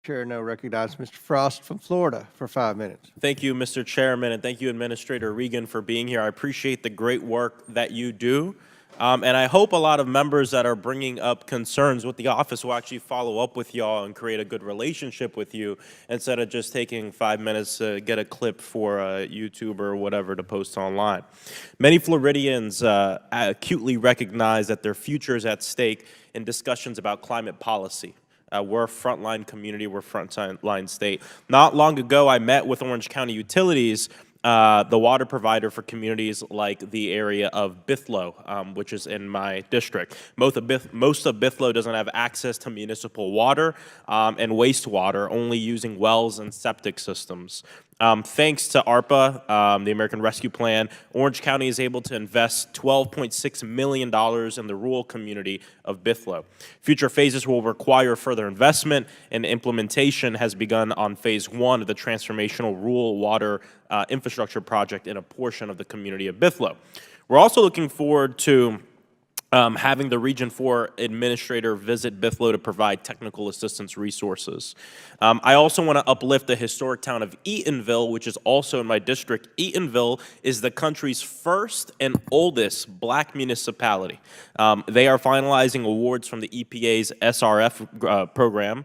Chair now recognizes Mr. Frost from Florida for 5 minutes. Thank you, Mr. Chairman, and thank you, Administrator Regan, for being here. I appreciate the great work that you do. And I hope a lot of members that are bringing up concerns with the office will actually follow up with y'all and create a good relationship with you instead of just taking 5 minutes to get a clip for YouTube or whatever to post online. Many Floridians acutely recognize that their future is at stake in discussions about climate policy. We're a frontline community, we're a frontline state. Not long ago, I met with Orange County Utilities, the water provider for communities like the area of Bithlo, which is in my district. Most of Bithlo doesn't have access to municipal water and wastewater, only using wells and septic systems. Thanks to ARPA, the American Rescue Plan, Orange County is able to invest $12.6 million in the rural community of Bithlo. Future phases will require further investment, and implementation has begun on phase 1 of the transformational rural water infrastructure project in a portion of the community of Bithlo. We're also looking forward to having the Region 4 administrator visit Bithlo to provide technical assistance resources. I also want to uplift the historic town of Eatonville, which is also in my district. Eatonville is the country's first and oldest black municipality. They are finalizing awards from the EPA's SRF program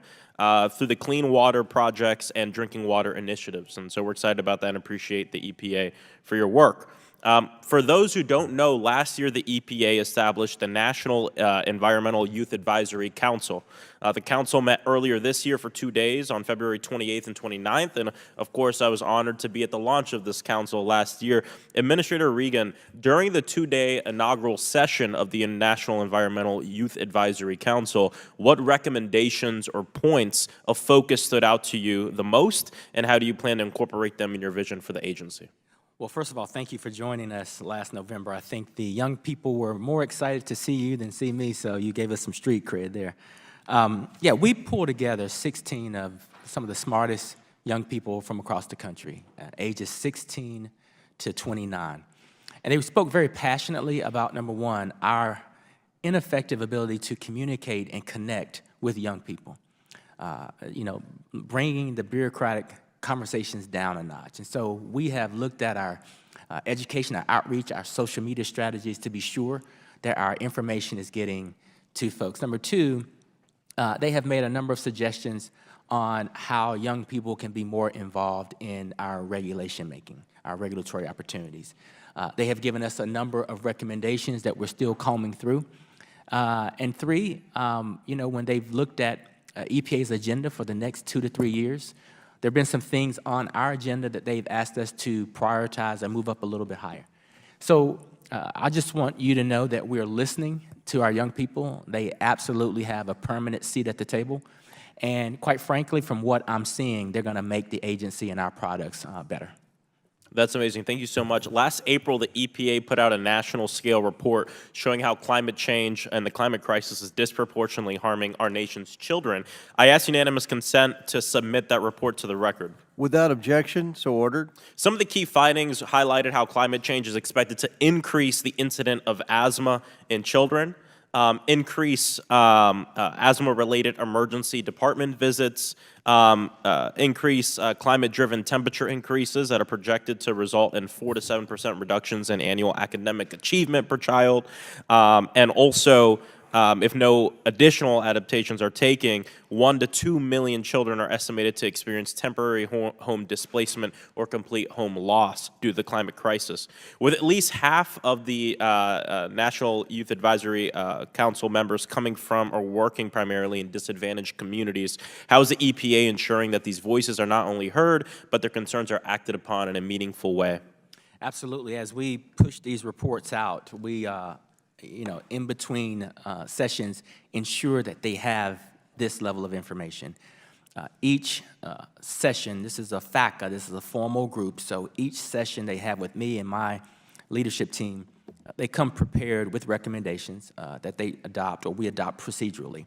through the Clean Water Projects and Drinking Water Initiatives. And so we're excited about that and appreciate the EPA for your work. For those who don't know, last year the EPA established the National Environmental Youth Advisory Council. The council met earlier this year for 2 days on February 28th and 29th, and of course I was honored to be at the launch of this council last year. Administrator Regan, during the 2-day inaugural session of the National Environmental Youth Advisory Council, what recommendations or points of focus stood out to you the most, and how do you plan to incorporate them in your vision for the agency? Well, first of all, thank you for joining us last November. I think the young people were more excited to see you than see me, so you gave us some street cred there. Yeah, we pulled together 16 of some of the smartest young people from across the country, ages 16 to 29. And they spoke very passionately about, number one, our ineffective ability to communicate and connect with young people. Bringing the bureaucratic conversations down a notch. And so we have looked at our education, our outreach, our social media strategies to be sure that our information is getting to folks. Number two, they have made a number of suggestions on how young people can be more involved in our regulation making, our regulatory opportunities. They have given us a number of recommendations that we're still combing through. And three, when they've looked at EPA's agenda for the next 2 to 3 years, there have been some things on our agenda that they've asked us to prioritize and move up a little bit higher. So I just want you to know that we're listening to our young people. They absolutely have a permanent seat at the table. And quite frankly, from what I'm seeing, they're going to make the agency and our products better. That's amazing. Thank you so much. Last April, the EPA put out a national scale report showing how climate change and the climate crisis is disproportionately harming our nation's children. I ask unanimous consent to submit that report to the record. Without objection, so ordered. Some of the key findings highlighted how climate change is expected to increase the incidence of asthma in children, increase asthma-related emergency department visits, increase climate-driven temperature increases that are projected to result in 4 to 7% reductions in annual academic achievement per child, and also, if no additional adaptations are taken, 1 to 2 million children are estimated to experience temporary home displacement or complete home loss due to the climate crisis. With at least half of the National Youth Advisory Council members coming from or working primarily in disadvantaged communities, how is the EPA ensuring that these voices are not only heard, but their concerns are acted upon in a meaningful way? Absolutely. As we push these reports out, we in between sessions, ensure that they have this level of information. Each session, this is a FACA, this is a formal group, so each session they have with me and my leadership team, they come prepared with recommendations that they adopt or we adopt procedurally.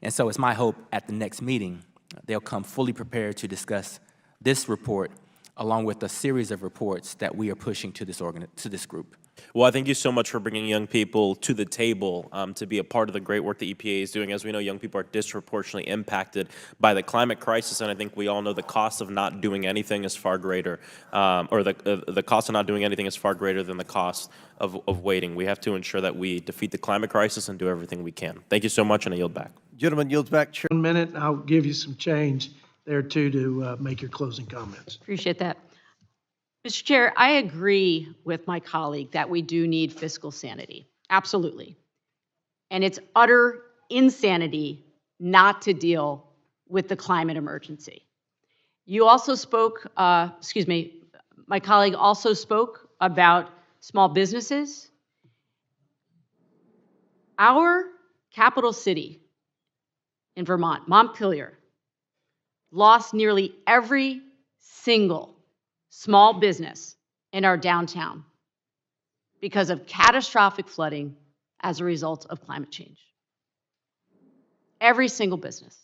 And so it's my hope at the next meeting, they'll come fully prepared to discuss this report along with a series of reports that we are pushing to this group. Well, I thank you so much for bringing young people to the table to be a part of the great work the EPA is doing. As we know, young people are disproportionately impacted by the climate crisis, and I think we all know the cost of not doing anything is far greater, or the cost of not doing anything is far greater than the cost of waiting. We have to ensure that we defeat the climate crisis and do everything we can. Thank you so much, and I yield back. Gentleman yields back. Chair. 1 minute, I'll give you some change there too to make your closing comments. Appreciate that. Mr. Chair, I agree with my colleague that we do need fiscal sanity. Absolutely. And it's utter insanity not to deal with the climate emergency. You also spoke, my colleague also spoke about small businesses. Our capital city in Vermont, Montpelier, lost nearly every single small business in our downtown because of catastrophic flooding as a result of climate change. Every single business.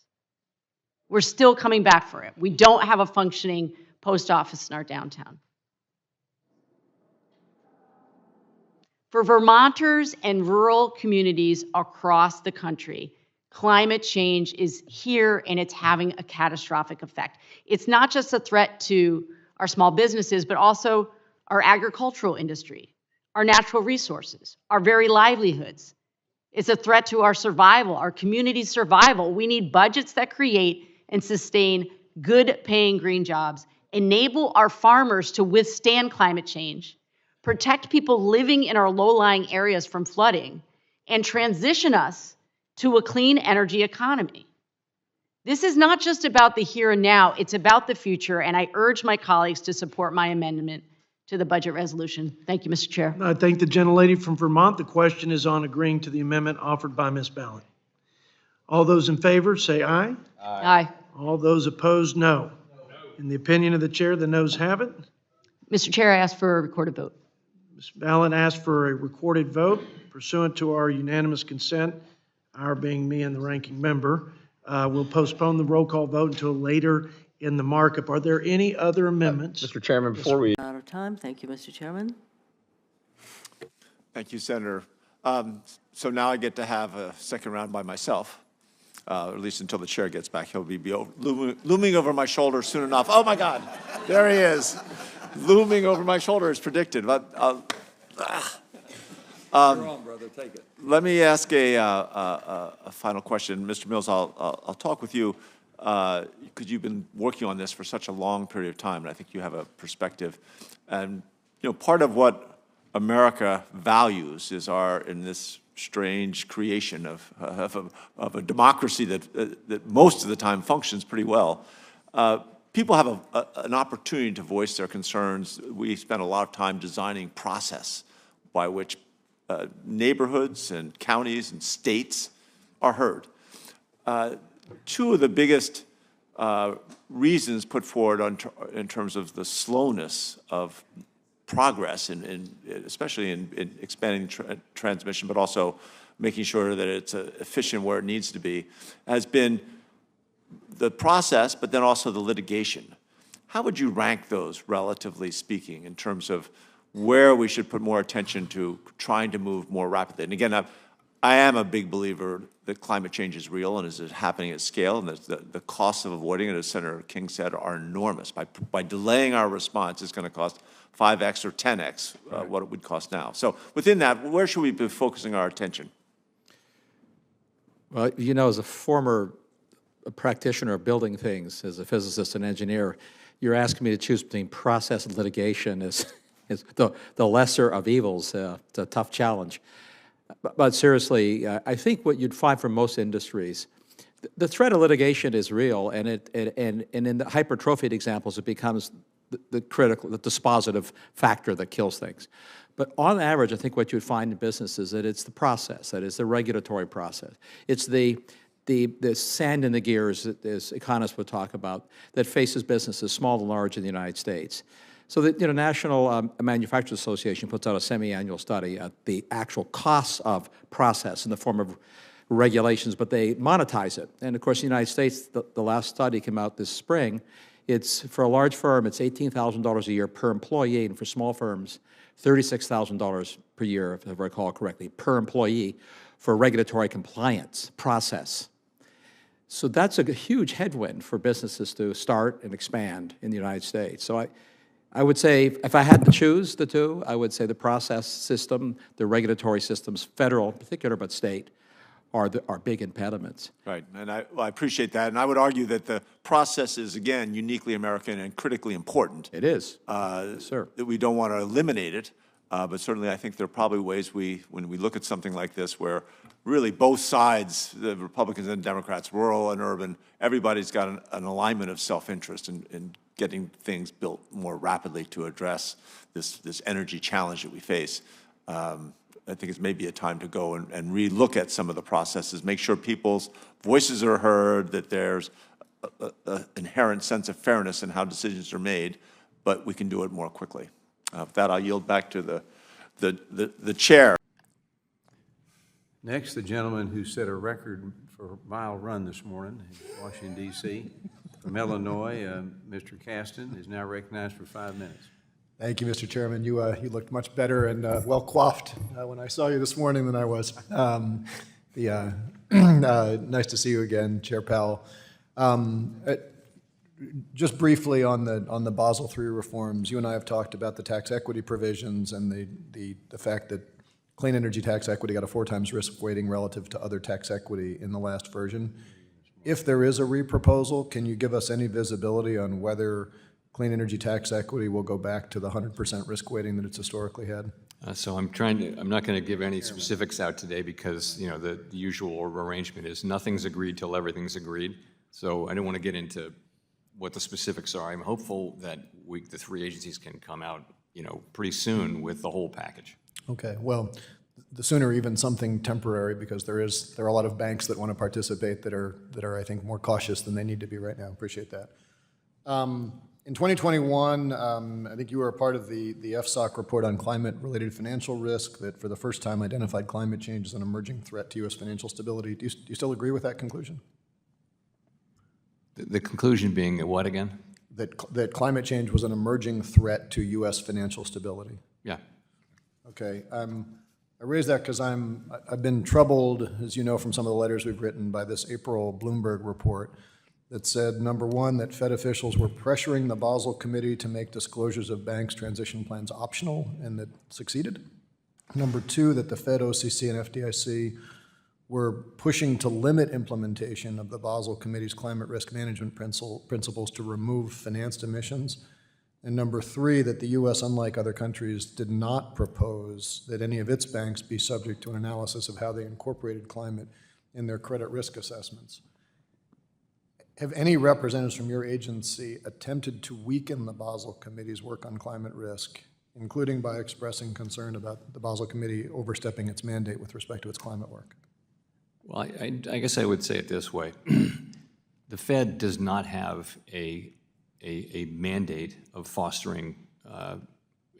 We're still coming back for it. We don't have a functioning post office in our downtown. For Vermonters and rural communities across the country, climate change is here and it's having a catastrophic effect. It's not just a threat to our small businesses, but also our agricultural industry, our natural resources, our very livelihoods. It's a threat to our survival, our community's survival. We need budgets that create and sustain good paying green jobs, enable our farmers to withstand climate change, protect people living in our low-lying areas from flooding, and transition us to a clean energy economy. This is not just about the here and now, it's about the future, and I urge my colleagues to support my amendment to the budget resolution. Thank you, Mr. Chair. I thank the gentlelady from Vermont. The question is on agreeing to the amendment offered by Ms. Ballard. All those in favor, say aye. Aye. All those opposed, no. In the opinion of the chair, the noes have it. Mr. Chair, I ask for a recorded vote. Ms. Ballard asked for a recorded vote pursuant to our unanimous consent, our being me and the ranking member. We'll postpone the roll call vote until later in the markup. Are there any other amendments? Mr. Chairman, before we... Out of time. Thank you, Mr. Chairman. Thank you, Senator. So now I get to have a second round by myself, at least until the chair gets back. He'll be looming over my shoulder soon enough. Oh, my God. There he is. Looming over my shoulder as predicted. But, brother, take it. let me ask a final question. Mr. Mills, I'll talk with you because you've been working on this for such a long period of time, and I think you have a perspective. And, you know, part of what America values is in this strange creation of a democracy that most of the time functions pretty well. People have an opportunity to voice their concerns. We spend a lot of time designing process by which neighborhoods and counties and states are heard. Two of the biggest reasons put forward in terms of the slowness of progress, especially in expanding transmission, but also making sure that it's efficient where it needs to be, has been the process, but then also the litigation. How would you rank those, relatively speaking, in terms of where we should put more attention to trying to move more rapidly? And again, I am a big believer that climate change is real and is happening at scale, and the costs of avoiding it, as Senator King said, are enormous. By delaying our response, it's going to cost 5x or 10x what it would cost now. So within that, where should we be focusing our attention? Well, you know, as a former practitioner of building things, as a physicist and engineer, you're asking me to choose between process and litigation is the lesser of evils. It's a tough challenge. But seriously, I think what you'd find for most industries, the threat of litigation is real, and in the hypertrophied examples, it becomes the dispositive factor that kills things. But on average, I think what you'd find in business is that it's the process, that is the regulatory process. It's the sand in the gears, as economists would talk about, that faces businesses, small and large, in the United States. So the National Manufacturers Association puts out a semi-annual study at the actual costs of process in the form of regulations, but they monetize it. And of course, in the United States, the last study came out this spring, it's, for a large firm, it's $18,000 a year per employee, and for small firms, $36,000 per year, if I recall correctly, per employee for regulatory compliance process. So that's a huge headwind for businesses to start and expand in the United States. So I would say, if I had to choose the two, I would say the process system, the regulatory systems, federal in particular, but state, are big impediments. Right, and I appreciate that, and I would argue that the process is, again, uniquely American and critically important. It is, yes, sir. That we don't want to eliminate it, but certainly I think there are probably ways when we look at something like this where really both sides, the Republicans and Democrats, rural and urban, everybody's got an alignment of self-interest in getting things built more rapidly to address this energy challenge that we face. I think it's maybe a time to go and re-look at some of the processes, make sure people's voices are heard, that there's an inherent sense of fairness in how decisions are made, but we can do it more quickly. With that, I'll yield back to the chair. Next, the gentleman who set a record for a mile run this morning in Washington, D.C. from Illinois, Mr. Caston, is now recognized for 5 minutes. Thank you, Mr. Chairman. You looked much better and well coiffed when I saw you this morning than I was. Nice to see you again, Chair Powell. Just briefly on the Basel III reforms, you and I have talked about the tax equity provisions and the fact that clean energy tax equity got a 4 times risk weighting relative to other tax equity in the last version. If there is a reproposal, can you give us any visibility on whether clean energy tax equity will go back to the 100% risk weighting that it's historically had? So I'm not going to give any specifics out today because, you know, the usual arrangement is nothing's agreed till everything's agreed. So I don't want to get into what the specifics are. I'm hopeful that the 3 agencies can come out, you know, pretty soon with the whole package. Okay, well, the sooner even something temporary, because there are a lot of banks that want to participate that are I think more cautious than they need to be right now. Appreciate that. In 2021, I think you were a part of the FSOC report on climate-related financial risk that for the first time identified climate change as an emerging threat to U.S. financial stability. Do you still agree with that conclusion? The conclusion being what again? That climate change was an emerging threat to U.S. financial stability. Yeah. Okay. I raise that because I've been troubled, as you know from some of the letters we've written, by this April Bloomberg report that said, number one, that Fed officials were pressuring the Basel Committee to make disclosures of banks' transition plans optional, and that succeeded. Number two, that the Fed, OCC, and FDIC were pushing to limit implementation of the Basel Committee's climate risk management principles to remove financed emissions. And number three, that the U.S., unlike other countries, did not propose that any of its banks be subject to an analysis of how they incorporated climate in their credit risk assessments. Have any representatives from your agency attempted to weaken the Basel Committee's work on climate risk, including by expressing concern about the Basel Committee overstepping its mandate with respect to its climate work? Well, I guess I would say it this way. The Fed does not have a mandate of fostering an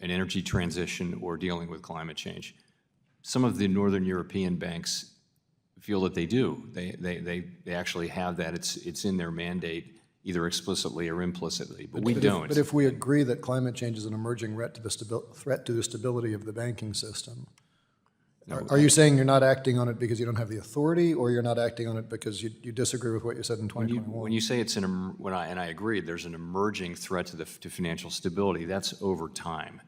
energy transition or dealing with climate change. Some of the Northern European banks feel that they do. They actually have that. It's in their mandate, either explicitly or implicitly, but we don't. But if we agree that climate change is an emerging threat to the stability of the banking system, are you saying you're not acting on it because you don't have the authority, or you're not acting on it because you disagree with what you said in 2021? When you say it's and I agree, there's an emerging threat to financial stability, that's over time.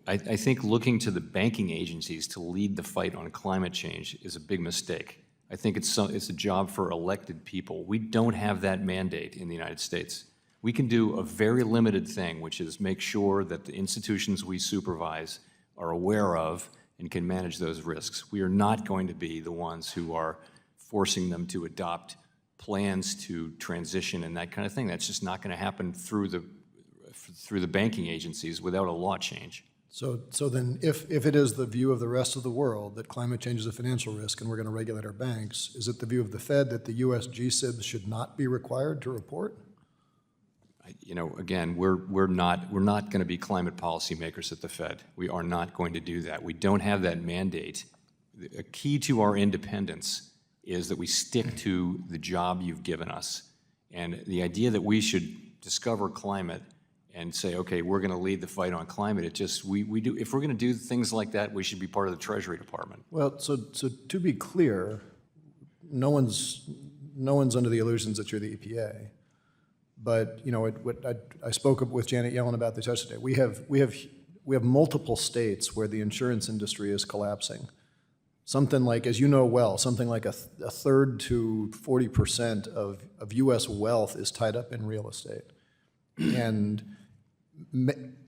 I think looking to the banking agencies to lead the fight on climate change is a big mistake. I think it's a job for elected people. We don't have that mandate in the United States. We can do a very limited thing, which is make sure that the institutions we supervise are aware of and can manage those risks. We are not going to be the ones who are forcing them to adopt plans to transition and that kind of thing. That's just not going to happen through the banking agencies without a law change. So then if it is the view of the rest of the world that climate change is a financial risk and we're going to regulate our banks, is it the view of the Fed that the U.S. G-SIBs should not be required to report? You know, again, we're not going to be climate policymakers at the Fed. We are not going to do that. We don't have that mandate. A key to our independence is that we stick to the job you've given us. And the idea that we should discover climate and say, okay, we're going to lead the fight on climate, it just, we do, if we're going to do things like that, we should be part of the Treasury Department. Well, so to be clear, no one's under the illusions that you're the EPA. But, you know, I spoke with Janet Yellen about this yesterday. We have multiple states where the insurance industry is collapsing. Something like, as you know well, something like a third to 40% of U.S. wealth is tied up in real estate. And,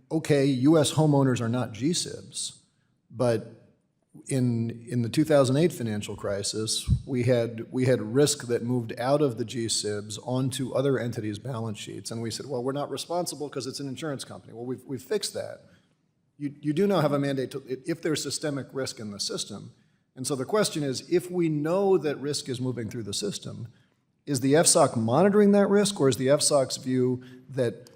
okay, U.S. homeowners are not GSIBs, but in the 2008 financial crisis, we had risk that moved out of the GSIBs onto other entities' balance sheets, and we said, well, we're not responsible because it's an insurance company. Well, we've fixed that. You do now have a mandate to, if there's systemic risk in the system. And so the question is, if we know that risk is moving through the system, is the FSOC monitoring that risk, or is the FSOC's view that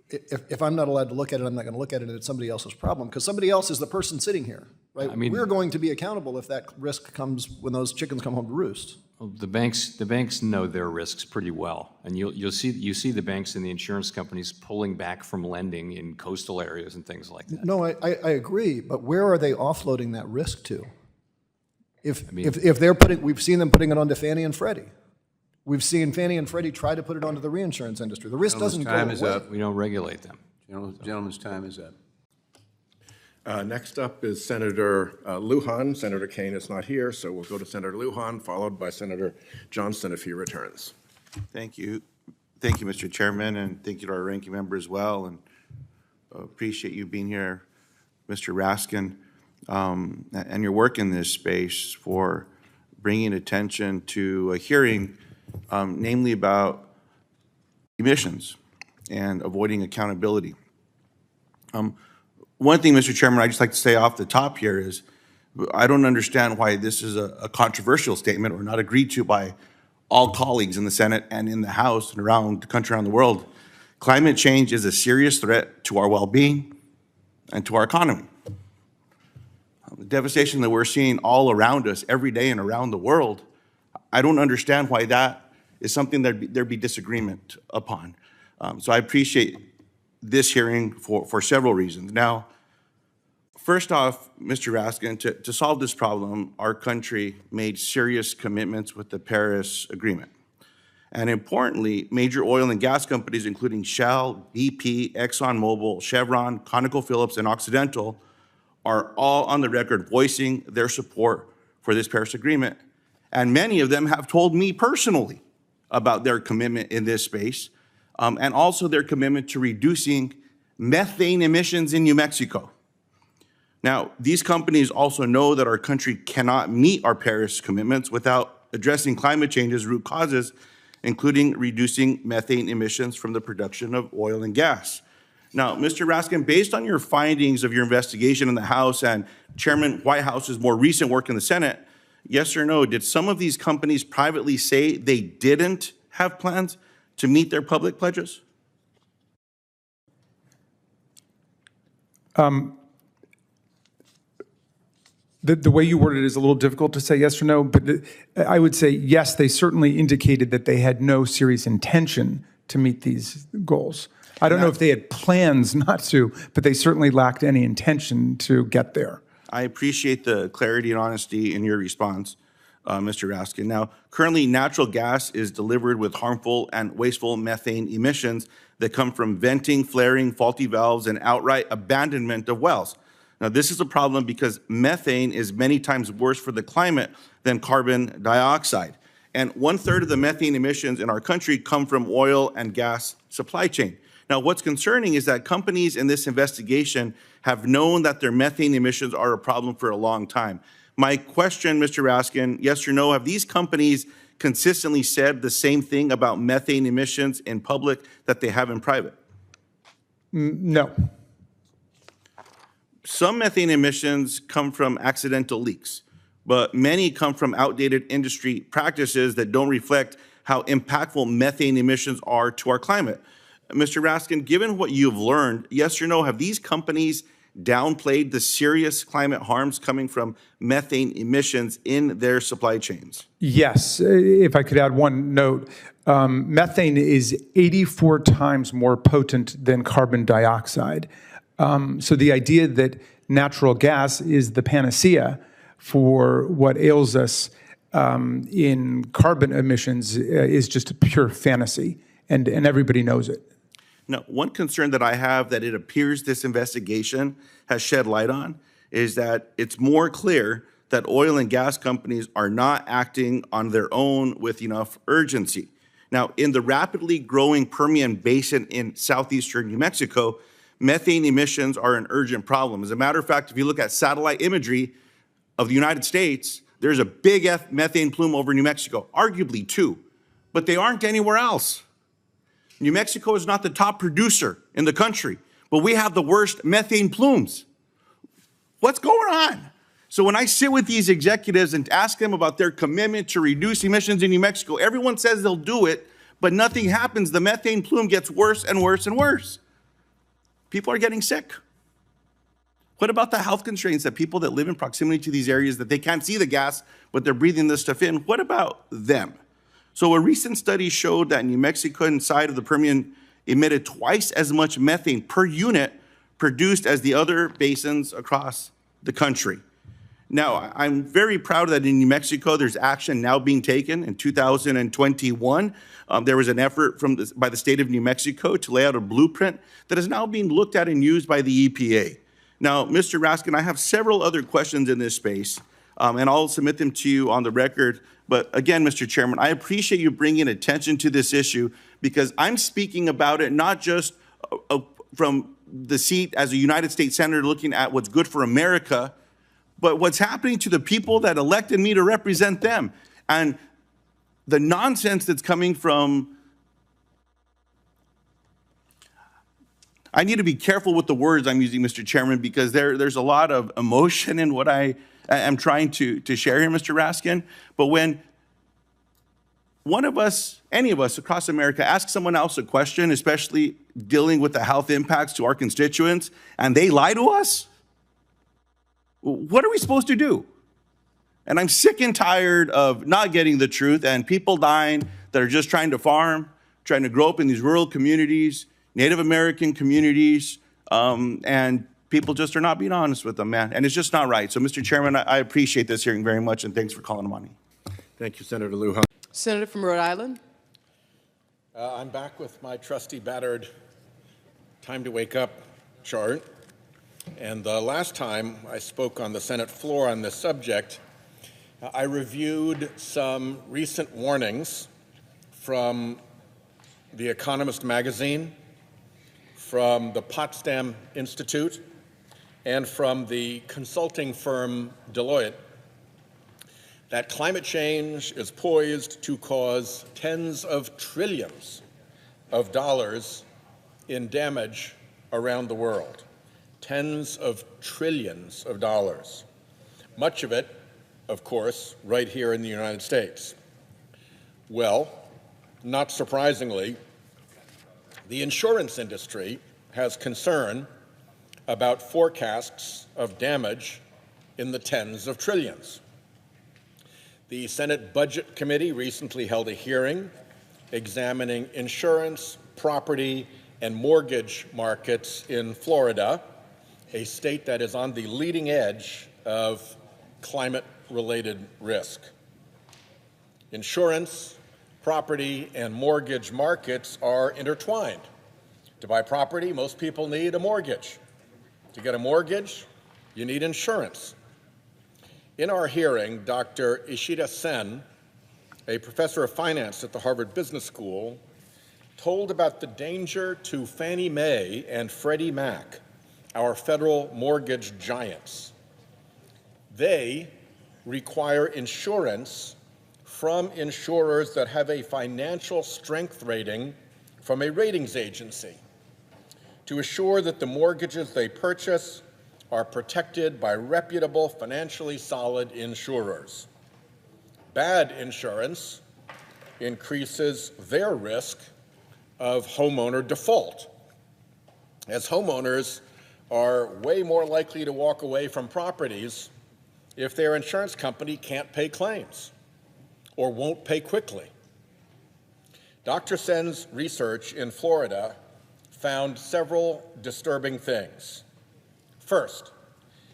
if I'm not allowed to look at it, I'm not going to look at it, and it's somebody else's problem? Because somebody else is the person sitting here, right? I mean, we're going to be accountable if that risk comes when those chickens come home to roost. Well, the banks know their risks pretty well, and you see the banks and the insurance companies pulling back from lending in coastal areas and things like that. No, I agree, but where are they offloading that risk to? If they're putting, we've seen them putting it onto Fannie and Freddie. We've seen Fannie and Freddie try to put it onto the reinsurance industry. The risk doesn't go away. Time is up. We don't regulate them. Gentleman's time is up. Next up is Senator Lujan. Senator Kane is not here, so we'll go to Senator Lujan, followed by Senator Johnston if he returns. Thank you. Thank you, Mr. Chairman, and thank you to our ranking member as well. And appreciate you being here, Mr. Raskin, and your work in this space for bringing attention to a hearing, namely about emissions and avoiding accountability. One thing, Mr. Chairman, I'd just like to say off the top here is I don't understand why this is a controversial statement or not agreed to by all colleagues in the Senate and in the House and around the country, around the world. Climate change is a serious threat to our well-being and to our economy. The devastation that we're seeing all around us every day and around the world, I don't understand why that is something that there'd be disagreement upon. So I appreciate this hearing for several reasons. Now, first off, Mr. Raskin, to solve this problem, our country made serious commitments with the Paris Agreement. And importantly, major oil and gas companies, including Shell, BP, ExxonMobil, Chevron, ConocoPhillips, and Occidental, are all on the record voicing their support for this Paris Agreement. And many of them have told me personally about their commitment in this space, and also their commitment to reducing methane emissions in New Mexico. Now, these companies also know that our country cannot meet our Paris commitments without addressing climate change's root causes, including reducing methane emissions from the production of oil and gas. Now, Mr. Raskin, based on your findings of your investigation in the House and Chairman Whitehouse's more recent work in the Senate, yes or no, did some of these companies privately say they didn't have plans to meet their public pledges? The way you worded it is a little difficult to say yes or no, but I would say yes, they certainly indicated that they had no serious intention to meet these goals. I don't know if they had plans not to, but they certainly lacked any intention to get there. I appreciate the clarity and honesty in your response, Mr. Raskin. Now, currently natural gas is delivered with harmful and wasteful methane emissions that come from venting, flaring, faulty valves, and outright abandonment of wells. Now, this is a problem because methane is many times worse for the climate than carbon dioxide. And 1/3 of the methane emissions in our country come from oil and gas supply chain. Now, what's concerning is that companies in this investigation have known that their methane emissions are a problem for a long time. My question, Mr. Raskin, yes or no, have these companies consistently said the same thing about methane emissions in public that they have in private? No. Some methane emissions come from accidental leaks, but many come from outdated industry practices that don't reflect how impactful methane emissions are to our climate. Mr. Raskin, given what you've learned, yes or no, have these companies downplayed the serious climate harms coming from methane emissions in their supply chains? Yes, if I could add one note, methane is 84 times more potent than carbon dioxide. So the idea that natural gas is the panacea for what ails us in carbon emissions is just a pure fantasy, and everybody knows it. Now, one concern that I have that it appears this investigation has shed light on is that it's more clear that oil and gas companies are not acting on their own with enough urgency. Now, in the rapidly growing Permian Basin in southeastern New Mexico, methane emissions are an urgent problem. As a matter of fact, if you look at satellite imagery of the United States, there's a big methane plume over New Mexico, arguably two, but they aren't anywhere else. New Mexico is not the top producer in the country, but we have the worst methane plumes. What's going on? So when I sit with these executives and ask them about their commitment to reduce emissions in New Mexico, everyone says they'll do it, but nothing happens. The methane plume gets worse and worse and worse. People are getting sick. What about the health constraints that people that live in proximity to these areas that they can't see the gas, but they're breathing this stuff in? What about them? So a recent study showed that New Mexico inside of the Permian emitted twice as much methane per unit produced as the other basins across the country. Now, I'm very proud that in New Mexico, there's action now being taken. In 2021, there was an effort by the state of New Mexico to lay out a blueprint that is now being looked at and used by the EPA. Now, Mr. Raskin, I have several other questions in this space, and I'll submit them to you on the record. But again, Mr. Chairman, I appreciate you bringing attention to this issue because I'm speaking about it not just from the seat as a United States Senator looking at what's good for America, but what's happening to the people that elected me to represent them. And the nonsense that's coming from, I need to be careful with the words I'm using, Mr. Chairman, because there's a lot of emotion in what I am trying to share here, Mr. Raskin. But when one of us, any of us across America, ask someone else a question, especially dealing with the health impacts to our constituents, and they lie to us, what are we supposed to do? And I'm sick and tired of not getting the truth and people dying that are just trying to farm, trying to grow up in these rural communities, Native American communities, and people just are not being honest with them, man. And it's just not right. So, Mr. Chairman, I appreciate this hearing very much, and thanks for calling them on me. Thank you, Senator Lujan. Senator from Rhode Island. I'm back with my trusty battered time to wake up chart. And the last time I spoke on the Senate floor on this subject, I reviewed some recent warnings from The Economist magazine, from the Potsdam Institute, and from the consulting firm Deloitte, that climate change is poised to cause tens of trillions of dollars in damage around the world. Tens of trillions of dollars. Much of it, of course, right here in the United States. Well, not surprisingly, the insurance industry has concern about forecasts of damage in the tens of trillions. The Senate Budget Committee recently held a hearing examining insurance, property, and mortgage markets in Florida, a state that is on the leading edge of climate-related risk. Insurance, property, and mortgage markets are intertwined. To buy property, most people need a mortgage. To get a mortgage, you need insurance. In our hearing, Dr. Ishita Sen, a professor of finance at the Harvard Business School, told about the danger to Fannie Mae and Freddie Mac, our federal mortgage giants. They require insurance from insurers that have a financial strength rating from a ratings agency to assure that the mortgages they purchase are protected by reputable, financially solid insurers. Bad insurance increases their risk of homeowner default, as homeowners are way more likely to walk away from properties if their insurance company can't pay claims or won't pay quickly. Dr. Sen's research in Florida found several disturbing things. First,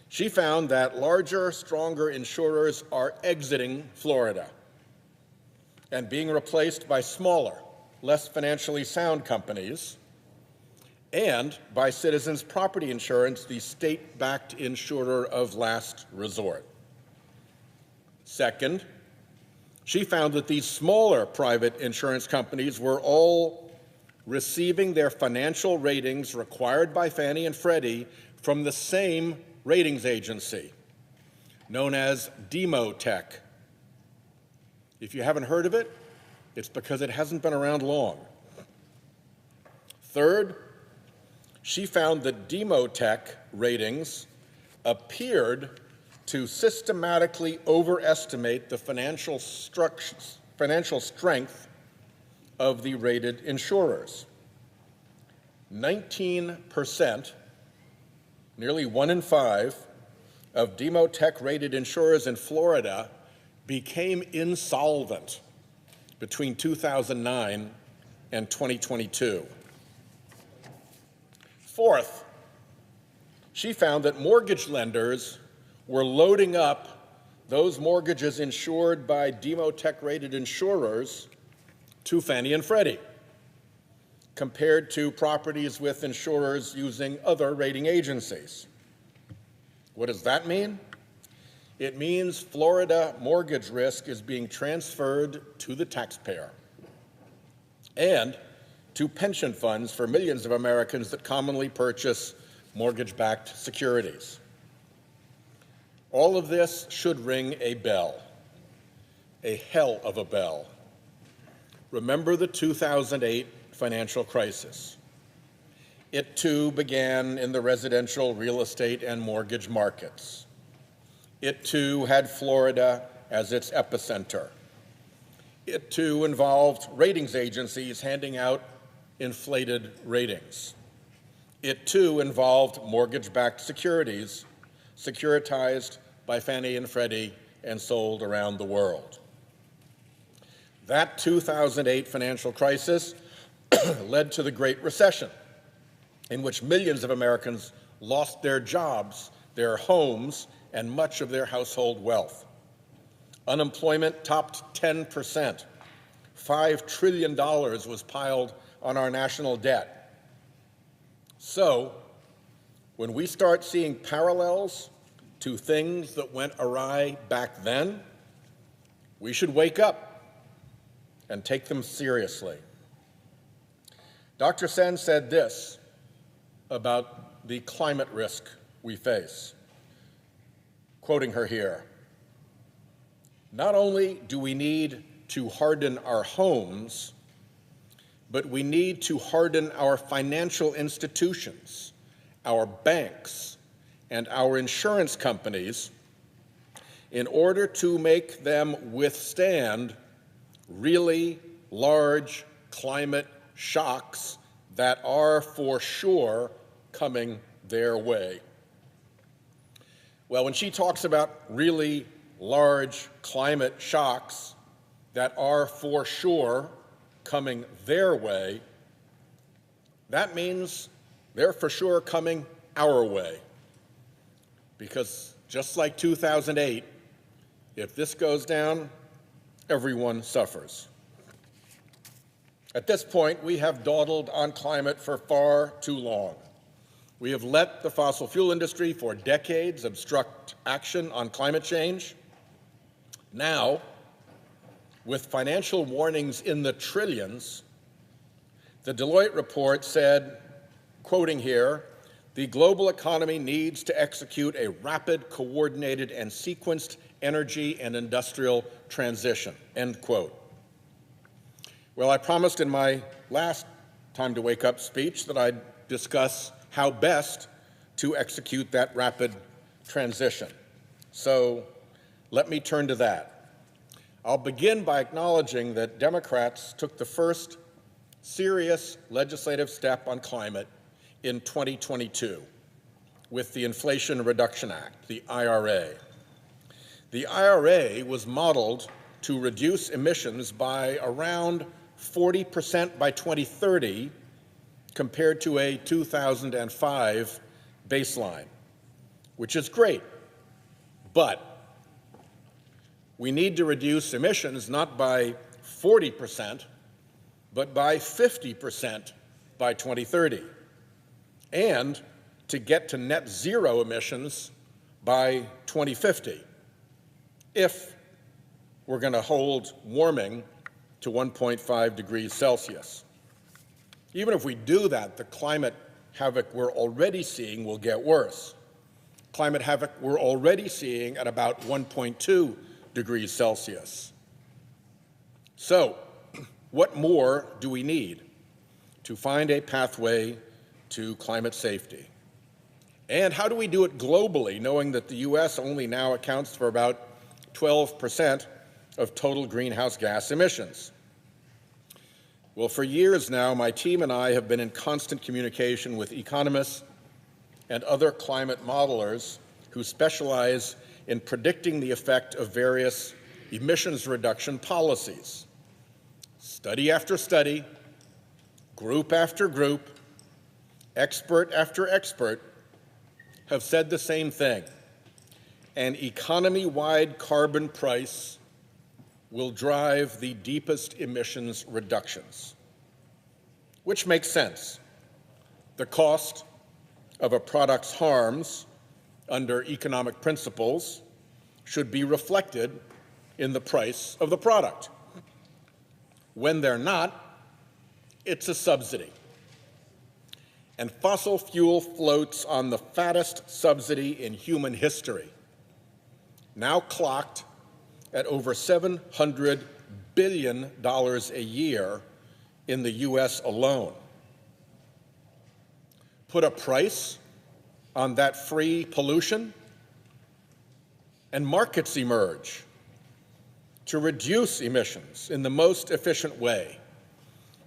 she found that larger, stronger insurers are exiting Florida and being replaced by smaller, less financially sound companies, and by Citizens Property Insurance, the state-backed insurer of last resort. Second, she found that these smaller private insurance companies were all receiving their financial ratings required by Fannie and Freddie from the same ratings agency, known as Demotech. If you haven't heard of it, it's because it hasn't been around long. Third, she found that Demotech ratings appeared to systematically overestimate the financial strength of the rated insurers. 19%, nearly 1 in 5, of Demotech-rated insurers in Florida became insolvent between 2009 and 2022. Fourth, she found that mortgage lenders were loading up those mortgages insured by Demotech-rated insurers to Fannie and Freddie, compared to properties with insurers using other rating agencies. What does that mean? It means Florida mortgage risk is being transferred to the taxpayer and to pension funds for millions of Americans that commonly purchase mortgage-backed securities. All of this should ring a bell, a hell of a bell. Remember the 2008 financial crisis. It too began in the residential real estate and mortgage markets. It too had Florida as its epicenter. It too involved ratings agencies handing out inflated ratings. It too involved mortgage-backed securities securitized by Fannie and Freddie and sold around the world. That 2008 financial crisis led to the Great Recession, in which millions of Americans lost their jobs, their homes, and much of their household wealth. Unemployment topped 10%. $5 trillion was piled on our national debt. So, when we start seeing parallels to things that went awry back then, we should wake up and take them seriously. Dr. Sen said this about the climate risk we face, quoting her here: "Not only do we need to harden our homes, but we need to harden our financial institutions, our banks, and our insurance companies in order to make them withstand really large climate shocks that are for sure coming their way." Well, when she talks about really large climate shocks that are for sure coming their way, that means they're for sure coming our way. Because just like 2008, if this goes down, everyone suffers. At this point, we have dawdled on climate for far too long. We have let the fossil fuel industry for decades obstruct action on climate change. Now, with financial warnings in the trillions, the Deloitte report said, quoting here, "The global economy needs to execute a rapid, coordinated, and sequenced energy and industrial transition," end quote. Well, I promised in my last Time to Wake Up speech that I'd discuss how best to execute that rapid transition. So let me turn to that. I'll begin by acknowledging that Democrats took the first serious legislative step on climate in 2022 with the Inflation Reduction Act, the IRA. The IRA was modeled to reduce emissions by around 40% by 2030 compared to a 2005 baseline, which is great. But we need to reduce emissions not by 40%, but by 50% by 2030, and to get to net zero emissions by 2050, if we're going to hold warming to 1.5 degrees Celsius. Even if we do that, the climate havoc we're already seeing will get worse. Climate havoc we're already seeing at about 1.2 degrees Celsius. So, what more do we need to find a pathway to climate safety? And how do we do it globally, knowing that the U.S. only now accounts for about 12% of total greenhouse gas emissions? Well, for years now, my team and I have been in constant communication with economists and other climate modelers who specialize in predicting the effect of various emissions reduction policies. Study after study, group after group, expert after expert have said the same thing. An economy-wide carbon price will drive the deepest emissions reductions, which makes sense. The cost of a product's harms under economic principles should be reflected in the price of the product. When they're not, it's a subsidy. And fossil fuel floats on the fattest subsidy in human history, now clocked at over $700 billion a year in the U.S. alone. Put a price on that free pollution, and markets emerge to reduce emissions in the most efficient way,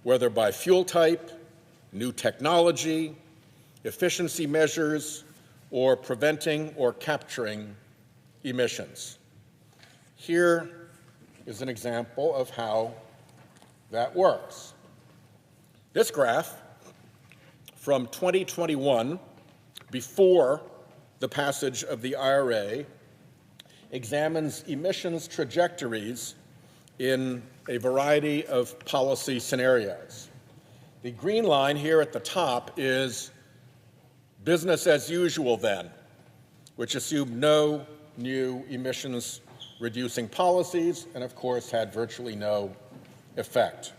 whether by fuel type, new technology, efficiency measures, or preventing or capturing emissions. Here is an example of how that works. This graph from 2021, before the passage of the IRA, examines emissions trajectories in a variety of policy scenarios. The green line here at the top is business as usual then, which assumed no new emissions reducing policies and, of course, had virtually no effect.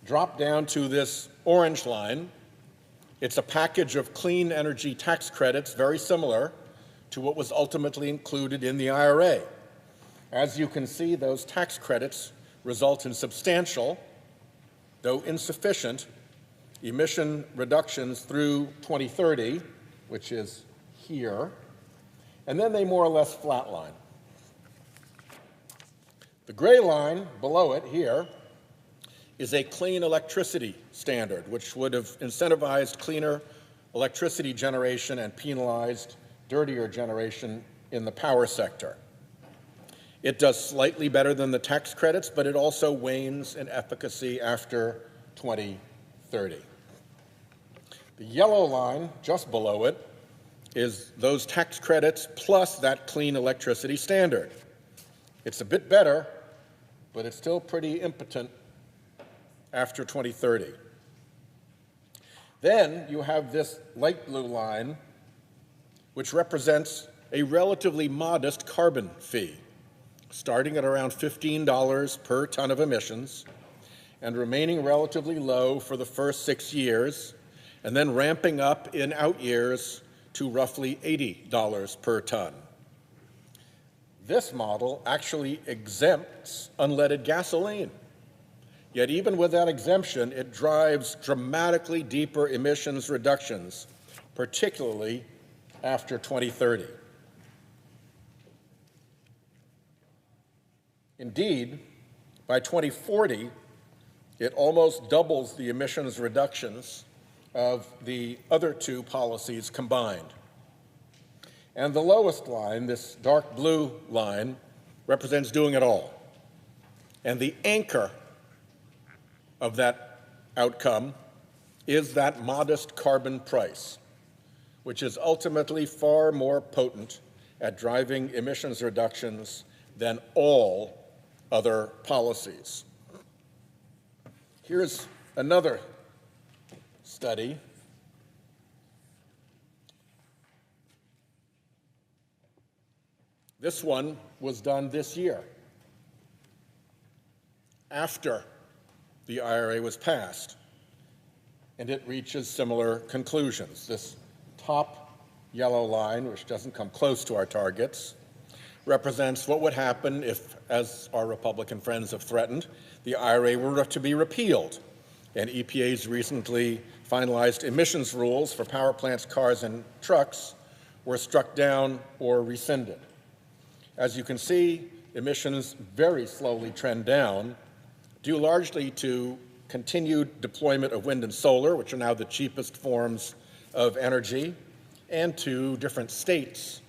Drop down to this orange line. It's a package of clean energy tax credits, very similar to what was ultimately included in the IRA. As you can see, those tax credits result in substantial, though insufficient, emission reductions through 2030, which is here, and then they more or less flatline. The gray line below it here is a clean electricity standard, which would have incentivized cleaner electricity generation and penalized dirtier generation in the power sector. It does slightly better than the tax credits, but it also wanes in efficacy after 2030. The yellow line just below it is those tax credits plus that clean electricity standard. It's a bit better, but it's still pretty impotent after 2030. Then you have this light blue line, which represents a relatively modest carbon fee, starting at around $15 per ton of emissions and remaining relatively low for the first 6 years, and then ramping up in out years to roughly $80 per ton. This model actually exempts unleaded gasoline. Yet even with that exemption, it drives dramatically deeper emissions reductions, particularly after 2030. Indeed, by 2040, it almost doubles the emissions reductions of the other two policies combined. And the lowest line, this dark blue line, represents doing it all. And the anchor of that outcome is that modest carbon price, which is ultimately far more potent at driving emissions reductions than all other policies. Here's another study. This one was done this year, after the IRA was passed, and it reaches similar conclusions. This top yellow line, which doesn't come close to our targets, represents what would happen if, as our Republican friends have threatened, the IRA were to be repealed, and EPA's recently finalized emissions rules for power plants, cars, and trucks were struck down or rescinded. As you can see, emissions very slowly trend down, due largely to continued deployment of wind and solar, which are now the cheapest forms of energy, and to different states'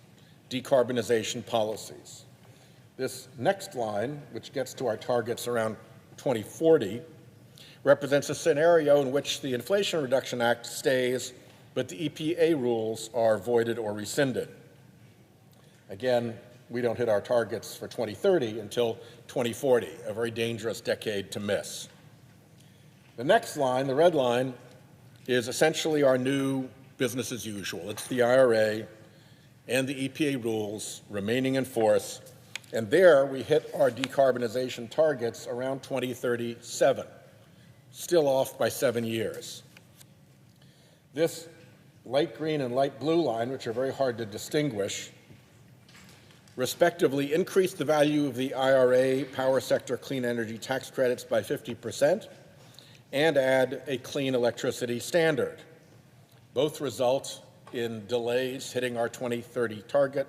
decarbonization policies. This next line, which gets to our targets around 2040, represents a scenario in which the Inflation Reduction Act stays, but the EPA rules are voided or rescinded. Again, we don't hit our targets for 2030 until 2040, a very dangerous decade to miss. The next line, the red line, is essentially our new business as usual. It's the IRA and the EPA rules remaining in force, and there we hit our decarbonization targets around 2037, still off by 7 years. This light green and light blue line, which are very hard to distinguish, respectively increase the value of the IRA power sector clean energy tax credits by 50% and add a clean electricity standard. Both result in delays hitting our 2030 target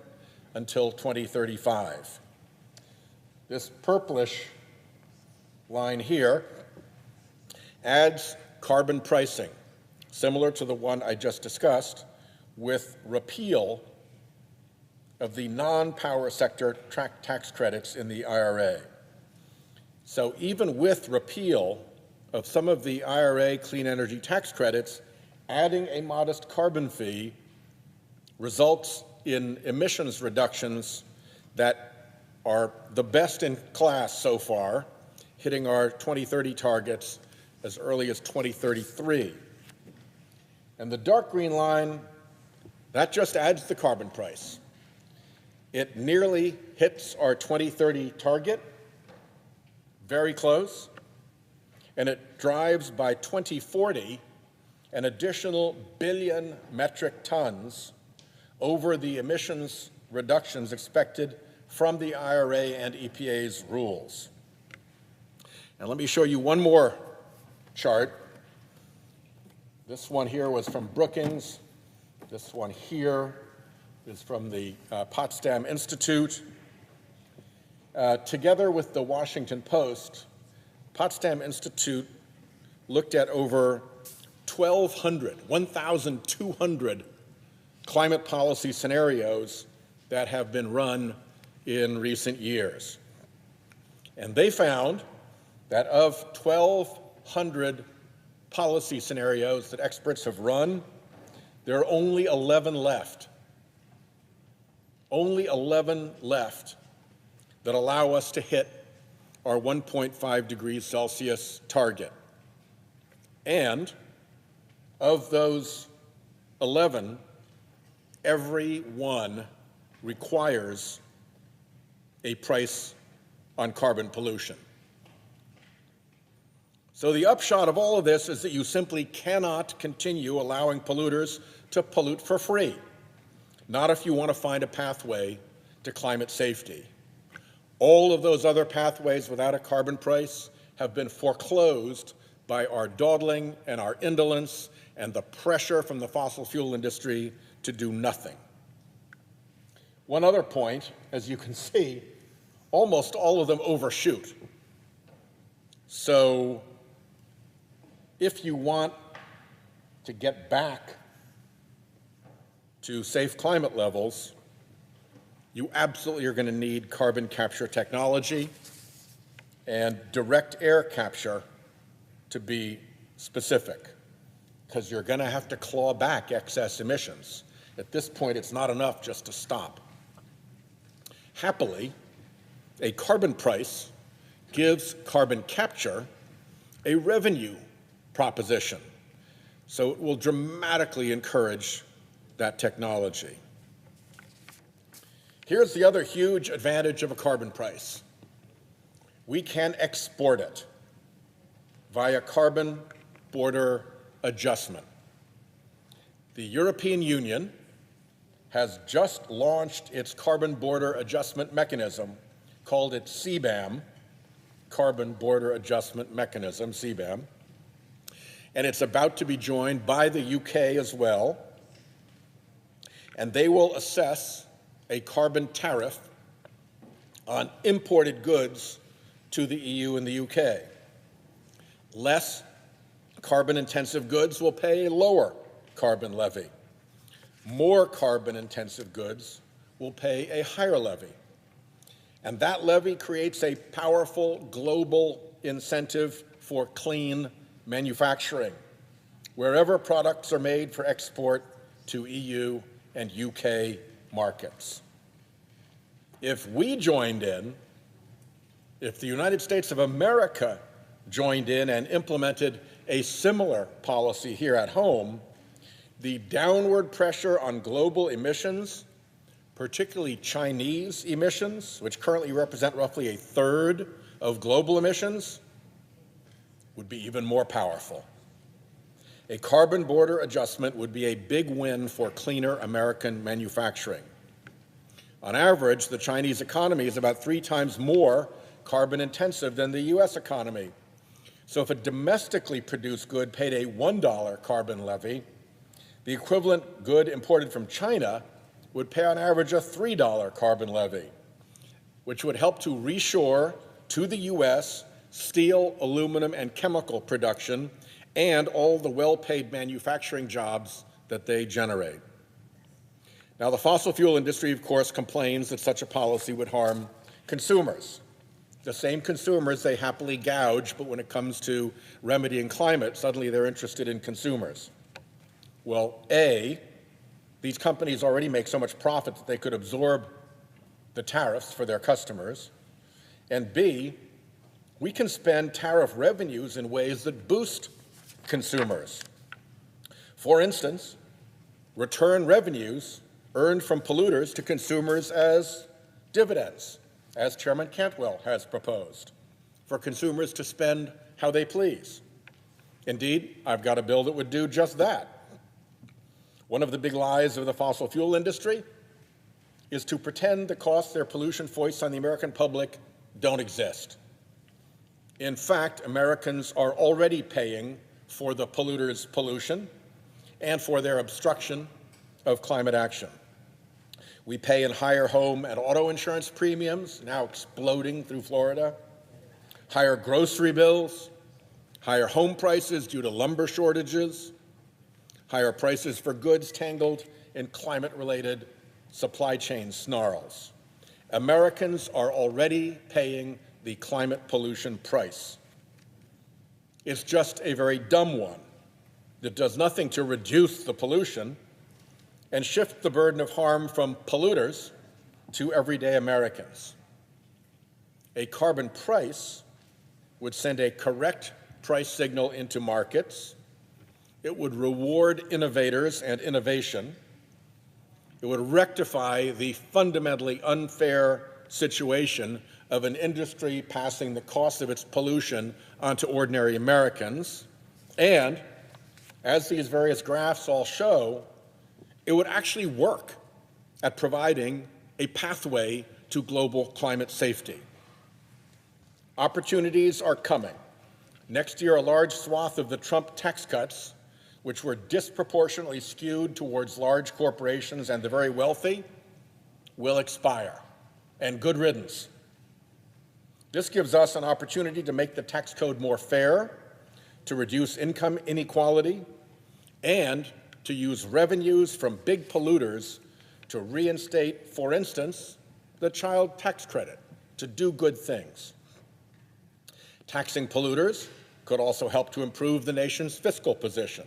until 2035. This purplish line here adds carbon pricing, similar to the one I just discussed, with repeal of the non-power sector tax credits in the IRA. So even with repeal of some of the IRA clean energy tax credits, adding a modest carbon fee results in emissions reductions that are the best in class so far, hitting our 2030 targets as early as 2033. And the dark green line, that just adds the carbon price. It nearly hits our 2030 target, very close, and it drives by 2040 an additional billion metric tons over the emissions reductions expected from the IRA and EPA's rules. And let me show you one more chart. This one here was from Brookings. This one here is from the Potsdam Institute. Together with the Washington Post, Potsdam Institute looked at over 1,200 climate policy scenarios that have been run in recent years. And they found that of 1,200 policy scenarios that experts have run, there are only 11 left. Only 11 left that allow us to hit our 1.5 degrees Celsius target. And of those 11, every one requires a price on carbon pollution. So the upshot of all of this is that you simply cannot continue allowing polluters to pollute for free, not if you want to find a pathway to climate safety. All of those other pathways without a carbon price have been foreclosed by our dawdling and our indolence and the pressure from the fossil fuel industry to do nothing. One other point, as you can see, almost all of them overshoot. So if you want to get back to safe climate levels, you absolutely are going to need carbon capture technology and direct air capture, to be specific, because you're going to have to claw back excess emissions. At this point, it's not enough just to stop. Happily, a carbon price gives carbon capture a revenue proposition, so it will dramatically encourage that technology. Here's the other huge advantage of a carbon price. We can export it via carbon border adjustment. The European Union has just launched its carbon border adjustment mechanism, called it CBAM, Carbon Border Adjustment Mechanism, CBAM, and it's about to be joined by the UK as well, and they will assess a carbon tariff on imported goods to the EU and the UK. Less carbon-intensive goods will pay a lower carbon levy. More carbon-intensive goods will pay a higher levy. And that levy creates a powerful global incentive for clean manufacturing, wherever products are made for export to EU and UK markets. If we joined in, if the United States of America joined in and implemented a similar policy here at home, the downward pressure on global emissions, particularly Chinese emissions, which currently represent roughly a third of global emissions, would be even more powerful. A carbon border adjustment would be a big win for cleaner American manufacturing. On average, the Chinese economy is about 3 times more carbon intensive than the US economy. So if a domestically produced good paid a $1 carbon levy, the equivalent good imported from China would pay on average a $3 carbon levy, which would help to reshore to the US steel, aluminum, and chemical production and all the well-paid manufacturing jobs that they generate. Now, the fossil fuel industry, of course, complains that such a policy would harm consumers. The same consumers they happily gouge, but when it comes to remedying climate, suddenly they're interested in consumers. Well, A, these companies already make so much profit that they could absorb the tariffs for their customers. And B, we can spend tariff revenues in ways that boost consumers. For instance, return revenues earned from polluters to consumers as dividends, as Chairman Cantwell has proposed, for consumers to spend how they please. Indeed, I've got a bill that would do just that. One of the big lies of the fossil fuel industry is to pretend the costs their pollution foists on the American public don't exist. In fact, Americans are already paying for the polluters' pollution and for their obstruction of climate action. We pay in higher home and auto insurance premiums, now exploding through Florida, higher grocery bills, higher home prices due to lumber shortages, higher prices for goods tangled in climate-related supply chain snarls. Americans are already paying the climate pollution price. It's just a very dumb one that does nothing to reduce the pollution and shift the burden of harm from polluters to everyday Americans. A carbon price would send a correct price signal into markets. It would reward innovators and innovation. It would rectify the fundamentally unfair situation of an industry passing the cost of its pollution onto ordinary Americans. And, as these various graphs all show, it would actually work at providing a pathway to global climate safety. Opportunities are coming. Next year, a large swath of the Trump tax cuts, which were disproportionately skewed towards large corporations and the very wealthy, will expire. And good riddance. This gives us an opportunity to make the tax code more fair, to reduce income inequality, and to use revenues from big polluters to reinstate, for instance, the child tax credit to do good things. Taxing polluters could also help to improve the nation's fiscal position.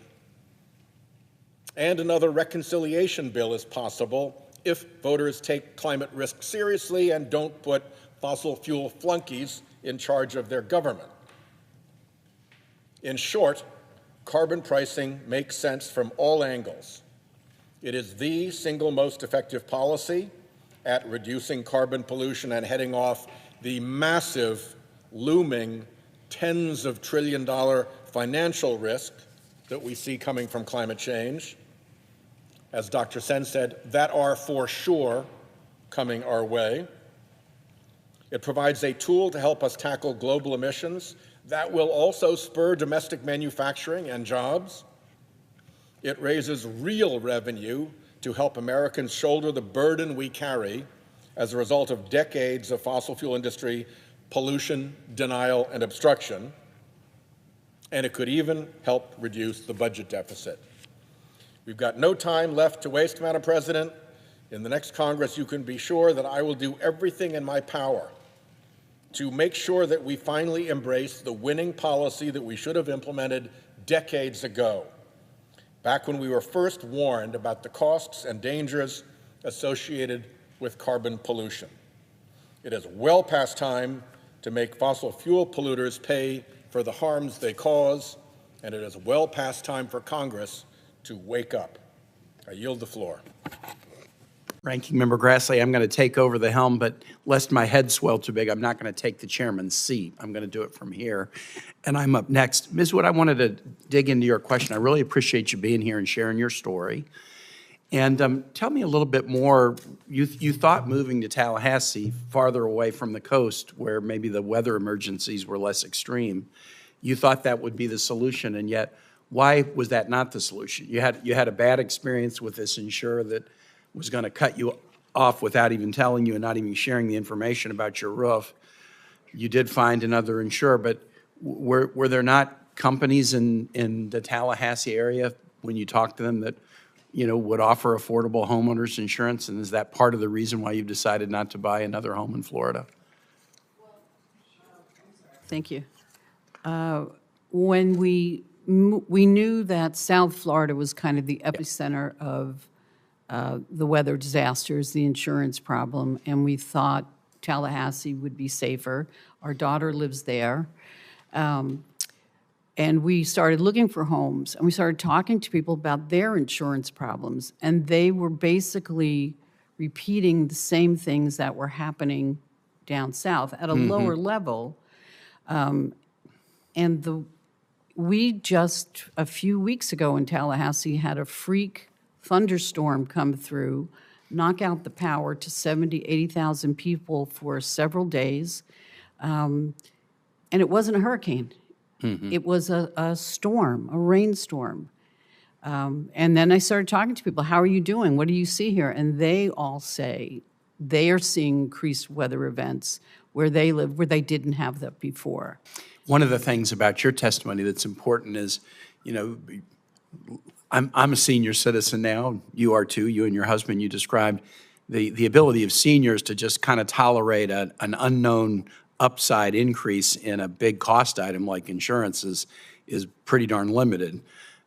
And another reconciliation bill is possible if voters take climate risk seriously and don't put fossil fuel flunkies in charge of their government. In short, carbon pricing makes sense from all angles. It is the single most effective policy at reducing carbon pollution and heading off the massive, looming, tens of trillion-dollar financial risk that we see coming from climate change. As Dr. Sen said, that are for sure coming our way. It provides a tool to help us tackle global emissions that will also spur domestic manufacturing and jobs. It raises real revenue to help Americans shoulder the burden we carry as a result of decades of fossil fuel industry pollution, denial, and obstruction. And it could even help reduce the budget deficit. We've got no time left to waste, Madam President. In the next Congress, you can be sure that I will do everything in my power to make sure that we finally embrace the winning policy that we should have implemented decades ago, back when we were first warned about the costs and dangers associated with carbon pollution. It is well past time to make fossil fuel polluters pay for the harms they cause, and it is well past time for Congress to wake up. I yield the floor. Ranking Member Grassley, I'm going to take over the helm, but lest my head swell too big, I'm not going to take the chairman's seat. I'm going to do it from here, and I'm up next. Ms. Wood, I wanted to dig into your question. I really appreciate you being here and sharing your story. And tell me a little bit more. You thought moving to Tallahassee, farther away from the coast, where maybe the weather emergencies were less extreme, you thought that would be the solution, and yet why was that not the solution? You had a bad experience with this insurer that was going to cut you off without even telling you and not even sharing the information about your roof. You did find another insurer, but were there not companies in the Tallahassee area when you talked to them that would offer affordable homeowners insurance? And is that part of the reason why you've decided not to buy another home in Florida? Thank you. When we knew that South Florida was kind of the epicenter of the weather disasters, the insurance problem, and we thought Tallahassee would be safer. Our daughter lives there. And we started looking for homes, and we started talking to people about their insurance problems, and they were basically repeating the same things that were happening down south at a lower level. We just, a few weeks ago in Tallahassee, had a freak thunderstorm come through, knock out the power to 70,000, 80,000 people for several days. And it wasn't a hurricane. It was a storm, a rainstorm. And then I started talking to people, how are you doing? What do you see here? And they all say they are seeing increased weather events where they live, where they didn't have that before. One of the things about your testimony that's important is, I'm a senior citizen now. You are too. You and your husband, you described the ability of seniors to just kind of tolerate an unknown upside increase in a big cost item like insurance is pretty darn limited.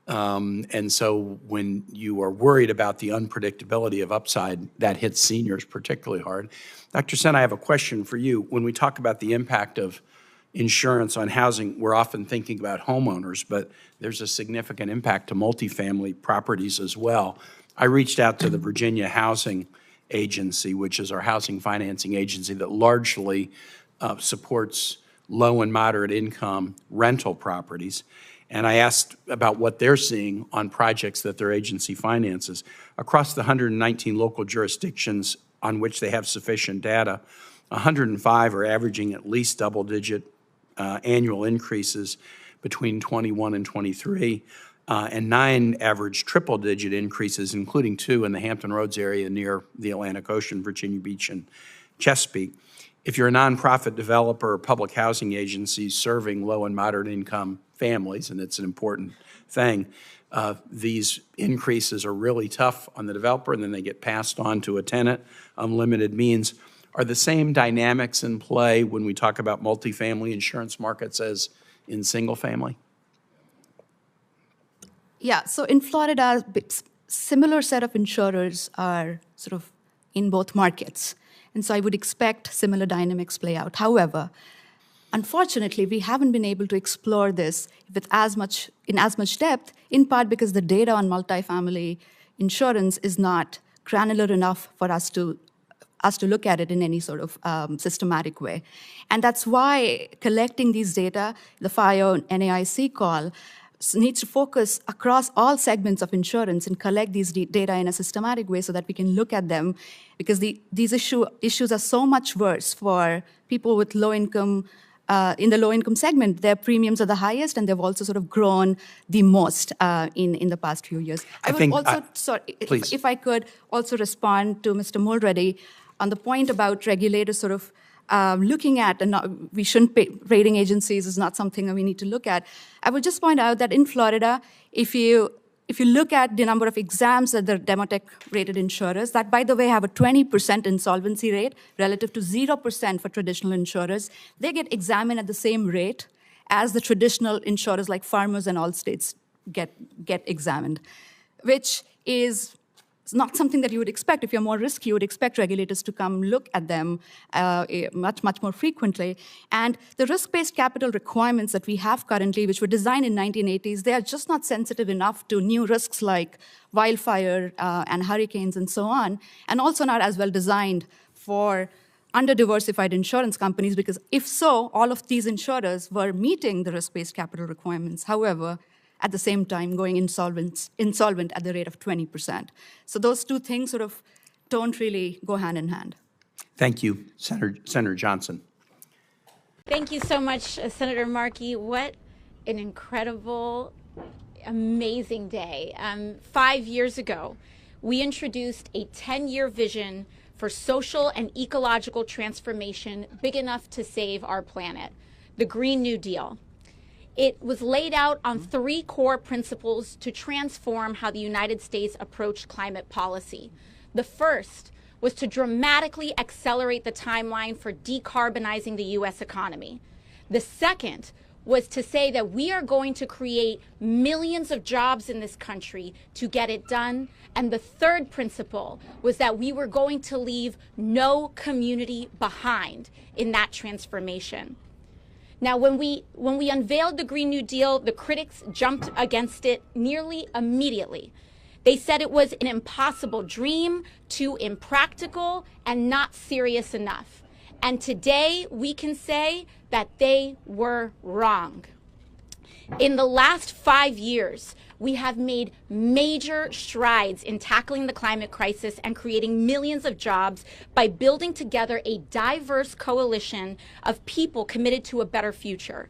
And so when you are worried about the unpredictability of upside, that hits seniors particularly hard. Dr. Sen, I have a question for you. When we talk about the impact of insurance on housing, we're often thinking about homeowners, but there's a significant impact to multifamily properties as well. I reached out to the Virginia Housing Agency, which is our housing financing agency that largely supports low and moderate income rental properties. And I asked about what they're seeing on projects that their agency finances. Across the 119 local jurisdictions on which they have sufficient data, 105 are averaging at least double-digit annual increases between 21 and 23, and 9 average triple-digit increases, including 2 in the Hampton Roads area near the Atlantic Ocean, Virginia Beach, and Chesapeake. If you're a nonprofit developer or public housing agency serving low and moderate income families, and it's an important thing, these increases are really tough on the developer, and then they get passed on to a tenant, unlimited means. are the same dynamics in play when we talk about multifamily insurance markets as in single family? Yeah, so in Florida, similar set of insurers are sort of in both markets. And so I would expect similar dynamics play out. However, unfortunately, we haven't been able to explore this in as much depth, in part because the data on multifamily insurance is not granular enough for us to look at it in any sort of systematic way. And that's why collecting these data, the FIO and NAIC call, needs to focus across all segments of insurance and collect these data in a systematic way so that we can look at them, because these issues are so much worse for people with low income. In the low-income segment, their premiums are the highest, and they've also sort of grown the most in the past few years. If I could also respond to Mr. Mulready on the point about regulators sort of looking at, and we shouldn't pay, rating agencies is not something that we need to look at. I would just point out that in Florida, if you look at the number of exams that the Demotech-rated insurers, that, by the way, have a 20% insolvency rate relative to 0% for traditional insurers, they get examined at the same rate as the traditional insurers like Farmers and Allstates get examined, which is not something that you would expect. If you're more risky, you would expect regulators to come look at them much more frequently. And the risk-based capital requirements that we have currently, which were designed in 1980s, they are just not sensitive enough to new risks like wildfire and hurricanes and so on, and also not as well designed for under-diversified insurance companies, because if so, all of these insurers were meeting the risk-based capital requirements. However, at the same time going insolvent at the rate of 20%. So those two things sort of don't really go hand in hand. Thank you, Senator Johnson. Thank you so much, Senator Markey. What an incredible, amazing day. 5 years ago, we introduced a 10-year vision for social and ecological transformation big enough to save our planet, the Green New Deal. It was laid out on 3 core principles to transform how the United States approached climate policy. The first was to dramatically accelerate the timeline for decarbonizing the U.S. economy. The second was to say that we are going to create millions of jobs in this country to get it done. And the third principle was that we were going to leave no community behind in that transformation. Now, when we unveiled the Green New Deal, the critics jumped against it nearly immediately. They said it was an impossible dream, too impractical, and not serious enough. And today, we can say that they were wrong. In the last 5 years, we have made major strides in tackling the climate crisis and creating millions of jobs by building together a diverse coalition of people committed to a better future.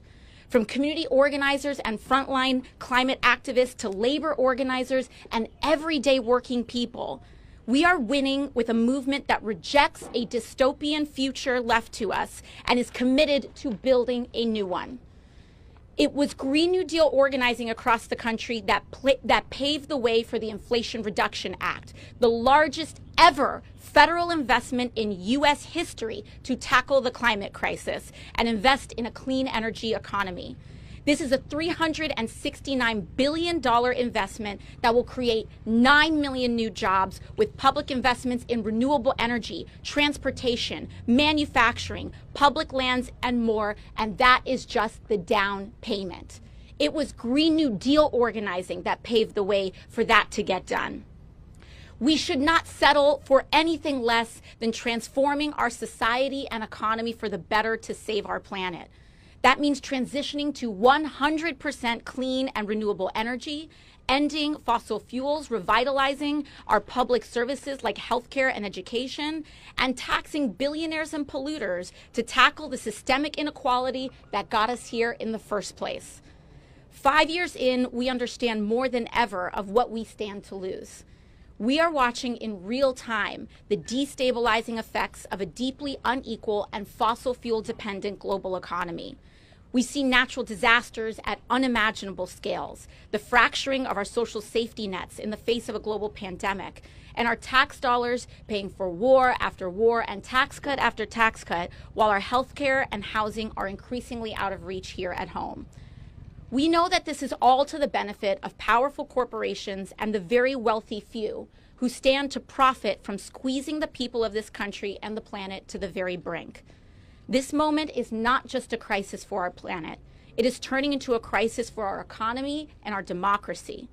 From community organizers and frontline climate activists to labor organizers and everyday working people, we are winning with a movement that rejects a dystopian future left to us and is committed to building a new one. It was Green New Deal organizing across the country that paved the way for the Inflation Reduction Act, the largest ever federal investment in U.S. history to tackle the climate crisis and invest in a clean energy economy. This is a $369 billion investment that will create 9 million new jobs with public investments in renewable energy, transportation, manufacturing, public lands, and more, and that is just the down payment. It was Green New Deal organizing that paved the way for that to get done. We should not settle for anything less than transforming our society and economy for the better to save our planet. That means transitioning to 100% clean and renewable energy, ending fossil fuels, revitalizing our public services like healthcare and education, and taxing billionaires and polluters to tackle the systemic inequality that got us here in the first place. 5 years in, we understand more than ever of what we stand to lose. We are watching in real time the destabilizing effects of a deeply unequal and fossil fuel dependent global economy. We see natural disasters at unimaginable scales, the fracturing of our social safety nets in the face of a global pandemic, and our tax dollars paying for war after war and tax cut after tax cut, while our healthcare and housing are increasingly out of reach here at home. We know that this is all to the benefit of powerful corporations and the very wealthy few who stand to profit from squeezing the people of this country and the planet to the very brink. This moment is not just a crisis for our planet. It is turning into a crisis for our economy and our democracy.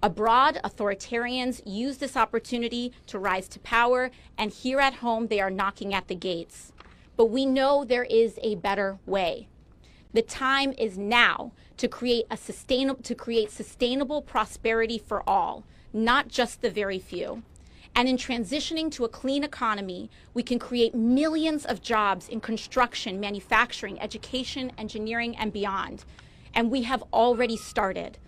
Abroad, authoritarians use this opportunity to rise to power, and here at home, they are knocking at the gates. But we know there is a better way. The time is now to create sustainable prosperity for all, not just the very few. And in transitioning to a clean economy, we can create millions of jobs in construction, manufacturing, education, engineering, and beyond. And we have already started.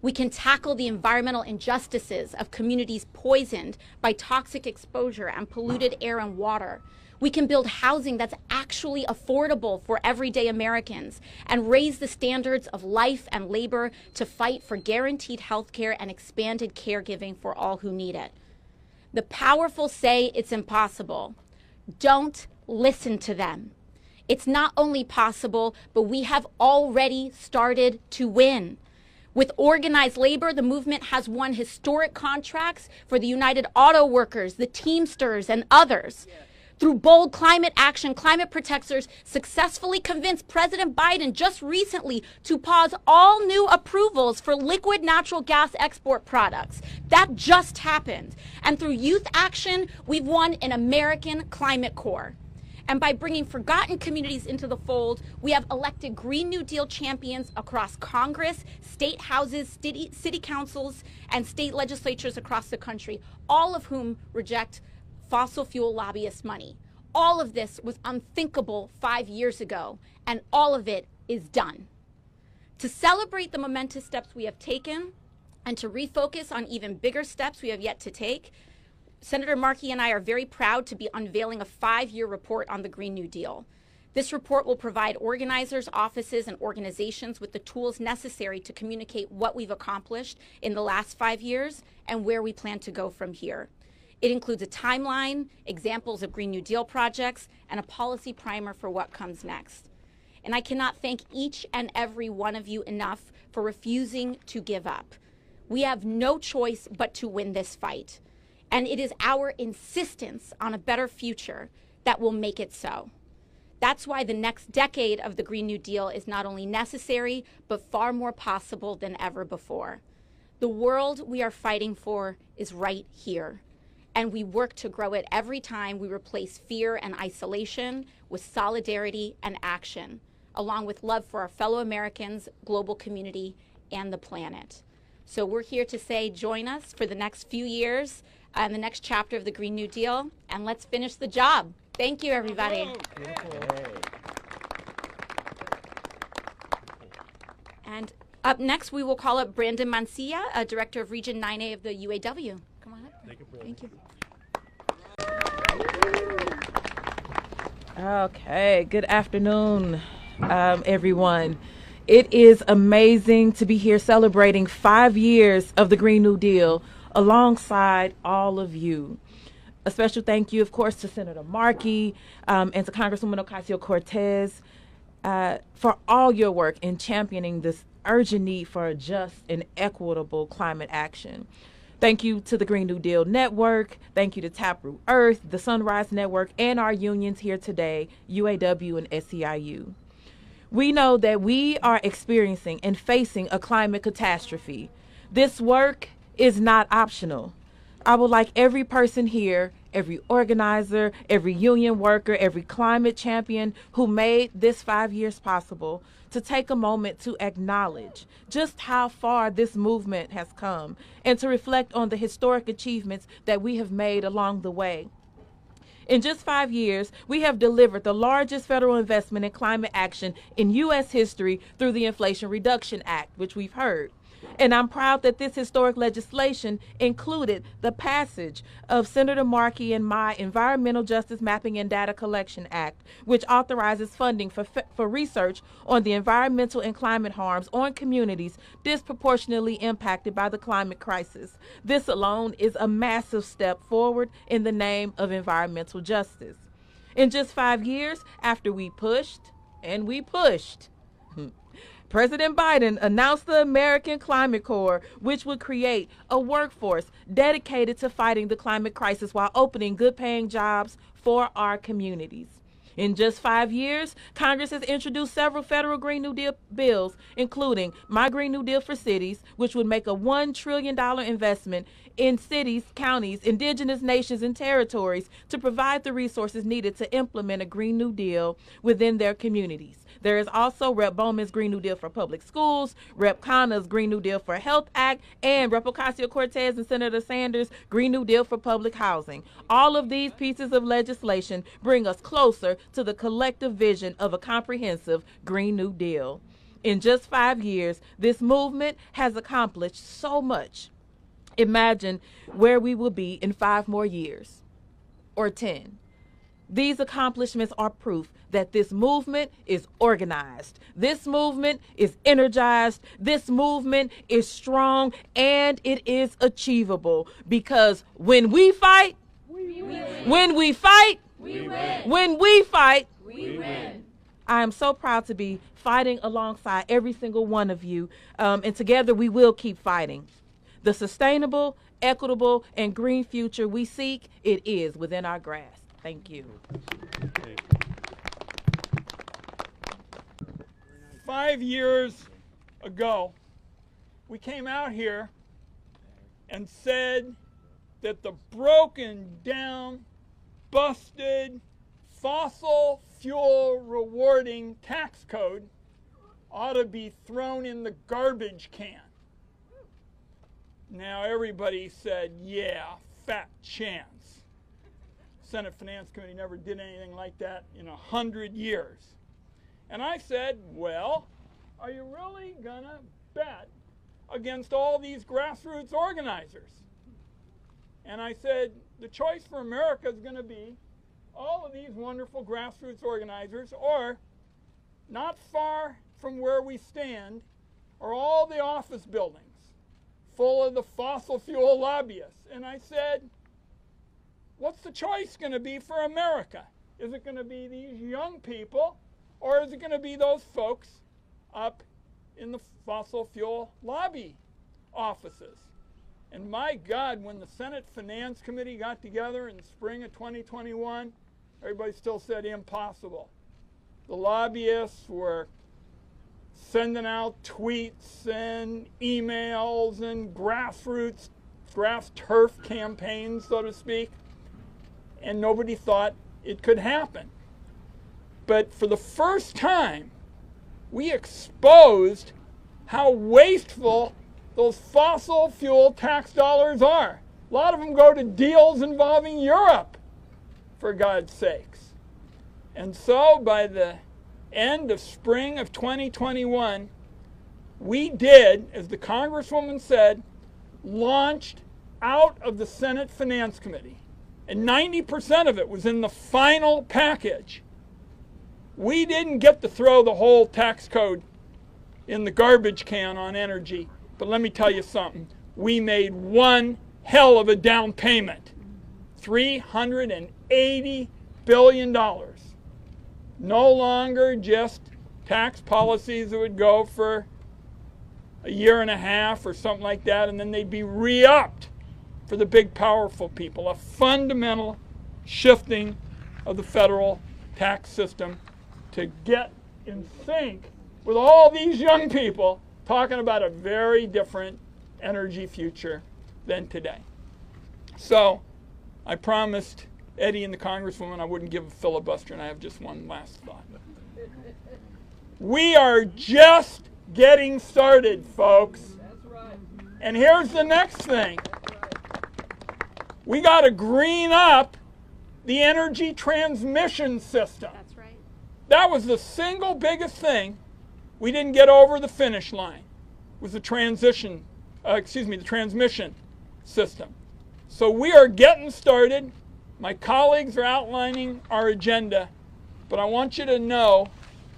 We can tackle the environmental injustices of communities poisoned by toxic exposure and polluted air and water. We can build housing that's actually affordable for everyday Americans and raise the standards of life and labor to fight for guaranteed health care and expanded caregiving for all who need it. The powerful say it's impossible. Don't listen to them. It's not only possible, but we have already started to win. With organized labor, the movement has won historic contracts for the United Auto Workers, the Teamsters, and others. Through bold climate action, climate protectors successfully convinced President Biden just recently to pause all new approvals for liquid natural gas export products. That just happened. And through youth action, we've won an American Climate Corps. And by bringing forgotten communities into the fold, we have elected Green New Deal champions across Congress, state houses, city councils, and state legislatures across the country, all of whom reject fossil fuel lobbyist money. All of this was unthinkable 5 years ago, and all of it is done. To celebrate the momentous steps we have taken and to refocus on even bigger steps we have yet to take, Senator Markey and I are very proud to be unveiling a 5-year report on the Green New Deal. This report will provide organizers, offices, and organizations with the tools necessary to communicate what we've accomplished in the last 5 years and where we plan to go from here. It includes a timeline, examples of Green New Deal projects, and a policy primer for what comes next. And I cannot thank each and every one of you enough for refusing to give up. We have no choice but to win this fight. And it is our insistence on a better future that will make it so. That's why the next decade of the Green New Deal is not only necessary, but far more possible than ever before. The world we are fighting for is right here. And we work to grow it every time we replace fear and isolation with solidarity and action, along with love for our fellow Americans, global community, and the planet. So we're here to say, join us for the next few years and the next chapter of the Green New Deal, and let's finish the job. Thank you, everybody. And up next, we will call up Brandon Mancilla, Director of Region 9A of the UAW. Come on up. Thank you. Okay, good afternoon, everyone. It is amazing to be here celebrating 5 years of the Green New Deal alongside all of you. A special thank you, of course, to Senator Markey and to Congresswoman Ocasio-Cortez for all your work in championing this urgent need for a just and equitable climate action. Thank you to the Green New Deal Network. Thank you to Taproot Earth, the Sunrise Network, and our unions here today, UAW and SEIU. We know that we are experiencing and facing a climate catastrophe. This work is not optional. I would like every person here, every organizer, every union worker, every climate champion who made this 5 years possible to take a moment to acknowledge just how far this movement has come and to reflect on the historic achievements that we have made along the way. In just 5 years, we have delivered the largest federal investment in climate action in U.S. history through the Inflation Reduction Act, which we've heard. And I'm proud that this historic legislation included the passage of Senator Markey and my Environmental Justice Mapping and Data Collection Act, which authorizes funding for research on the environmental and climate harms on communities disproportionately impacted by the climate crisis. This alone is a massive step forward in the name of environmental justice. In just 5 years, after we pushed and we pushed, President Biden announced the American Climate Corps, which would create a workforce dedicated to fighting the climate crisis while opening good-paying jobs for our communities. In just 5 years, Congress has introduced several federal Green New Deal bills, including My Green New Deal for Cities, which would make a $1 trillion investment in cities, counties, indigenous nations, and territories to provide the resources needed to implement a Green New Deal within their communities. There is also Rep. Bowman's Green New Deal for Public Schools, Rep. Khanna's Green New Deal for Health Act, and Rep. Ocasio-Cortez and Senator Sanders' Green New Deal for Public Housing. All of these pieces of legislation bring us closer to the collective vision of a comprehensive Green New Deal. In just 5 years, this movement has accomplished so much. Imagine where we will be in 5 more years, or 10. These accomplishments are proof that this movement is organized. This movement is energized. This movement is strong, and it is achievable. Because when we fight, we win. When we fight, we win. When we fight, we win. I am so proud to be fighting alongside every single one of you, and together we will keep fighting. The sustainable, equitable, and green future we seek, it is within our grasp. Thank you. 5 years ago, we came out here and said that the broken down, busted, fossil fuel rewarding tax code ought to be thrown in the garbage can. Now everybody said, yeah, fat chance. Senate Finance Committee never did anything like that in 100 years. And I said, well, are you really gonna bet against all these grassroots organizers? And I said, the choice for America is gonna be all of these wonderful grassroots organizers, or not far from where we stand are all the office buildings full of the fossil fuel lobbyists. And I said, what's the choice going to be for America? Is it going to be these young people, or is it going to be those folks up in the fossil fuel lobby offices? And my God, when the Senate Finance Committee got together in the spring of 2021, everybody still said impossible. The lobbyists were sending out tweets and emails and grassroots, grass turf campaigns, so to speak. And nobody thought it could happen. But for the first time, we exposed how wasteful those fossil fuel tax dollars are. A lot of them go to deals involving Europe, for God's sakes. And so by the end of spring of 2021, we did, as the Congresswoman said, launched out of the Senate Finance Committee. And 90% of it was in the final package. We didn't get to throw the whole tax code in the garbage can on energy. But let me tell you something. We made one hell of a down payment. $380 billion. No longer just tax policies that would go for a year and a half or something like that, and then they'd be re-upped for the big, powerful people. A fundamental shifting of the federal tax system to get in sync with all these young people talking about a very different energy future than today. So I promised Eddie and the Congresswoman I wouldn't give a filibuster, and I have just one last thought. We are just getting started, folks. And here's the next thing. We got to green up the energy transmission system. That's right. That was the single biggest thing we didn't get over the finish line. was the transmission system. So we are getting started. My colleagues are outlining our agenda, but I want you to know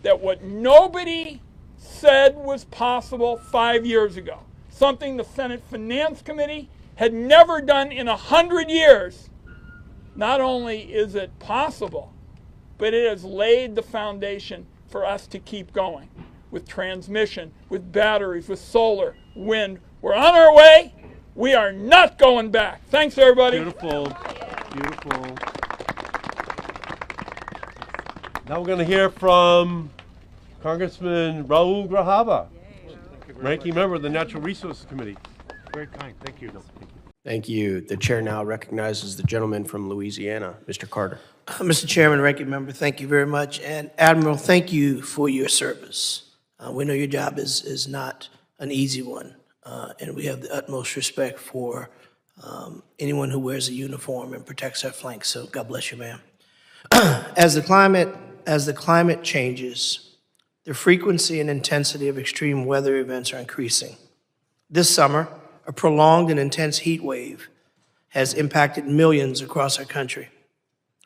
that what nobody said was possible 5 years ago, something the Senate Finance Committee had never done in 100 years, not only is it possible, but it has laid the foundation for us to keep going with transmission, with batteries, with solar, wind. We're on our way. We are not going back. Thanks, everybody. Beautiful. Beautiful. Now we're going to hear from Congressman Raul Grajaba, ranking member of the Natural Resources Committee. Very kind. Thank you. Thank you. The chair now recognizes the gentleman from Louisiana, Mr. Carter. Mr. Chairman, ranking member, thank you very much. And Admiral, thank you for your service. We know your job is not an easy one, and we have the utmost respect for anyone who wears a uniform and protects our flanks. So God bless you, ma'am. As the climate changes, the frequency and intensity of extreme weather events are increasing. This summer, a prolonged and intense heat wave has impacted millions across our country.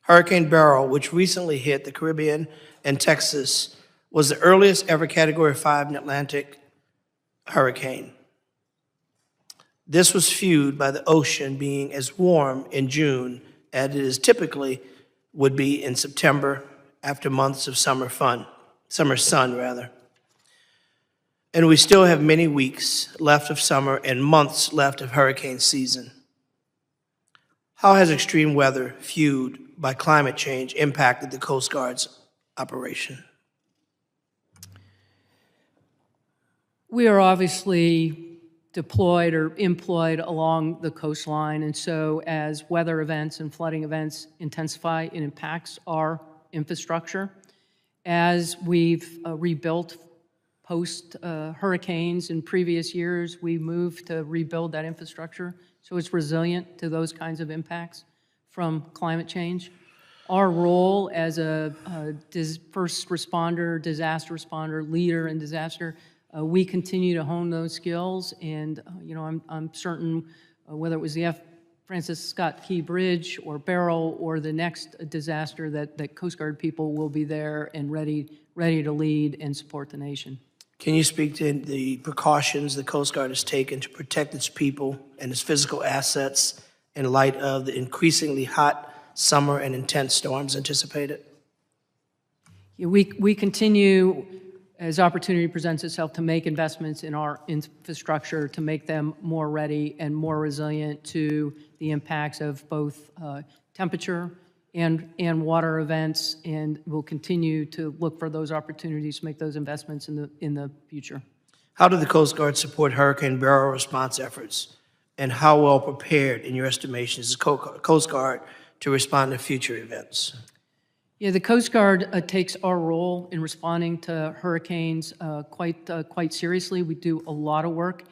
Hurricane Beryl, which recently hit the Caribbean and Texas, was the earliest ever Category 5 in Atlantic hurricane. This was fueled by the ocean being as warm in June as it is typically would be in September after months of summer sun. And we still have many weeks left of summer and months left of hurricane season. How has extreme weather fueled by climate change impacted the Coast Guard's operation? We are obviously deployed or employed along the coastline, and so as weather events and flooding events intensify, it impacts our infrastructure. As we've rebuilt post-hurricanes in previous years, we moved to rebuild that infrastructure so it's resilient to those kinds of impacts from climate change. Our role as a first responder, disaster responder, leader in disaster, we continue to hone those skills, and I'm certain whether it was the Francis Scott Key Bridge or Beryl or the next disaster that Coast Guard people will be there and ready to lead and support the nation. Can you speak to the precautions the Coast Guard has taken to protect its people and its physical assets in light of the increasingly hot summer and intense storms anticipated? Yeah, we continue, as opportunity presents itself, to make investments in our infrastructure to make them more ready and more resilient to the impacts of both temperature and water events, and we'll continue to look for those opportunities to make those investments in the future. How did the Coast Guard support Hurricane Beryl response efforts, and how well prepared, in your estimation, is the Coast Guard to respond to future events? Yeah, the Coast Guard takes our role in responding to hurricanes quite seriously. We do a lot of work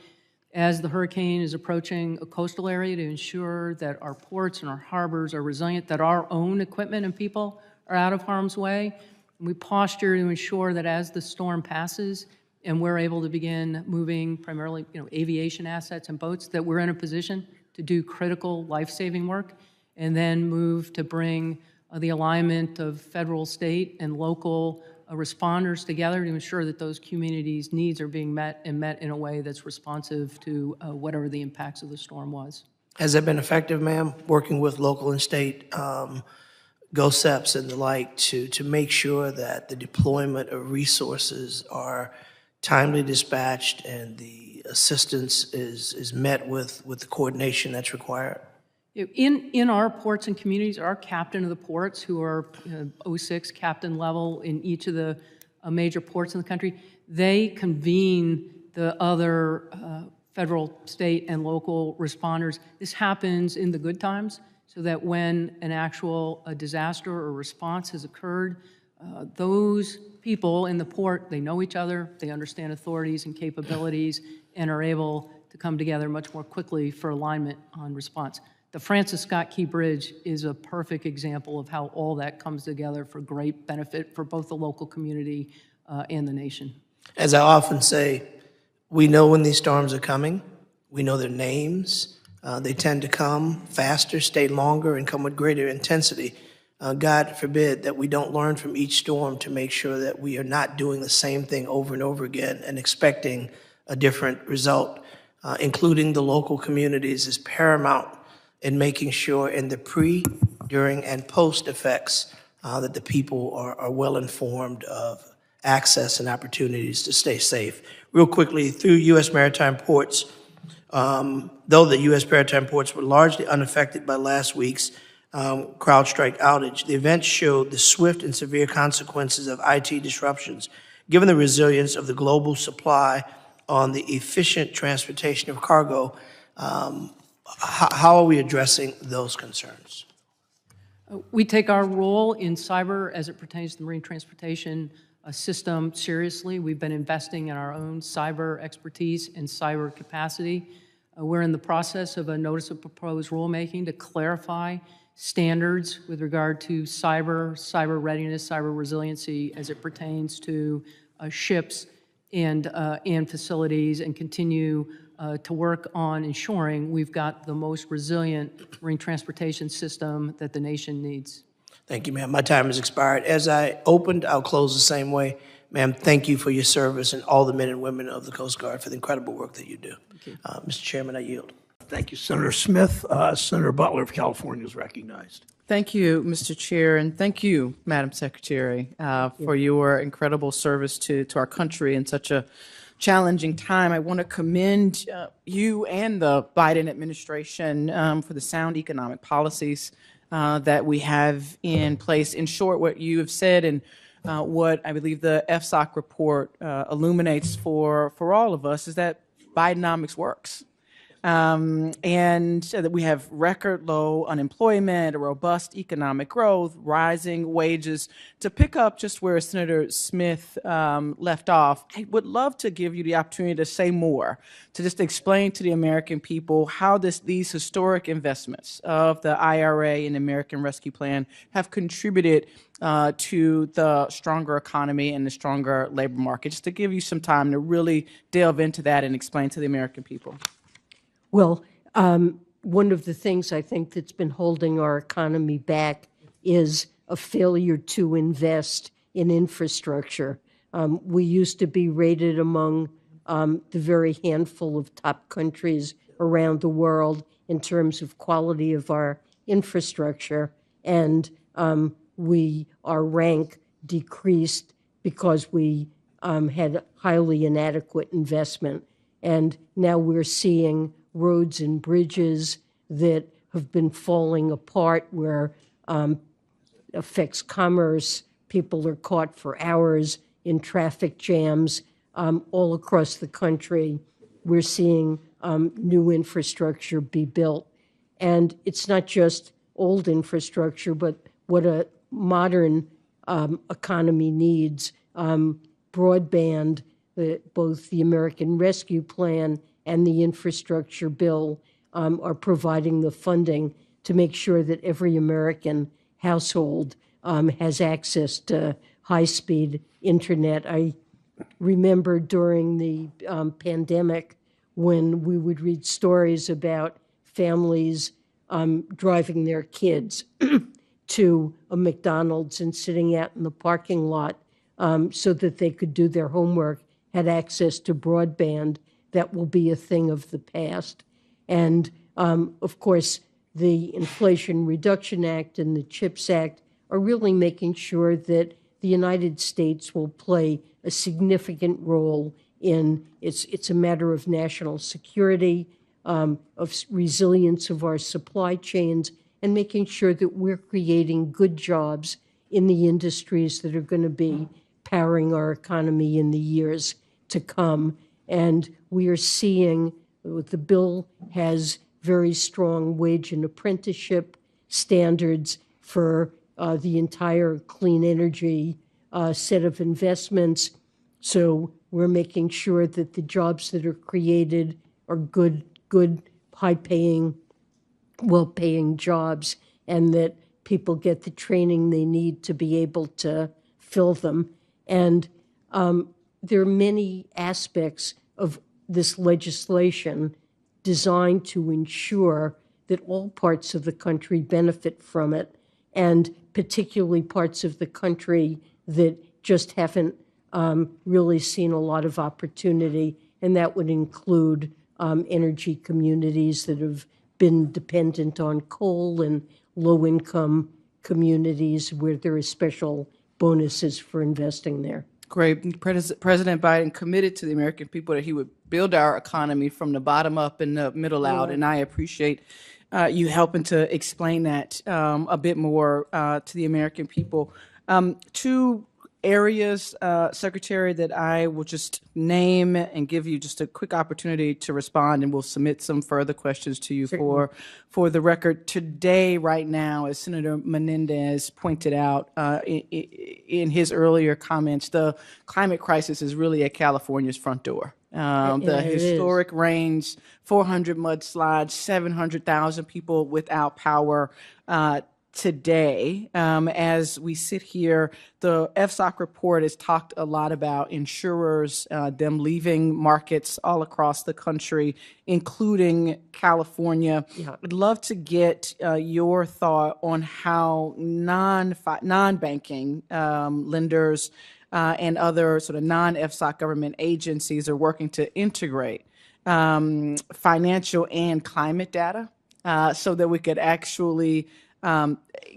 as the hurricane is approaching a coastal area to ensure that our ports and our harbors are resilient, that our own equipment and people are out of harm's way. And we posture to ensure that as the storm passes and we're able to begin moving primarily aviation assets and boats, that we're in a position to do critical life-saving work and then move to bring the alignment of federal, state, and local responders together to ensure that those communities' needs are being met in a way that's responsive to whatever the impacts of the storm was. Has that been effective, ma'am, working with local and state GOSEPs and the like to make sure that the deployment of resources are timely dispatched and the assistance is met with the coordination that's required? In our ports and communities, our captain of the ports, who are 06 captain level in each of the major ports in the country, they convene the other federal, state, and local responders. This happens in the good times, so that when an actual disaster or response has occurred, those people in the port, they know each other, they understand authorities and capabilities, and are able to come together much more quickly for alignment on response. The Francis Scott Key Bridge is a perfect example of how all that comes together for great benefit for both the local community and the nation. As I often say, We know when these storms are coming. We know their names. They tend to come faster, stay longer, and come with greater intensity. God forbid that we don't learn from each storm to make sure that we are not doing the same thing over and over again and expecting a different result. Including the local communities is paramount in making sure in the pre, during, and post effects that the people are well informed of access and opportunities to stay safe. Real quickly, through U.S. maritime ports, though the U.S. maritime ports were largely unaffected by last week's CrowdStrike outage, the event showed the swift and severe consequences of IT disruptions. Given the resilience of the global supply on the efficient transportation of cargo, how are we addressing those concerns? We take our role in cyber as it pertains to the marine transportation system seriously. We've been investing in our own cyber expertise and cyber capacity. We're in the process of a notice of proposed rulemaking to clarify standards with regard to cyber readiness, cyber resiliency as it pertains to ships and facilities, and continue to work on ensuring we've got the most resilient marine transportation system that the nation needs. Thank you, ma'am. My time has expired. As I opened, I'll close the same way. Ma'am, thank you for your service and all the men and women of the Coast Guard for the incredible work that you do. Mr. Chairman, I yield. Thank you, Senator Smith. Senator Butler of California is recognized. Thank you, Mr. Chair, and thank you, Madam Secretary, for your incredible service to our country in such a challenging time. I want to commend you and the Biden administration for the sound economic policies that we have in place. In short, what you have said and what I believe the FSOC report illuminates for all of us is that Bidenomics works. And that we have record low unemployment, a robust economic growth, rising wages. To pick up just where Senator Smith left off, I would love to give you the opportunity to say more, to just explain to the American people how these historic investments of the IRA and the American Rescue Plan have contributed to the stronger economy and the stronger labor market. Just to give you some time to really delve into that and explain to the American people. Well, one of the things I think that's been holding our economy back is a failure to invest in infrastructure. We used to be rated among the very handful of top countries around the world in terms of quality of our infrastructure, and our rank decreased because we had highly inadequate investment. And now we're seeing roads and bridges that have been falling apart, where affects commerce. People are caught for hours in traffic jams all across the country. We're seeing new infrastructure be built. And it's not just old infrastructure, but what a modern economy needs. Broadband, both the American Rescue Plan and the infrastructure bill are providing the funding to make sure that every American household has access to high-speed internet. I remember during the pandemic when we would read stories about families driving their kids to a McDonald's and sitting out in the parking lot so that they could do their homework, had access to broadband. That will be a thing of the past. And of course, the Inflation Reduction Act and the CHIPS Act are really making sure that the United States will play a significant role in, it's a matter of national security, of resilience of our supply chains, and making sure that we're creating good jobs in the industries that are going to be powering our economy in the years to come. And we are seeing the bill has very strong wage and apprenticeship standards for the entire clean energy set of investments. So we're making sure that the jobs that are created are good, high-paying, well-paying jobs, and that people get the training they need to be able to fill them. And there are many aspects of this legislation designed to ensure that all parts of the country benefit from it, and particularly parts of the country that just haven't really seen a lot of opportunity, and that would include energy communities that have been dependent on coal and low-income communities where there are special bonuses for investing there. Great. President Biden committed to the American people that he would build our economy from the bottom up and the middle out, and I appreciate you helping to explain that a bit more to the American people. Two areas, Secretary, that I will just name and give you just a quick opportunity to respond, and we'll submit some further questions to you for the record. Today, right now, as Senator Menendez pointed out in his earlier comments, the climate crisis is really at California's front door. The historic rains, 400 mudslides, 700,000 people without power today. As we sit here, the FSOC report has talked a lot about insurers, them leaving markets all across the country, including California. Yeah. I'd love to get your thought on how non-banking lenders and other sort of non-FSOC government agencies are working to integrate financial and climate data so that we could actually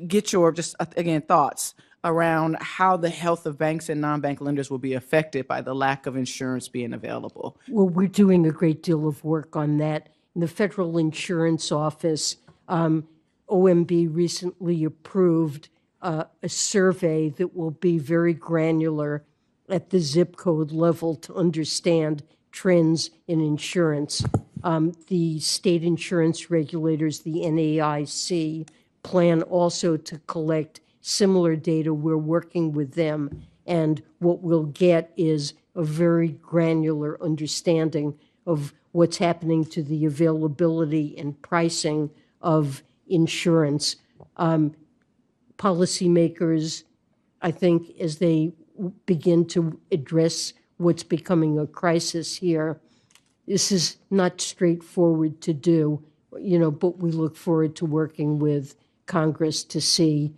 get your, just again, thoughts around how the health of banks and non-bank lenders will be affected by the lack of insurance being available. Well, we're doing a great deal of work on that. In the Federal Insurance Office, OMB recently approved a survey that will be very granular at the zip code level to understand trends in insurance. The state insurance regulators, the NAIC, plan also to collect similar data. We're working with them, and what we'll get is a very granular understanding of what's happening to the availability and pricing of insurance. Policymakers, I think, as they begin to address what's becoming a crisis here, this is not straightforward to do, but we look forward to working with Congress to see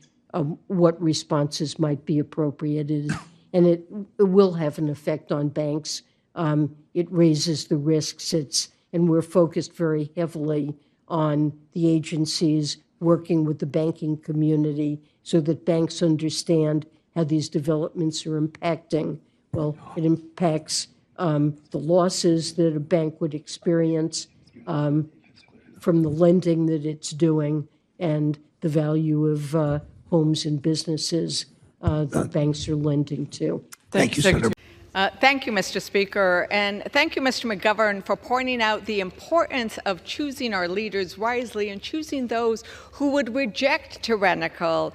what responses might be appropriate. And it will have an effect on banks. It raises the risks. And we're focused very heavily on the agencies working with the banking community so that banks understand how these developments are impacting. Well, it impacts the losses that a bank would experience from the lending that it's doing, and the value of homes and businesses that banks are lending to. Thank you, Senator. Thank you, Mr. Speaker, and thank you, Mr. McGovern, for pointing out the importance of choosing our leaders wisely and choosing those who would reject tyrannical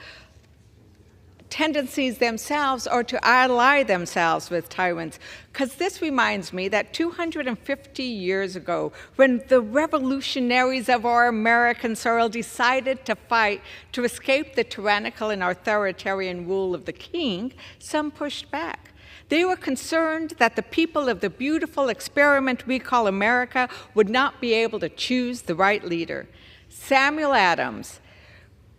tendencies themselves or to ally themselves with tyrants. Because this reminds me that 250 years ago, when the revolutionaries of our American soil decided to fight to escape the tyrannical and authoritarian rule of the king, some pushed back. They were concerned that the people of the beautiful experiment we call America would not be able to choose the right leader. Samuel Adams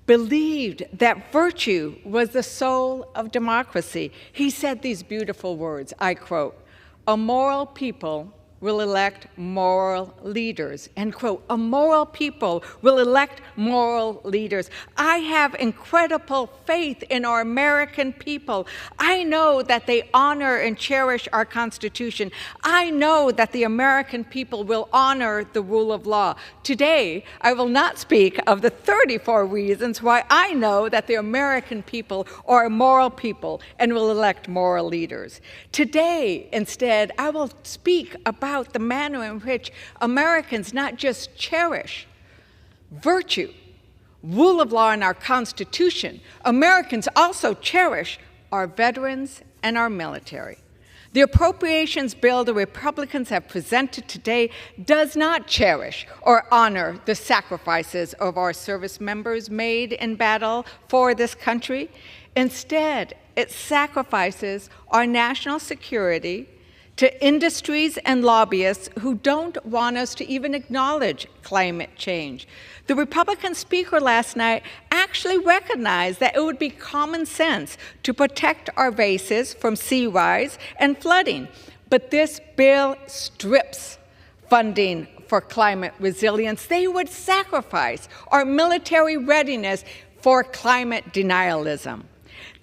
believed that virtue was the soul of democracy. He said these beautiful words, I quote, "A moral people will elect moral leaders," end quote. A moral people will elect moral leaders. I have incredible faith in our American people. I know that they honor and cherish our Constitution. I know that the American people will honor the rule of law. Today, I will not speak of the 34 reasons why I know that the American people are a moral people and will elect moral leaders. Today, instead, I will speak about the manner in which Americans not just cherish virtue, rule of law, and our Constitution, Americans also cherish our veterans and our military. The appropriations bill the Republicans have presented today does not cherish or honor the sacrifices of our service members made in battle for this country. Instead, it sacrifices our national security to industries and lobbyists who don't want us to even acknowledge climate change. The Republican speaker last night actually recognized that it would be common sense to protect our bases from sea rise and flooding. But this bill strips funding for climate resilience. They would sacrifice our military readiness for climate denialism.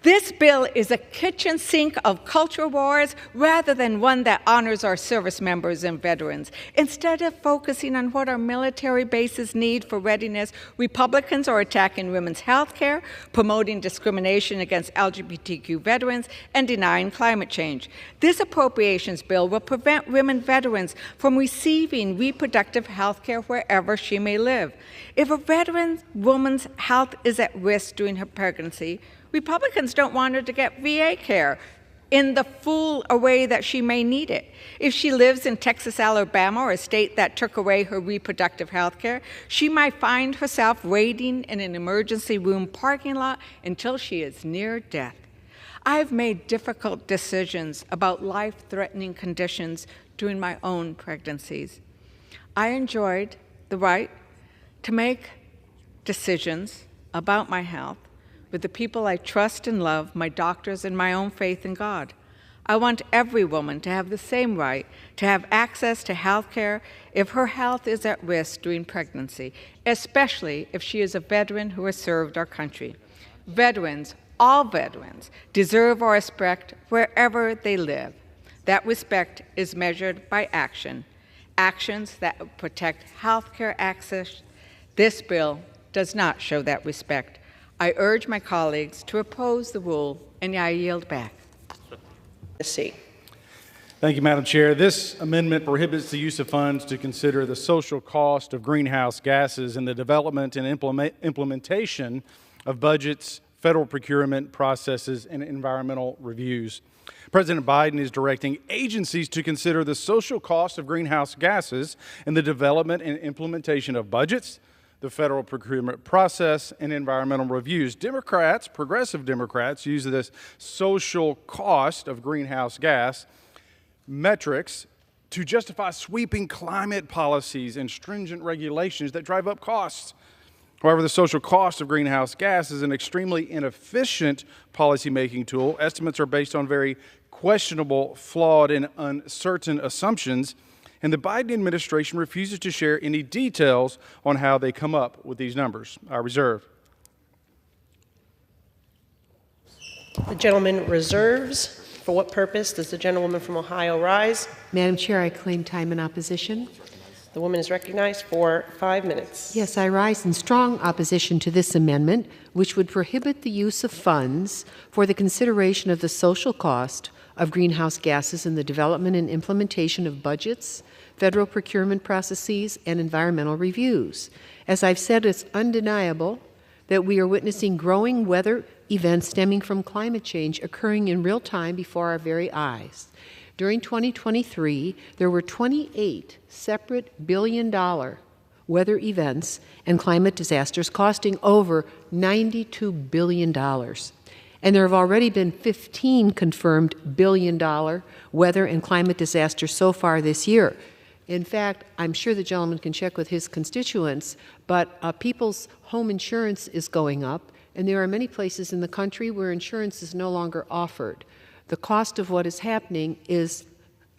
This bill is a kitchen sink of culture wars rather than one that honors our service members and veterans. Instead of focusing on what our military bases need for readiness, Republicans are attacking women's health care, promoting discrimination against LGBTQ veterans, and denying climate change. This appropriations bill will prevent women veterans from receiving reproductive health care wherever she may live. If a veteran woman's health is at risk during her pregnancy, Republicans don't want her to get VA care in the full array that she may need it. If she lives in Texas, Alabama, or a state that took away her reproductive health care, she might find herself waiting in an emergency room parking lot until she is near death. I've made difficult decisions about life-threatening conditions during my own pregnancies. I enjoyed the right to make decisions about my health with the people I trust and love, my doctors, and my own faith in God. I want every woman to have the same right to have access to health care if her health is at risk during pregnancy, especially if she is a veteran who has served our country. Veterans, all veterans, deserve our respect wherever they live. That respect is measured by action, actions that protect health care access. This bill does not show that respect. I urge my colleagues to oppose the rule, and I yield back. Thank you, Madam Chair. This amendment prohibits the use of funds to consider the social cost of greenhouse gases in the development and implementation of budgets, federal procurement processes, and environmental reviews. President Biden is directing agencies to consider the social cost of greenhouse gases in the development and implementation of budgets, the federal procurement process, and environmental reviews. Democrats, progressive Democrats, use this social cost of greenhouse gas metrics to justify sweeping climate policies and stringent regulations that drive up costs. However, the social cost of greenhouse gas is an extremely inefficient policymaking tool. Estimates are based on very questionable, flawed, and uncertain assumptions, and the Biden administration refuses to share any details on how they come up with these numbers. I reserve. The gentleman reserves. For what purpose does the gentlewoman from Ohio rise? Madam Chair, I claim time in opposition. The woman is recognized for 5 minutes. Yes, I rise in strong opposition to this amendment, which would prohibit the use of funds for the consideration of the social cost of greenhouse gases in the development and implementation of budgets, federal procurement processes, and environmental reviews. As I've said, it's undeniable that we are witnessing growing weather events stemming from climate change occurring in real time before our very eyes. During 2023, there were 28 separate billion-dollar weather events and climate disasters costing over $92 billion. And there have already been 15 confirmed billion-dollar weather and climate disasters so far this year. In fact, I'm sure the gentleman can check with his constituents, but people's home insurance is going up, and there are many places in the country where insurance is no longer offered. The cost of what is happening is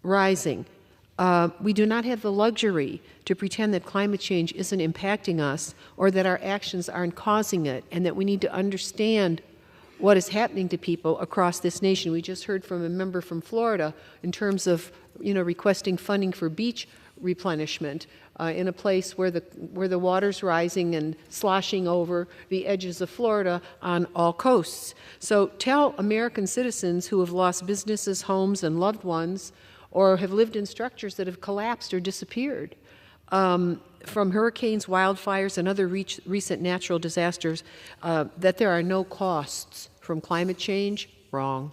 rising. We do not have the luxury to pretend that climate change isn't impacting us or that our actions aren't causing it, and that we need to understand what is happening to people across this nation. We just heard from a member from Florida in terms of, requesting funding for beach replenishment in a place where the water's rising and sloshing over the edges of Florida on all coasts. So tell American citizens who have lost businesses, homes, and loved ones, or have lived in structures that have collapsed or disappeared from hurricanes, wildfires, and other recent natural disasters, that there are no costs from climate change. Wrong.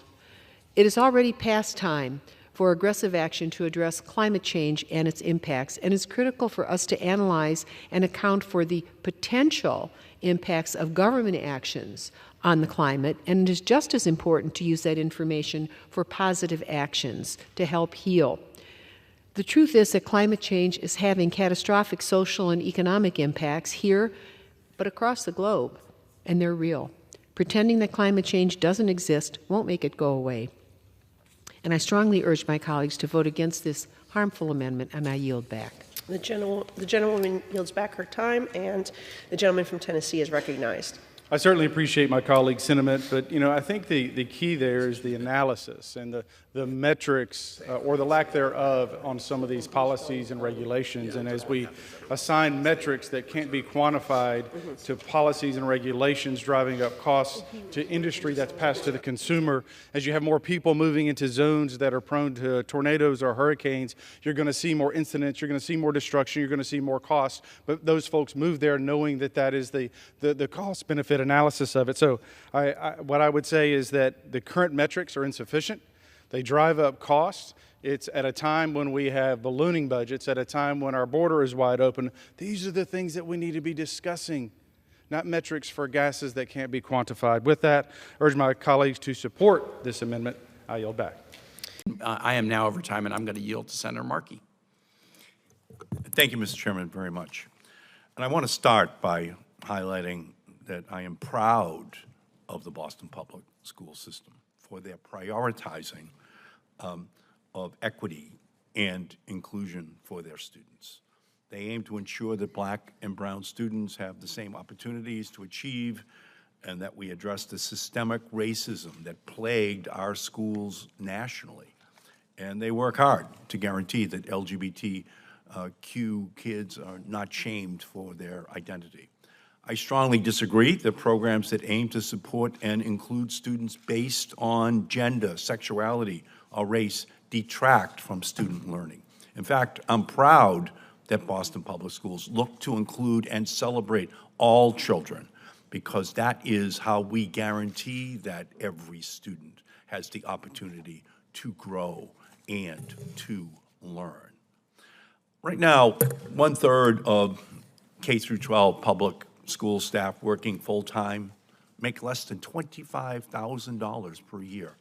It is already past time for aggressive action to address climate change and its impacts, and it's critical for us to analyze and account for the potential impacts of government actions on the climate, and it is just as important to use that information for positive actions to help heal. The truth is that climate change is having catastrophic social and economic impacts here, but across the globe, and they're real. Pretending that climate change doesn't exist won't make it go away. And I strongly urge my colleagues to vote against this harmful amendment, and I yield back. The gentlewoman yields back her time, and the gentleman from Tennessee is recognized. I certainly appreciate my colleague's sentiment, but I think the key there is the analysis and the metrics or the lack thereof on some of these policies and regulations. And as we assign metrics that can't be quantified to policies and regulations driving up costs to industry that's passed to the consumer, as you have more people moving into zones that are prone to tornadoes or hurricanes, you're going to see more incidents, you're going to see more destruction, you're going to see more costs. But those folks move there knowing that that is the cost-benefit analysis of it. So what I would say is that the current metrics are insufficient. They drive up costs. It's at a time when we have ballooning budgets, at a time when our border is wide open. These are the things that we need to be discussing, not metrics for gases that can't be quantified. With that, I urge my colleagues to support this amendment. I yield back. I am now over time, and I'm going to yield to Senator Markey. Thank you, Mr. Chairman, very much. And I want to start by highlighting that I am proud of the Boston Public School System for their prioritizing of equity and inclusion for their students. They aim to ensure that black and brown students have the same opportunities to achieve, and that we address the systemic racism that plagued our schools nationally. And they work hard to guarantee that LGBTQ kids are not shamed for their identity. I strongly disagree that programs that aim to support and include students based on gender, sexuality, or race detract from student learning. In fact, I'm proud that Boston Public Schools look to include and celebrate all children, because that is how we guarantee that every student has the opportunity to grow and to learn. Right now, 1/3 of K-12 public school staff working full-time make less than $25,000 per year.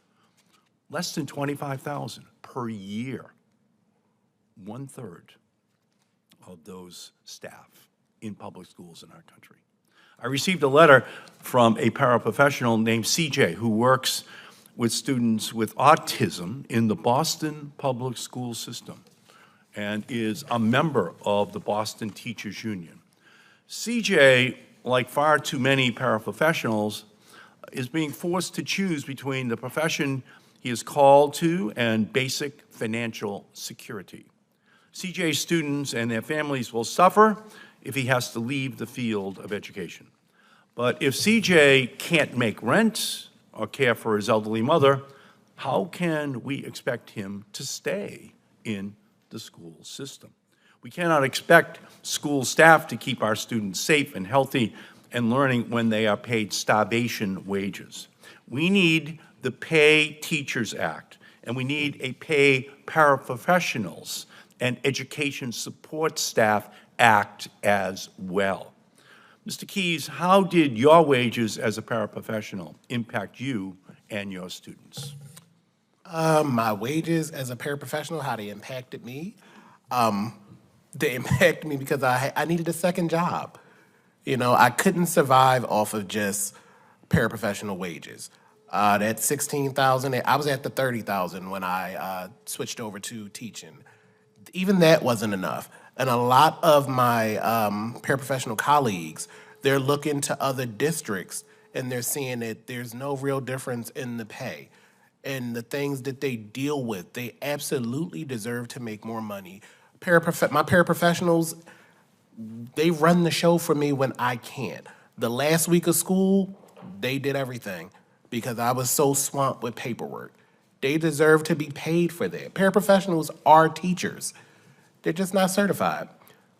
Less than $25,000 per year. 1/3 of those staff in public schools in our country. I received a letter from a paraprofessional named CJ who works with students with autism in the Boston public school system and is a member of the Boston Teachers Union. CJ, like far too many paraprofessionals, is being forced to choose between the profession he is called to and basic financial security. CJ students and their families will suffer if he has to leave the field of education. But if CJ can't make rent or care for his elderly mother, how can we expect him to stay in the school system? We cannot expect school staff to keep our students safe and healthy and learning when they are paid starvation wages. We need the Pay Teachers Act, and we need a Pay Paraprofessionals and Education Support Staff Act as well. Mr. Keyes, how did your wages as a paraprofessional impact you and your students? My wages as a paraprofessional, how they impacted me? They impacted me because I needed a second job. You know, I couldn't survive off of just paraprofessional wages. That $16,000, I was at the $30,000 when I switched over to teaching. Even that wasn't enough. And a lot of my paraprofessional colleagues, they're looking to other districts and they're seeing that there's no real difference in the pay. And the things that they deal with, they absolutely deserve to make more money. My paraprofessionals, they run the show for me when I can't. The last week of school, they did everything because I was so swamped with paperwork. They deserve to be paid for that. Paraprofessionals are teachers. They're just not certified.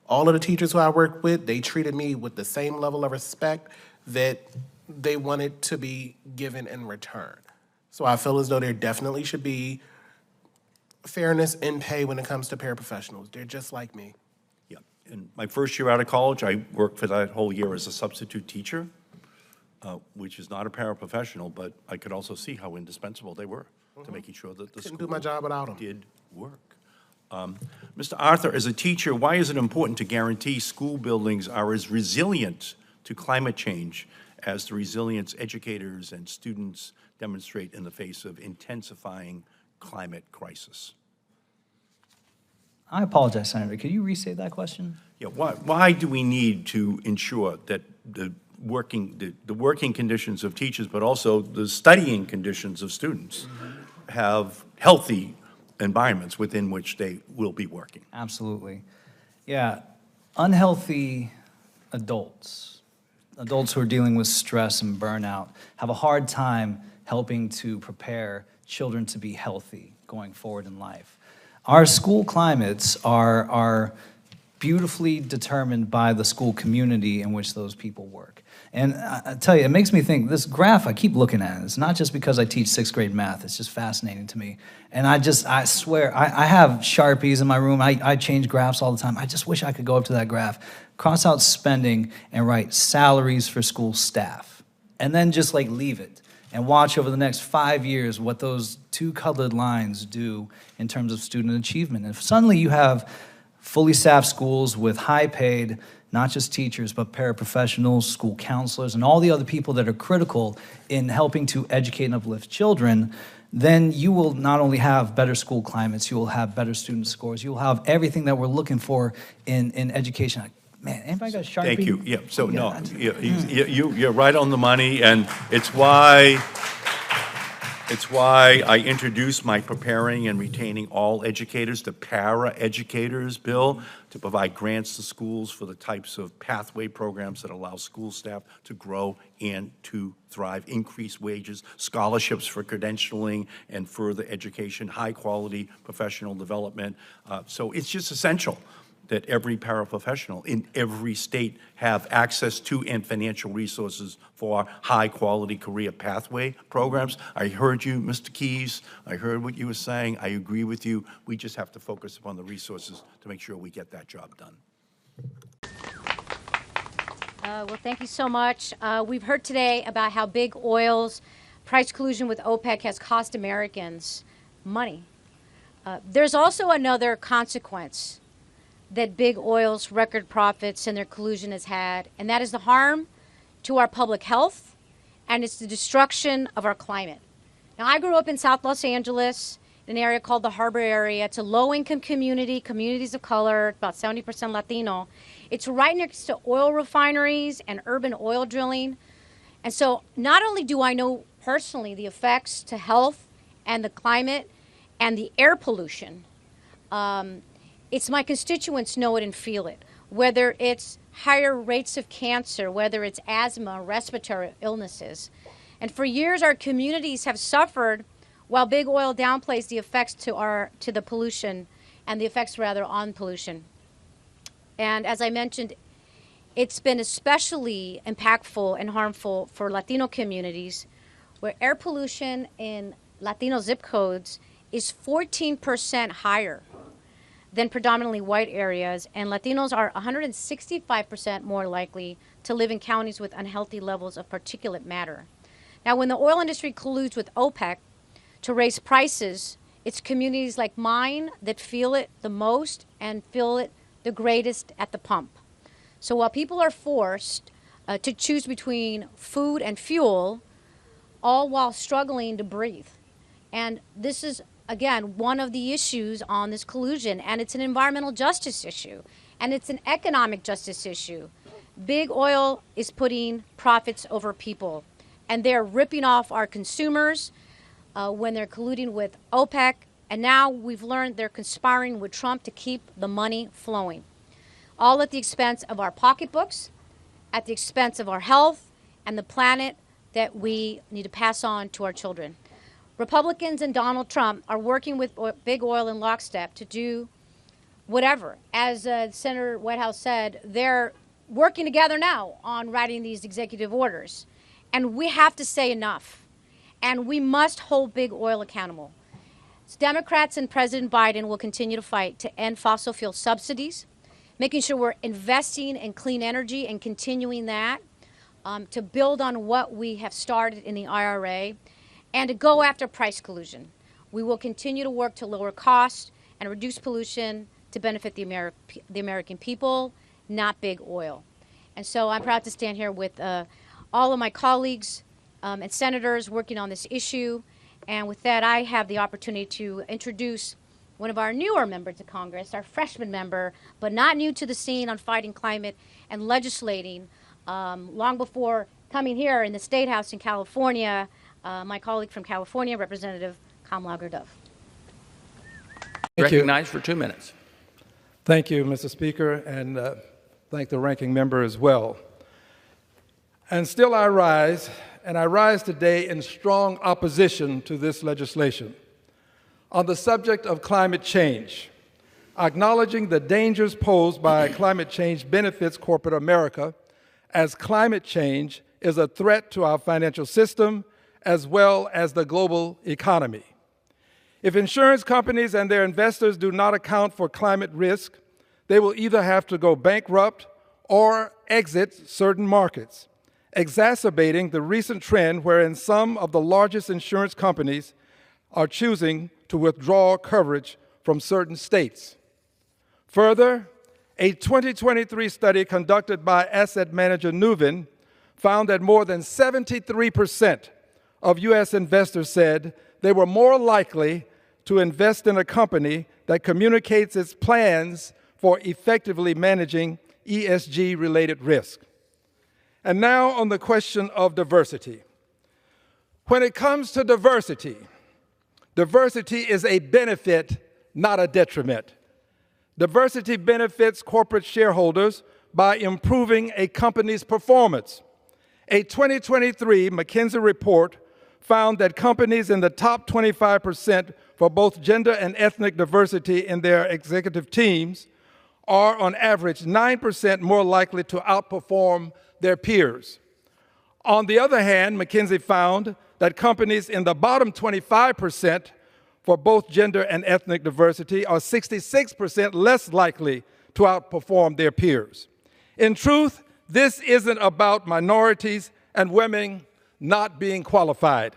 All of the teachers who I worked with, they treated me with the same level of respect that they wanted to be given in return. So I feel as though there definitely should be fairness in pay when it comes to paraprofessionals. They're just like me. Yeah. In my first year out of college, I worked for that whole year as a substitute teacher, which is not a paraprofessional, but I could also see how indispensable they were to making sure that the Couldn't school do my job without them. did work. Mr. Arthur, as a teacher, why is it important to guarantee school buildings are as resilient to climate change as the resilience educators and students demonstrate in the face of intensifying climate crisis? I apologize, Senator. Could you restate that question? Yeah, why do we need to ensure that the working conditions of teachers, but also the studying conditions of students have healthy environments within which they will be working? Absolutely. Yeah, unhealthy adults who are dealing with stress and burnout, have a hard time helping to prepare children to be healthy going forward in life. Our school climates are beautifully determined by the school community in which those people work. And I tell you, it makes me think, this graph, I keep looking at it. It's not just because I teach 6th grade math. It's just fascinating to me. And I swear, I have Sharpies in my room. I change graphs all the time. I just wish I could go up to that graph, cross out spending, and write salaries for school staff. And then just like leave it and watch over the next 5 years what those two colored lines do in terms of student achievement. And if suddenly you have fully staffed schools with high-paid, not just teachers, but paraprofessionals, school counselors, and all the other people that are critical in helping to educate and uplift children, then you will not only have better school climates, you will have better student scores, you will have everything that we're looking for in education. Man, anybody got a Sharpie? Thank you. Yeah, so no, you're right on the money, and it's why I introduced my Preparing and Retaining All Educators, the Para-Educators Bill, to provide grants to schools for the types of pathway programs that allow school staff to grow and to thrive, increase wages, scholarships for credentialing and further education, high-quality professional development. So it's just essential that every paraprofessional in every state have access to and financial resources for high-quality career pathway programs. I heard you, Mr. Keyes. I heard what you were saying. I agree with you. We just have to focus upon the resources to make sure we get that job done. Well, thank you so much. We've heard today about how big oil's price collusion with OPEC has cost Americans money. There's also another consequence that big oil's record profits and their collusion has had, and that is the harm to our public health, and it's the destruction of our climate. Now, I grew up in South Los Angeles, in an area called the Harbor area. It's a low-income community, communities of color, about 70% Latino. It's right next to oil refineries and urban oil drilling. And so not only do I know personally the effects to health and the climate and the air pollution, it's my constituents know it and feel it, whether it's higher rates of cancer, whether it's asthma, respiratory illnesses. And for years, our communities have suffered while big oil downplays the effects to the pollution and the effects, rather, on pollution. And as I mentioned, it's been especially impactful and harmful for Latino communities, where air pollution in Latino zip codes is 14% higher than predominantly white areas, and Latinos are 165% more likely to live in counties with unhealthy levels of particulate matter. Now, when the oil industry colludes with OPEC to raise prices, it's communities like mine that feel it the most and feel it the greatest at the pump. So while people are forced to choose between food and fuel, all while struggling to breathe. And this is, again, one of the issues on this collusion, and it's an environmental justice issue, and it's an economic justice issue. Big oil is putting profits over people, and they're ripping off our consumers when they're colluding with OPEC, and now we've learned they're conspiring with Trump to keep the money flowing, all at the expense of our pocketbooks, at the expense of our health and the planet that we need to pass on to our children. Republicans and Donald Trump are working with big oil in lockstep to do whatever. As Senator Whitehouse said, they're working together now on writing these executive orders. And we have to say enough. And we must hold big oil accountable. Democrats and President Biden will continue to fight to end fossil fuel subsidies, making sure we're investing in clean energy and continuing that, to build on what we have started in the IRA, and to go after price collusion. We will continue to work to lower costs and reduce pollution to benefit the American people, not big oil. And so I'm proud to stand here with all of my colleagues and senators working on this issue. And with that, I have the opportunity to introduce one of our newer members of Congress, our freshman member, but not new to the scene on fighting climate and legislating. Long before coming here in the State House in California, my colleague from California, Representative Kamala Gurdove. Recognized for 2 minutes. Thank you, Mr. Speaker, and thank the ranking member as well. And still I rise, and I rise today in strong opposition to this legislation. On the subject of climate change, acknowledging the dangers posed by climate change benefits corporate America, as climate change is a threat to our financial system as well as the global economy. If insurance companies and their investors do not account for climate risk, they will either have to go bankrupt or exit certain markets, exacerbating the recent trend wherein some of the largest insurance companies are choosing to withdraw coverage from certain states. Further, a 2023 study conducted by asset manager Nuvin found that more than 73% of U.S. investors said they were more likely to invest in a company that communicates its plans for effectively managing ESG-related risk. And now on the question of diversity. When it comes to diversity, diversity is a benefit, not a detriment. Diversity benefits corporate shareholders by improving a company's performance. A 2023 McKinsey report found that companies in the top 25% for both gender and ethnic diversity in their executive teams are on average 9% more likely to outperform their peers. On the other hand, McKinsey found that companies in the bottom 25% for both gender and ethnic diversity are 66% less likely to outperform their peers. In truth, this isn't about minorities and women not being qualified.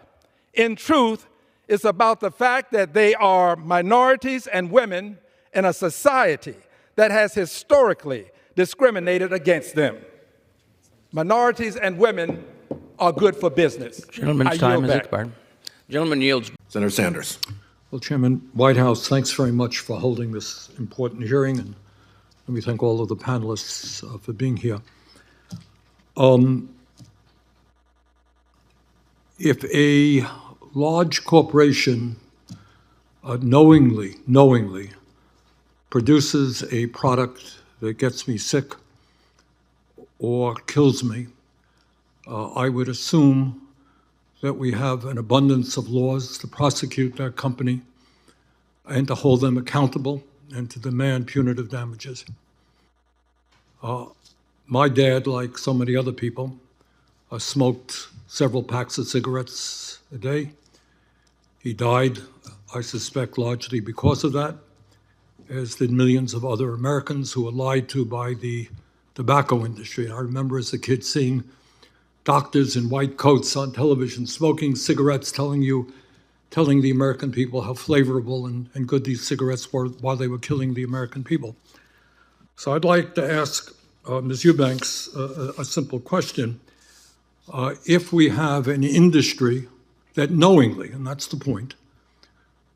In truth, it's about the fact that they are minorities and women in a society that has historically discriminated against them. Minorities and women are good for business. Gentleman's time has expired. Gentleman yields. Senator Sanders. Well, Chairman, White House, thanks very much for holding this important hearing, and let me thank all of the panelists for being here. If a large corporation knowingly produces a product that gets me sick or kills me, I would assume that we have an abundance of laws to prosecute that company and to hold them accountable and to demand punitive damages. My dad, like so many other people, smoked several packs of cigarettes a day. He died, I suspect, largely because of that, as did millions of other Americans who were lied to by the tobacco industry. I remember as a kid seeing doctors in white coats on television smoking cigarettes, telling the American people how flavorful and good these cigarettes were while they were killing the American people. So I'd like to ask Ms. Eubanks a simple question. If we have an industry that knowingly, and that's the point,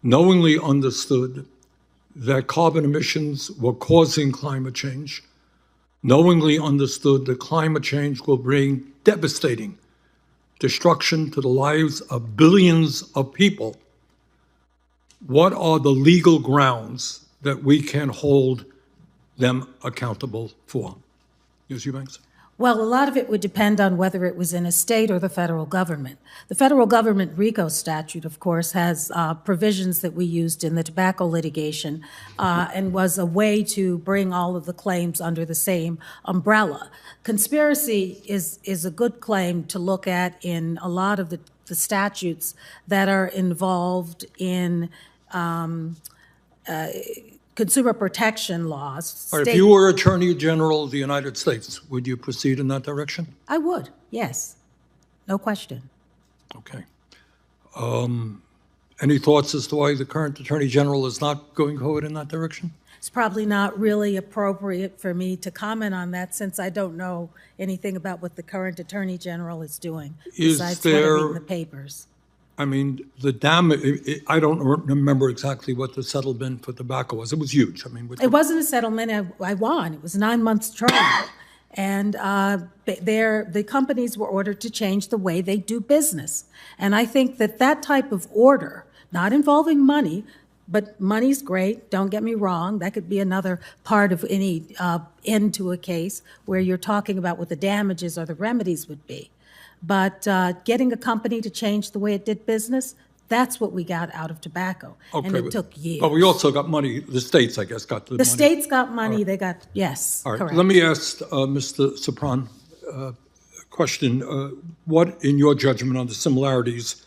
knowingly understood that carbon emissions were causing climate change, knowingly understood that climate change will bring devastating destruction to the lives of billions of people, what are the legal grounds that we can hold them accountable for? Ms. Eubanks? Well, a lot of it would depend on whether it was in a state or the federal government. The federal government RICO statute, of course, has provisions that we used in the tobacco litigation and was a way to bring all of the claims under the same umbrella. Conspiracy is a good claim to look at in a lot of the statutes that are involved in consumer protection laws. All right, if you were Attorney General of the United States, would you proceed in that direction? I would, yes. No question. Okay. Any thoughts as to why the current Attorney General is not going forward in that direction? It's probably not really appropriate for me to comment on that since I don't know anything about what the current Attorney General is doing besides what I read in the papers. I mean, the damage, I don't remember exactly what the settlement for tobacco was. It was huge. I mean, It wasn't a settlement I won. It was a 9 months trial. And the companies were ordered to change the way they do business. And I think that that type of order, not involving money, but money's great, don't get me wrong. That could be another part of any end to a case where you're talking about what the damages or the remedies would be. But getting a company to change the way it did business, that's what we got out of tobacco. Okay, And it took years. But we also got money, the states, I guess, got the money. The states got money, they got, yes, All right, correct. let me ask Mr. Sopran a question. What, in your judgment, on the similarities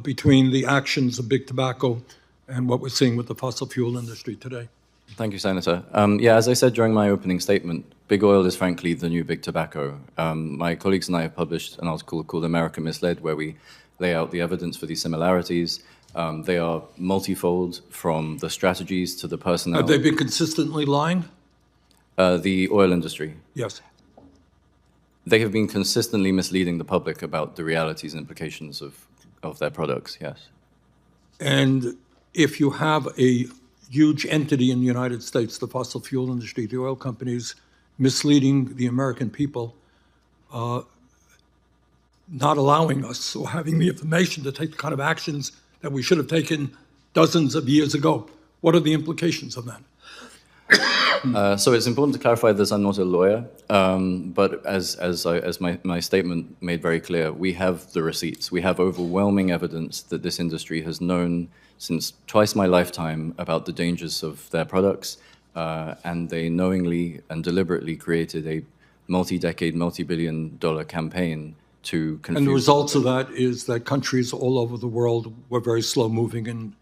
between the actions of big tobacco and what we're seeing with the fossil fuel industry today? Thank you, Senator. Yeah, as I said during my opening statement, big oil is frankly the new big tobacco. My colleagues and I have published an article called America Misled, where we lay out the evidence for these similarities. They are multifold, from the strategies to the personnel. Have they been consistently lying? The oil industry. Yes. They have been consistently misleading the public about the realities and implications of their products, yes. And if you have a huge entity in the United States, the fossil fuel industry, the oil companies, misleading the American people, not allowing us or having the information to take the kind of actions that we should have taken dozens of years ago. What are the implications of that? So it's important to clarify this. I'm not a lawyer, but as my statement made very clear, we have the receipts. We have overwhelming evidence that this industry has known since twice my lifetime about the dangers of their products, and they knowingly and deliberately created a multi-decade, multi-billion-dollar campaign to confuse. And the results of that is that countries all over the world were very slow-moving in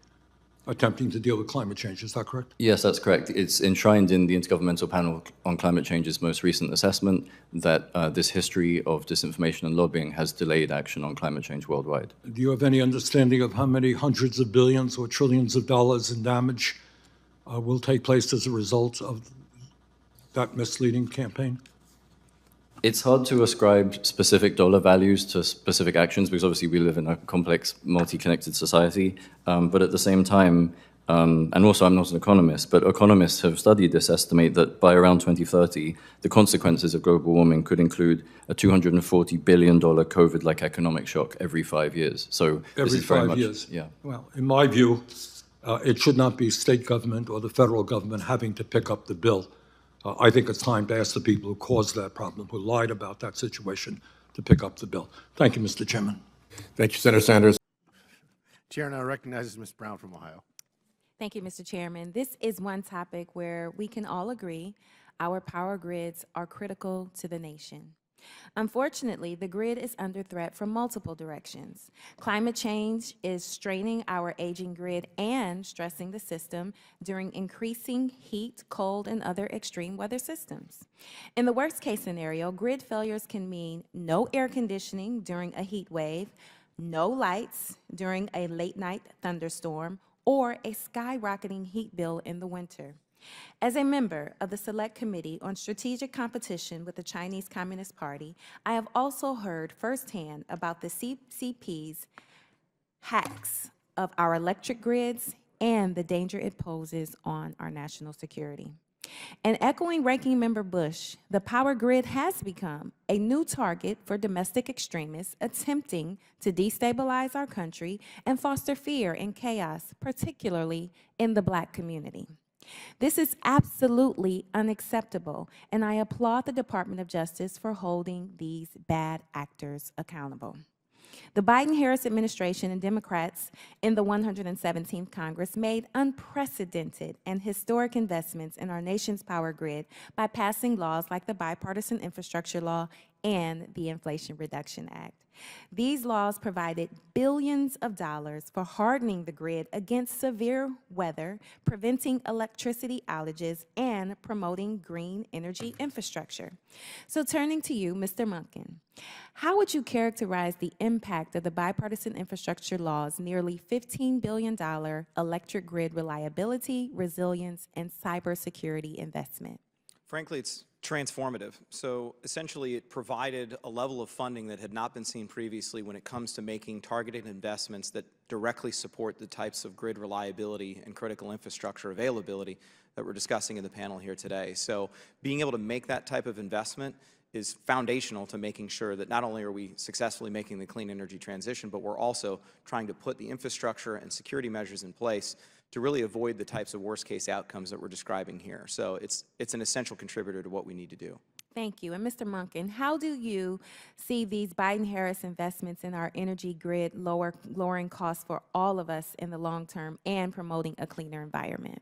attempting to deal with climate change. Is that correct? Yes, that's correct. It's enshrined in the Intergovernmental Panel on Climate Change's most recent assessment that this history of disinformation and lobbying has delayed action on climate change worldwide. Do you have any understanding of how many hundreds of billions or trillions of dollars in damage will take place as a result of that misleading campaign? It's hard to ascribe specific dollar values to specific actions because obviously we live in a complex, multi-connected society. But at the same time, and also I'm not an economist, but economists have studied this, estimate that by around 2030, the consequences of global warming could include a $240 billion COVID-like economic shock every 5 years. So this Every is very 5 much, years? yeah. Well, in my view, it should not be state government or the federal government having to pick up the bill. I think it's time to ask the people who caused that problem, who lied about that situation, to pick up the bill. Thank you, Mr. Chairman. Thank you, Senator Sanders. Chair now recognizes Ms. Brown from Ohio. Thank you, Mr. Chairman. This is one topic where we can all agree our power grids are critical to the nation. Unfortunately, the grid is under threat from multiple directions. Climate change is straining our aging grid and stressing the system during increasing heat, cold, and other extreme weather systems. In the worst case scenario, grid failures can mean no air conditioning during a heat wave, no lights during a late night thunderstorm, or a skyrocketing heat bill in the winter. As a member of the Select Committee on Strategic Competition with the Chinese Communist Party, I have also heard firsthand about the CCP's hacks of our electric grids and the danger it poses on our national security. And echoing Ranking Member Bush, the power grid has become a new target for domestic extremists attempting to destabilize our country and foster fear and chaos, particularly in the Black community. This is absolutely unacceptable, and I applaud the Department of Justice for holding these bad actors accountable. The Biden-Harris administration and Democrats in the 117th Congress made unprecedented and historic investments in our nation's power grid by passing laws like the Bipartisan Infrastructure Law and the Inflation Reduction Act. These laws provided billions of dollars for hardening the grid against severe weather, preventing electricity outages, and promoting green energy infrastructure. So turning to you, Mr. Munkin, how would you characterize the impact of the bipartisan infrastructure law's nearly $15 billion electric grid reliability, resilience, and cybersecurity investment? Frankly, it's transformative. So essentially, it provided a level of funding that had not been seen previously when it comes to making targeted investments that directly support the types of grid reliability and critical infrastructure availability that we're discussing in the panel here today. So being able to make that type of investment is foundational to making sure that not only are we successfully making the clean energy transition, but we're also trying to put the infrastructure and security measures in place to really avoid the types of worst-case outcomes that we're describing here. So it's an essential contributor to what we need to do. Thank you. And Mr. Munkin, how do you see these Biden-Harris investments in our energy grid lowering costs for all of us in the long term and promoting a cleaner environment?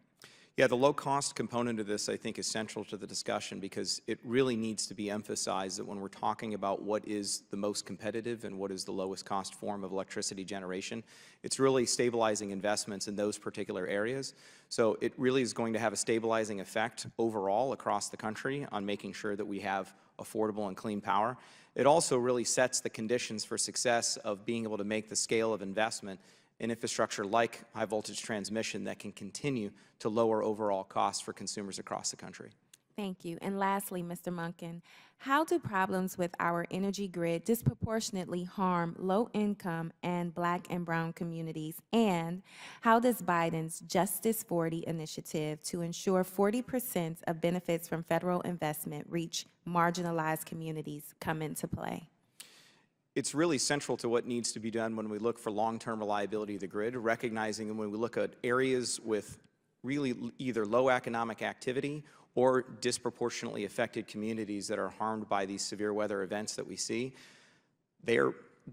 Yeah, the low-cost component of this, I think, is central to the discussion because it really needs to be emphasized that when we're talking about what is the most competitive and what is the lowest cost form of electricity generation, it's really stabilizing investments in those particular areas. So it really is going to have a stabilizing effect overall across the country on making sure that we have affordable and clean power. It also really sets the conditions for success of being able to make the scale of investment in infrastructure like high voltage transmission that can continue to lower overall costs for consumers across the country. Thank you. And lastly, Mr. Munkin, how do problems with our energy grid disproportionately harm low-income and Black and brown communities? And how does Biden's Justice 40 initiative to ensure 40% of benefits from federal investment reach marginalized communities come into play? It's really central to what needs to be done when we look for long-term reliability of the grid, recognizing that when we look at areas with really either low economic activity or disproportionately affected communities that are harmed by these severe weather events that we see,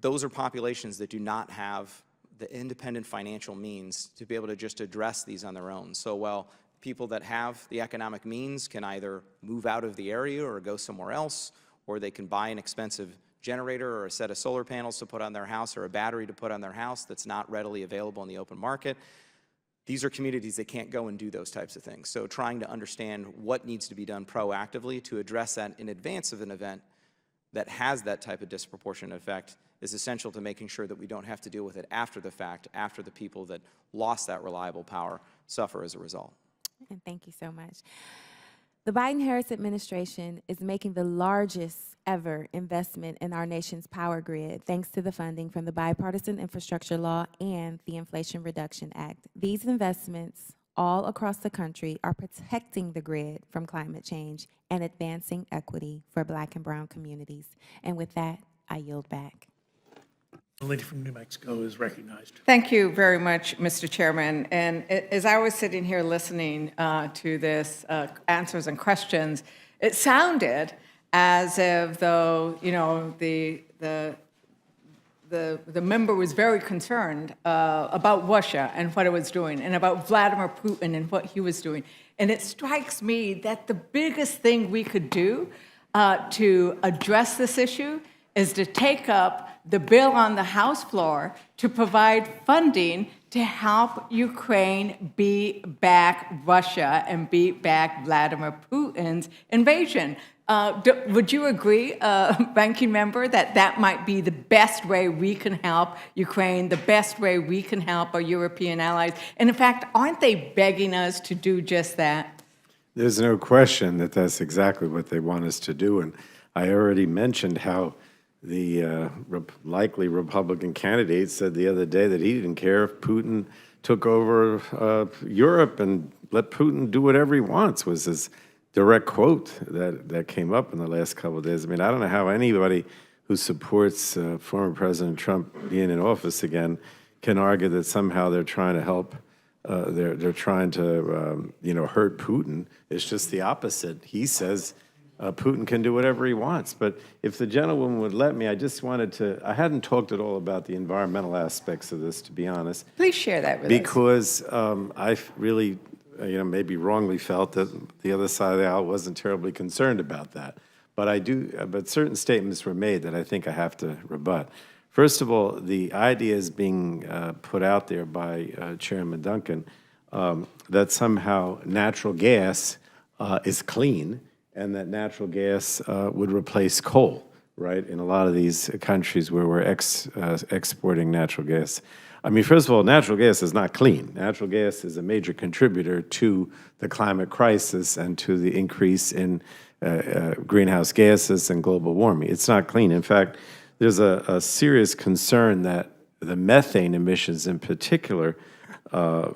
those are populations that do not have the independent financial means to be able to just address these on their own. So while people that have the economic means can either move out of the area or go somewhere else, or they can buy an expensive generator or a set of solar panels to put on their house or a battery to put on their house that's not readily available in the open market. These are communities that can't go and do those types of things. So trying to understand what needs to be done proactively to address that in advance of an event that has that type of disproportionate effect is essential to making sure that we don't have to deal with it after the fact, after the people that lost that reliable power suffer as a result. And thank you so much. The Biden-Harris administration is making the largest ever investment in our nation's power grid, thanks to the funding from the Bipartisan Infrastructure Law and the Inflation Reduction Act. These investments all across the country are protecting the grid from climate change and advancing equity for Black and brown communities. And with that, I yield back. The lady from New Mexico is recognized. Thank you very much, Mr. Chairman. And as I was sitting here listening to this answers and questions, it sounded as if though, you know, the member was very concerned about Russia and what it was doing, and about Vladimir Putin and what he was doing. And it strikes me that the biggest thing we could do to address this issue is to take up the bill on the House floor to provide funding to help Ukraine beat back Russia and beat back Vladimir Putin's invasion. Would you agree, Ranking Member, that that might be the best way we can help Ukraine, the best way we can help our European allies? And in fact, aren't they begging us to do just that? There's no question that that's exactly what they want us to do. And I already mentioned how the likely Republican candidate said the other day that he didn't care if Putin took over Europe and let Putin do whatever he wants, was his direct quote that came up in the last couple of days. I mean, I don't know how anybody who supports former President Trump being in office again can argue that somehow they're trying to help, they're trying to, hurt Putin. It's just the opposite. He says Putin can do whatever he wants. But if the gentlewoman would let me, I just wanted to, I hadn't talked at all about the environmental aspects of this, to be honest. Please share that with us. Because I really, maybe wrongly felt that the other side of the aisle wasn't terribly concerned about that. But but certain statements were made that I think I have to rebut. First of all, the idea is being put out there by Chairman Duncan that somehow natural gas is clean and that natural gas would replace coal, right, in a lot of these countries where we're exporting natural gas. I mean, first of all, natural gas is not clean. Natural gas is a major contributor to the climate crisis and to the increase in greenhouse gases and global warming. It's not clean. In fact, there's a serious concern that the methane emissions in particular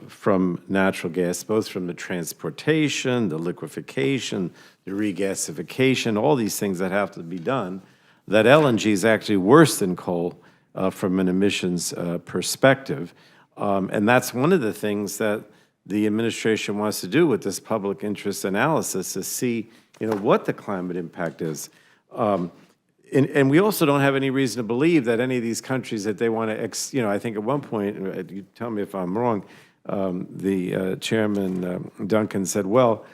from natural gas, both from the transportation, the liquefaction, the regasification, all these things that have to be done, that LNG is actually worse than coal from an emissions perspective. And that's one of the things that the administration wants to do with this public interest analysis, is see, what the climate impact is. And we also don't have any reason to believe that any of these countries that they want to, I think at one point, you tell me if I'm wrong, the Chairman Duncan said, well,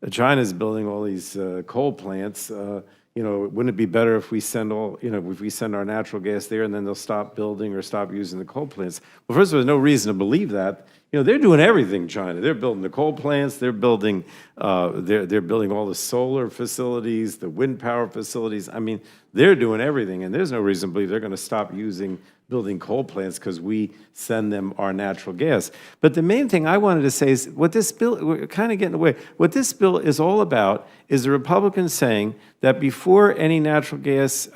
China's building all these coal plants. Wouldn't it be better if we send if we send our natural gas there and then they'll stop building or stop using the coal plants? Well, first of all, there's no reason to believe that. They're doing everything, China. They're building the coal plants. They're building, they're building all the solar facilities, the wind power facilities. I mean, they're doing everything, and there's no reason to believe they're going to stop building coal plants because we send them our natural gas. But the main thing I wanted to say is what this bill, we're kind of getting away, what this bill is all about is the Republicans saying that before any natural gas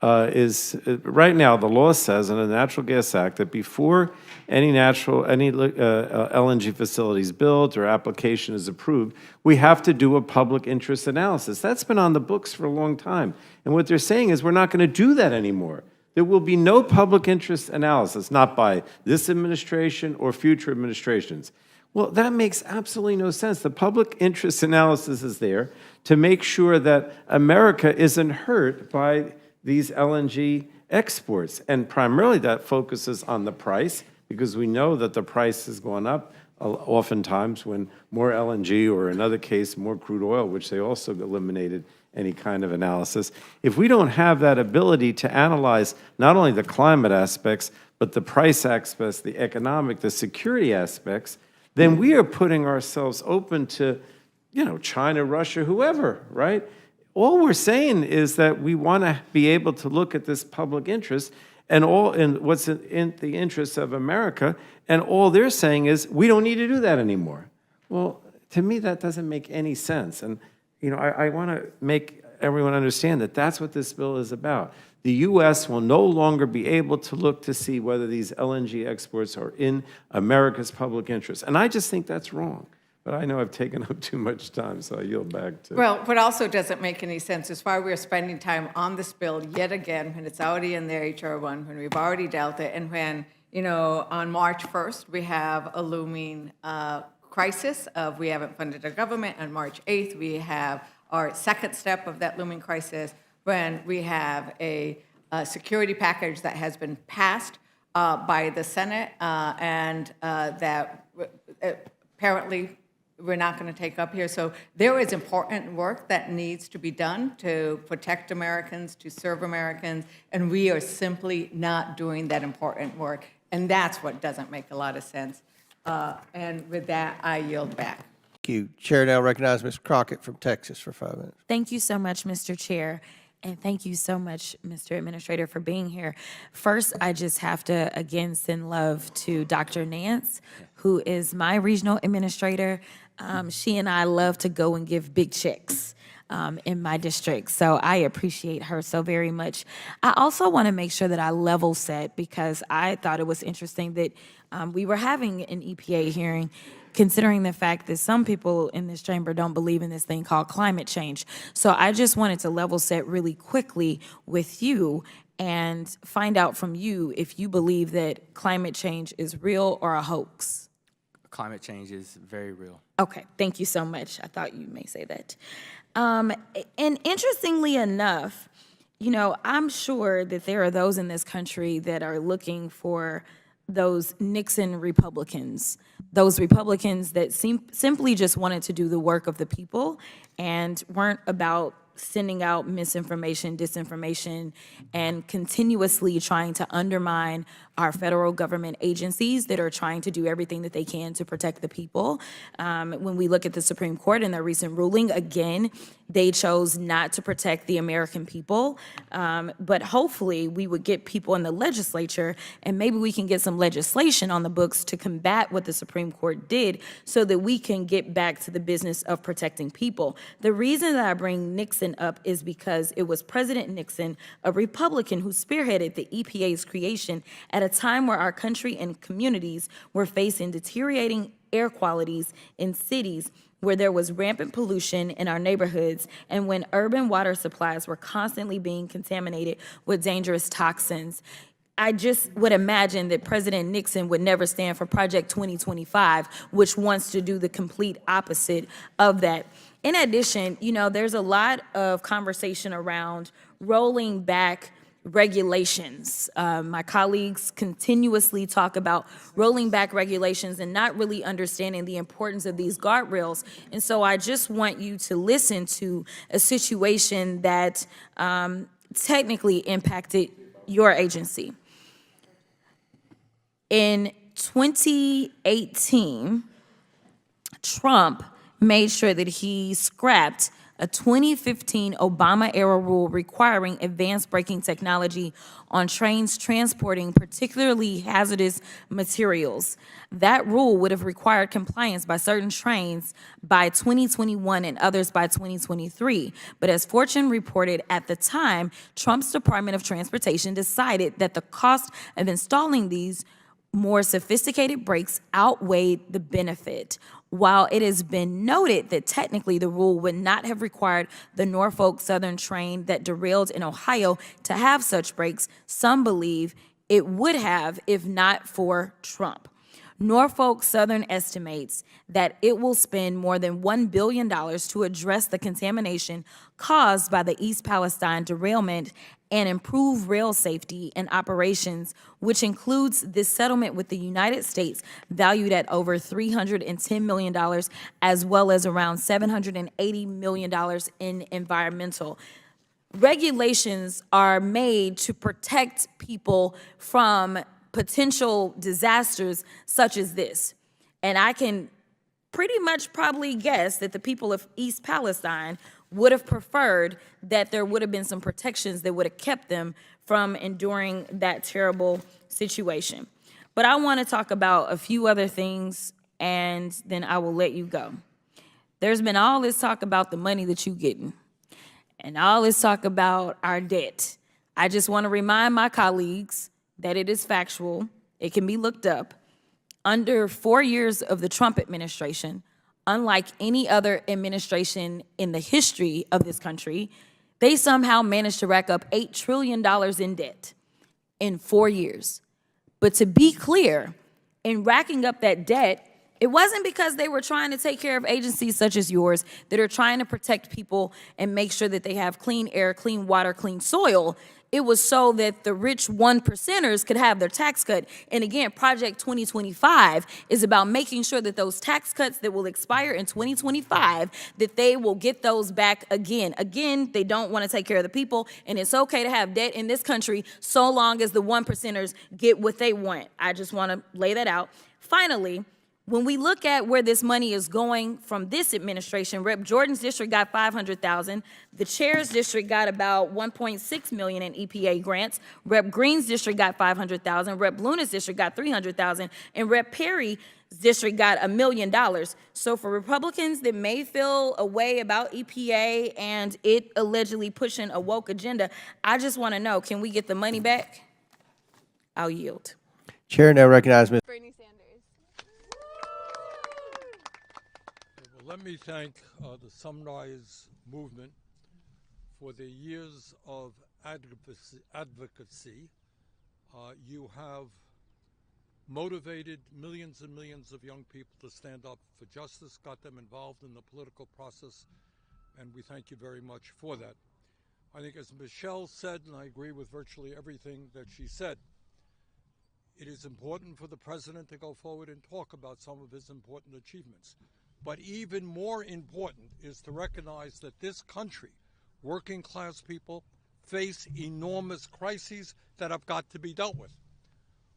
right now, the law says in the Natural Gas Act that before any LNG facility is built or application is approved, we have to do a public interest analysis. That's been on the books for a long time. And what they're saying is we're not going to do that anymore. There will be no public interest analysis, not by this administration or future administrations. Well, that makes absolutely no sense. The public interest analysis is there to make sure that America isn't hurt by these LNG exports. And primarily that focuses on the price, because we know that the price has gone up oftentimes when more LNG, or in another case, more crude oil, which they also eliminated any kind of analysis. If we don't have that ability to analyze not only the climate aspects, but the price aspects, the economic, the security aspects, then we are putting ourselves open to, China, Russia, whoever, right? All we're saying is that we want to be able to look at this public interest and what's in the interest of America, and all they're saying is we don't need to do that anymore. Well, to me, that doesn't make any sense. And I want to make everyone understand that that's what this bill is about. The U.S. will no longer be able to look to see whether these LNG exports are in America's public interest. And I just think that's wrong. But I know I've taken up too much time, so I yield back to... Well, what also doesn't make any sense is why we're spending time on this bill yet again when it's already in their HR 1, when we've already dealt it, and when, on March 1st, we have a looming crisis of we haven't funded our government. On March 8th, we have our second step of that looming crisis when we have a security package that has been passed by the Senate and that apparently we're not going to take up here. So there is important work that needs to be done to protect Americans, to serve Americans, and we are simply not doing that important work. And that's what doesn't make a lot of sense. And with that, I yield back. Thank you. Chair now recognizes Ms. Crockett from Texas for 5 minutes. Thank you so much, Mr. Chair. And thank you so much, Mr. Administrator, for being here. First, I just have to, again, send love to Dr. Nance, who is my regional administrator. She and I love to go and give big checks in my district, so I appreciate her so very much. I also want to make sure that I level set, because I thought it was interesting that we were having an EPA hearing, considering the fact that some people in this chamber don't believe in this thing called climate change. So I just wanted to level set really quickly with you and find out from you if you believe that climate change is real or a hoax. Climate change is very real. Okay, thank you so much. I thought you may say that. And interestingly enough, I'm sure that there are those in this country that are looking for those Nixon Republicans, those Republicans that simply just wanted to do the work of the people and weren't about sending out misinformation, disinformation, and continuously trying to undermine our federal government agencies that are trying to do everything that they can to protect the people. When we look at the Supreme Court in their recent ruling, again, they chose not to protect the American people. But hopefully we would get people in the legislature and maybe we can get some legislation on the books to combat what the Supreme Court did so that we can get back to the business of protecting people. The reason that I bring Nixon up is because it was President Nixon, a Republican, who spearheaded the EPA's creation at a time where our country and communities were facing deteriorating air qualities in cities where there was rampant pollution in our neighborhoods and when urban water supplies were constantly being contaminated with dangerous toxins. I just would imagine that President Nixon would never stand for Project 2025, which wants to do the complete opposite of that. In addition, you know, there's a lot of conversation around rolling back regulations. My colleagues continuously talk about rolling back regulations and not really understanding the importance of these guardrails. And so I just want you to listen to a situation that technically impacted your agency. In 2018, Trump made sure that he scrapped a 2015 Obama-era rule requiring advanced braking technology on trains transporting particularly hazardous materials. That rule would have required compliance by certain trains by 2021 and others by 2023. But as Fortune reported at the time, Trump's Department of Transportation decided that the cost of installing these more sophisticated brakes outweighed the benefit. While it has been noted that technically the rule would not have required the Norfolk Southern train that derailed in Ohio to have such brakes, some believe it would have if not for Trump. Norfolk Southern estimates that it will spend more than $1 billion to address the contamination caused by the East Palestine derailment and improve rail safety and operations, which includes this settlement with the United States valued at over $310 million, as well as around $780 million in environmental. Regulations are made to protect people from potential disasters such as this. And I can pretty much probably guess that the people of East Palestine would have preferred that there would have been some protections that would have kept them from enduring that terrible situation. But I want to talk about a few other things, and then I will let you go. There's been all this talk about the money that you're getting, and all this talk about our debt. I just want to remind my colleagues that it is factual. It can be looked up. Under 4 years of the Trump administration, unlike any other administration in the history of this country, they somehow managed to rack up $8 trillion in debt in 4 years. But to be clear, in racking up that debt, it wasn't because they were trying to take care of agencies such as yours that are trying to protect people and make sure that they have clean air, clean water, clean soil. It was so that the rich 1%ers could have their tax cut. And again, Project 2025 is about making sure that those tax cuts that will expire in 2025, that they will get those back again. Again, they don't want to take care of the people, and it's okay to have debt in this country so long as the 1%ers get what they want. I just want to lay that out. Finally, when we look at where this money is going from this administration, Rep. Jordan's district got $500,000. The chair's district got about $1.6 million in EPA grants. Rep. Green's district got $500,000. Rep. Luna's district got $300,000. And Rep. Perry's district got $1 million. So for Republicans that may feel a way about EPA and it allegedly pushing a woke agenda, I just want to know, can we get the money back? I'll yield. Chair now recognizes Ms. Let me thank the Sunrise Movement for the years of advocacy. You have motivated millions and millions of young people to stand up for justice, got them involved in the political process, and we thank you very much for that. I think as Michelle said, and I agree with virtually everything that she said, It is important for the president to go forward and talk about some of his important achievements. But even more important is to recognize that this country, working class people, face enormous crises that have got to be dealt with.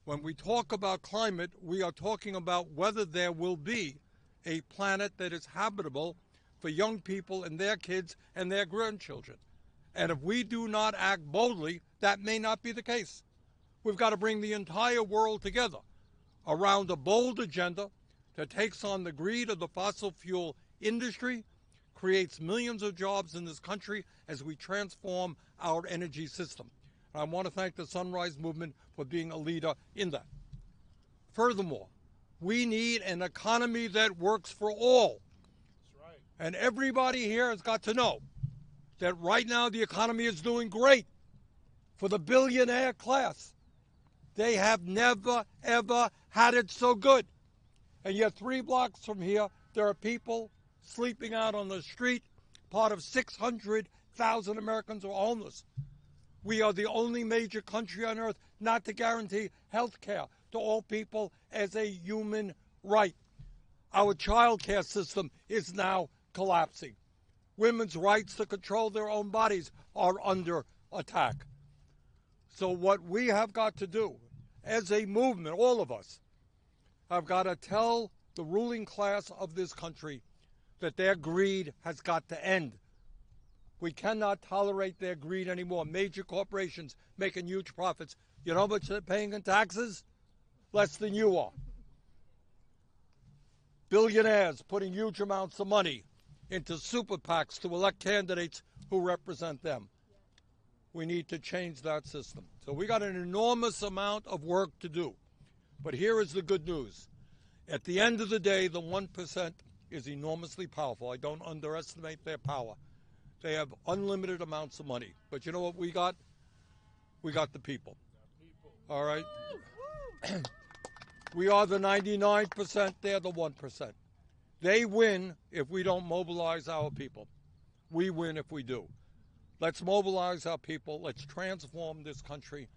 When we talk about climate, we are talking about whether there will be a planet that is habitable for young people and their kids and their grandchildren. And if we do not act boldly, that may not be the case. We've got to bring the entire world together around a bold agenda that takes on the greed of the fossil fuel industry, creates millions of jobs in this country as we transform our energy system. And I want to thank the Sunrise Movement for being a leader in that. Furthermore, we need an economy that works for all. That's right. And everybody here has got to know that right now the economy is doing great for the billionaire class. They have never, ever had it so good. And yet 3 blocks from here, there are people sleeping out on the street. Part of 600,000 Americans are homeless. We are the only major country on earth not to guarantee health care to all people as a human right. Our child care system is now collapsing. Women's rights to control their own bodies are under attack. So what we have got to do as a movement, all of us, have got to tell the ruling class of this country that their greed has got to end. We cannot tolerate their greed anymore. Major corporations making huge profits. You know how much they're paying in taxes? Less than you are. Billionaires putting huge amounts of money into super PACs to elect candidates who represent them. We need to change that system. So we got an enormous amount of work to do. But here is the good news. At the end of the day, the 1% is enormously powerful. I don't underestimate their power. They have unlimited amounts of money. But you know what we got? We got the people. All right? We are the 99%, they're the 1%. They win if we don't mobilize our people. We win if we do. Let's mobilize our people. Let's transform this country.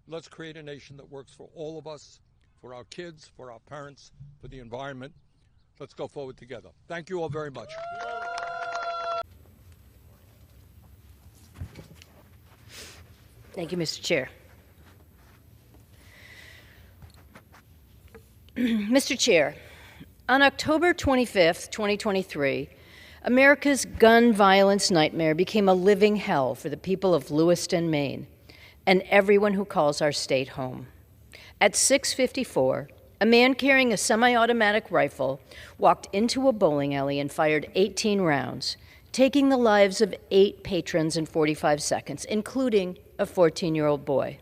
Let's create a nation that works for all of us, for our kids, for our parents, for the environment. Let's go forward together. Thank you all very much. Thank you, Mr. Chair. Mr. Chair, on October 25th, 2023, America's gun violence nightmare became a living hell for the people of Lewiston, Maine, and everyone who calls our state home. At 6:54, a man carrying a semi-automatic rifle walked into a bowling alley and fired 18 rounds, taking the lives of 8 patrons in 45 seconds, including a 14-year-old boy.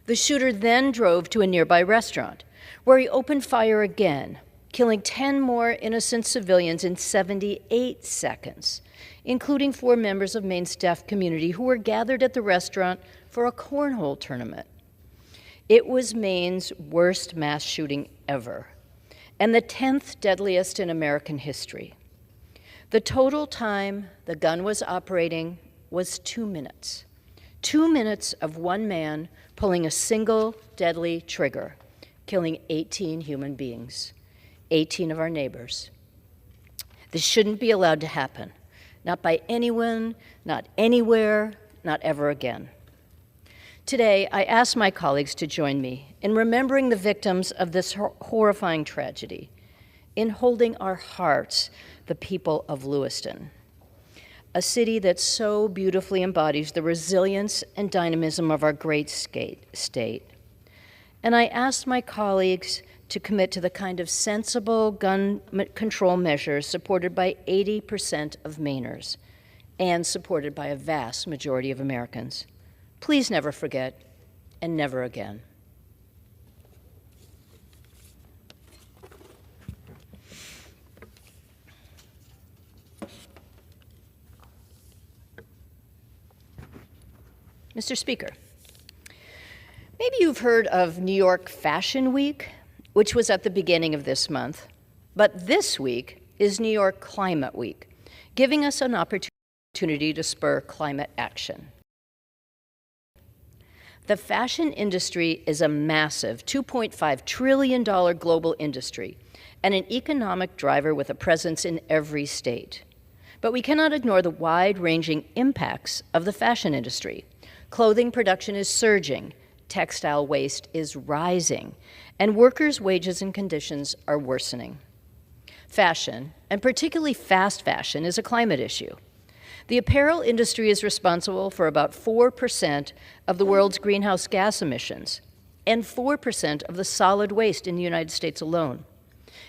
The shooter then drove to a nearby restaurant, where he opened fire again, killing 10 more innocent civilians in 78 seconds, including 4 members of Maine's deaf community who were gathered at the restaurant for a cornhole tournament. It was Maine's worst mass shooting ever, and the 10th deadliest in American history. The total time the gun was operating was 2 minutes. 2 minutes of one man pulling a single deadly trigger, killing 18 human beings, 18 of our neighbors. This shouldn't be allowed to happen. Not by anyone, not anywhere, not ever again. Today, I ask my colleagues to join me in remembering the victims of this horrifying tragedy, in holding our hearts the people of Lewiston, a city that so beautifully embodies the resilience and dynamism of our great state. And I ask my colleagues to commit to the kind of sensible gun control measures supported by 80% of Mainers and supported by a vast majority of Americans. Please never forget, and never again. Mr. Speaker, maybe you've heard of New York Fashion Week, which was at the beginning of this month, but this week is New York Climate Week, giving us an opportunity to spur climate action. The fashion industry is a massive $2.5 trillion global industry and an economic driver with a presence in every state. But we cannot ignore the wide-ranging impacts of the fashion industry. Clothing production is surging, textile waste is rising, and workers' wages and conditions are worsening. Fashion, and particularly fast fashion, is a climate issue. The apparel industry is responsible for about 4% of the world's greenhouse gas emissions and 4% of the solid waste in the United States alone.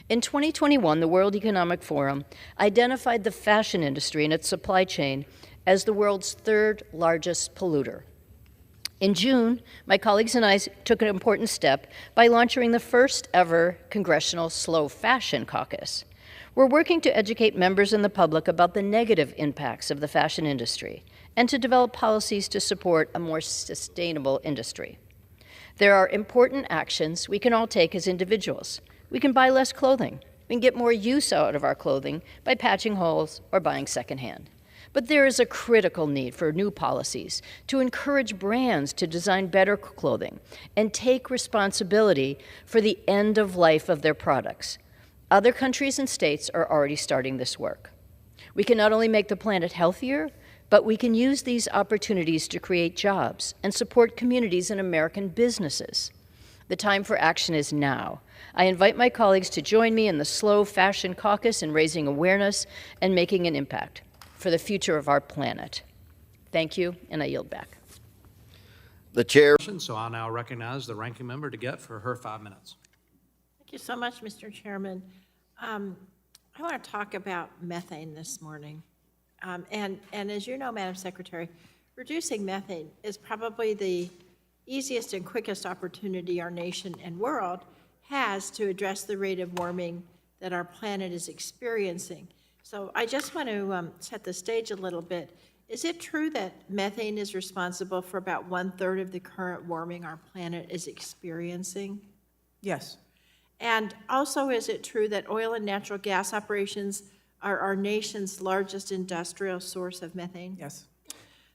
In 2021, the World Economic Forum identified the fashion industry and its supply chain as the world's third largest polluter. In June, my colleagues and I took an important step by launching the first ever Congressional Slow Fashion Caucus. We're working to educate members and the public about the negative impacts of the fashion industry and to develop policies to support a more sustainable industry. There are important actions we can all take as individuals. We can buy less clothing. We can get more use out of our clothing by patching holes or buying secondhand. But there is a critical need for new policies to encourage brands to design better clothing and take responsibility for the end of life of their products. Other countries and states are already starting this work. We can not only make the planet healthier, but we can use these opportunities to create jobs and support communities and American businesses. The time for action is now. I invite my colleagues to join me in the Slow Fashion Caucus in raising awareness and making an impact for the future of our planet. Thank you, and I yield back. The chair. So I'll now recognize the ranking member to get for her 5 minutes. Thank you so much, Mr. Chairman. I want to talk about methane this morning. And as you know, Madam Secretary, reducing methane is probably the easiest and quickest opportunity our nation and world has to address the rate of warming that our planet is experiencing. So I just want to set the stage a little bit. Is it true that methane is responsible for about 1/3 of the current warming our planet is experiencing? Yes. And also, is it true that oil and natural gas operations are our nation's largest industrial source of methane? Yes.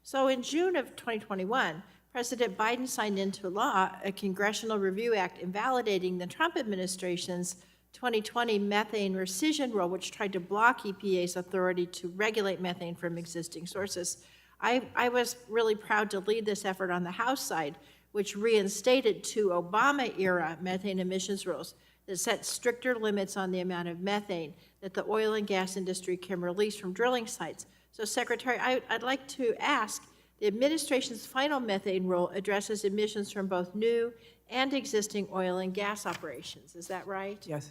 So in June of 2021, President Biden signed into law a Congressional Review Act invalidating the Trump administration's 2020 methane rescission rule, which tried to block EPA's authority to regulate methane from existing sources. I was really proud to lead this effort on the House side, which reinstated 2 Obama-era methane emissions rules that set stricter limits on the amount of methane that the oil and gas industry can release from drilling sites. So, Secretary, I'd like to ask, the administration's final methane rule addresses emissions from both new and existing oil and gas operations. Is that right? Yes.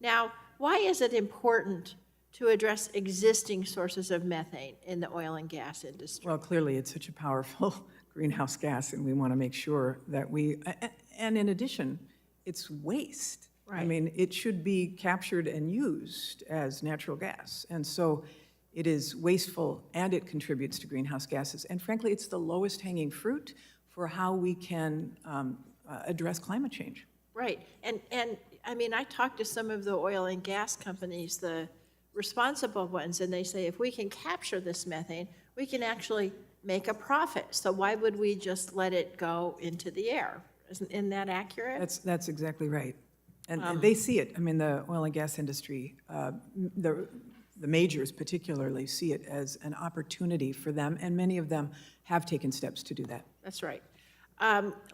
Now, why is it important to address existing sources of methane in the oil and gas industry? Well, clearly it's such a powerful greenhouse gas, and we want to make sure that and in addition, it's waste. Right. I mean, it should be captured and used as natural gas. And so it is wasteful and it contributes to greenhouse gases. And frankly, it's the lowest hanging fruit for how we can address climate change. Right. And I mean, I talked to some of the oil and gas companies, the responsible ones, and they say if we can capture this methane, we can actually make a profit. So why would we just let it go into the air? Isn't that accurate? That's exactly right. And they see it. I mean, the oil and gas industry, the majors particularly see it as an opportunity for them, and many of them have taken steps to do that. That's right.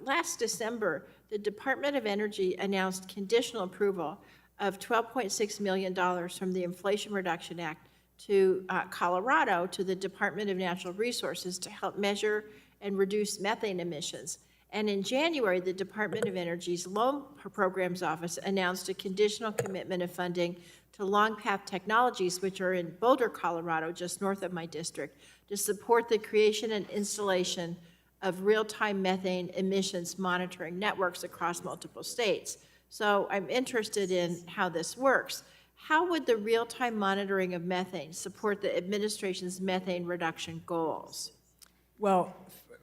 Last December, the Department of Energy announced conditional approval of $12.6 million from the Inflation Reduction Act to Colorado to the Department of Natural Resources to help measure and reduce methane emissions. And in January, the Department of Energy's Loan Programs Office announced a conditional commitment of funding to Long Path Technologies, which are in Boulder, Colorado, just north of my district, to support the creation and installation of real-time methane emissions monitoring networks across multiple states. So I'm interested in how this works. How would the real-time monitoring of methane support the administration's methane reduction goals? Well,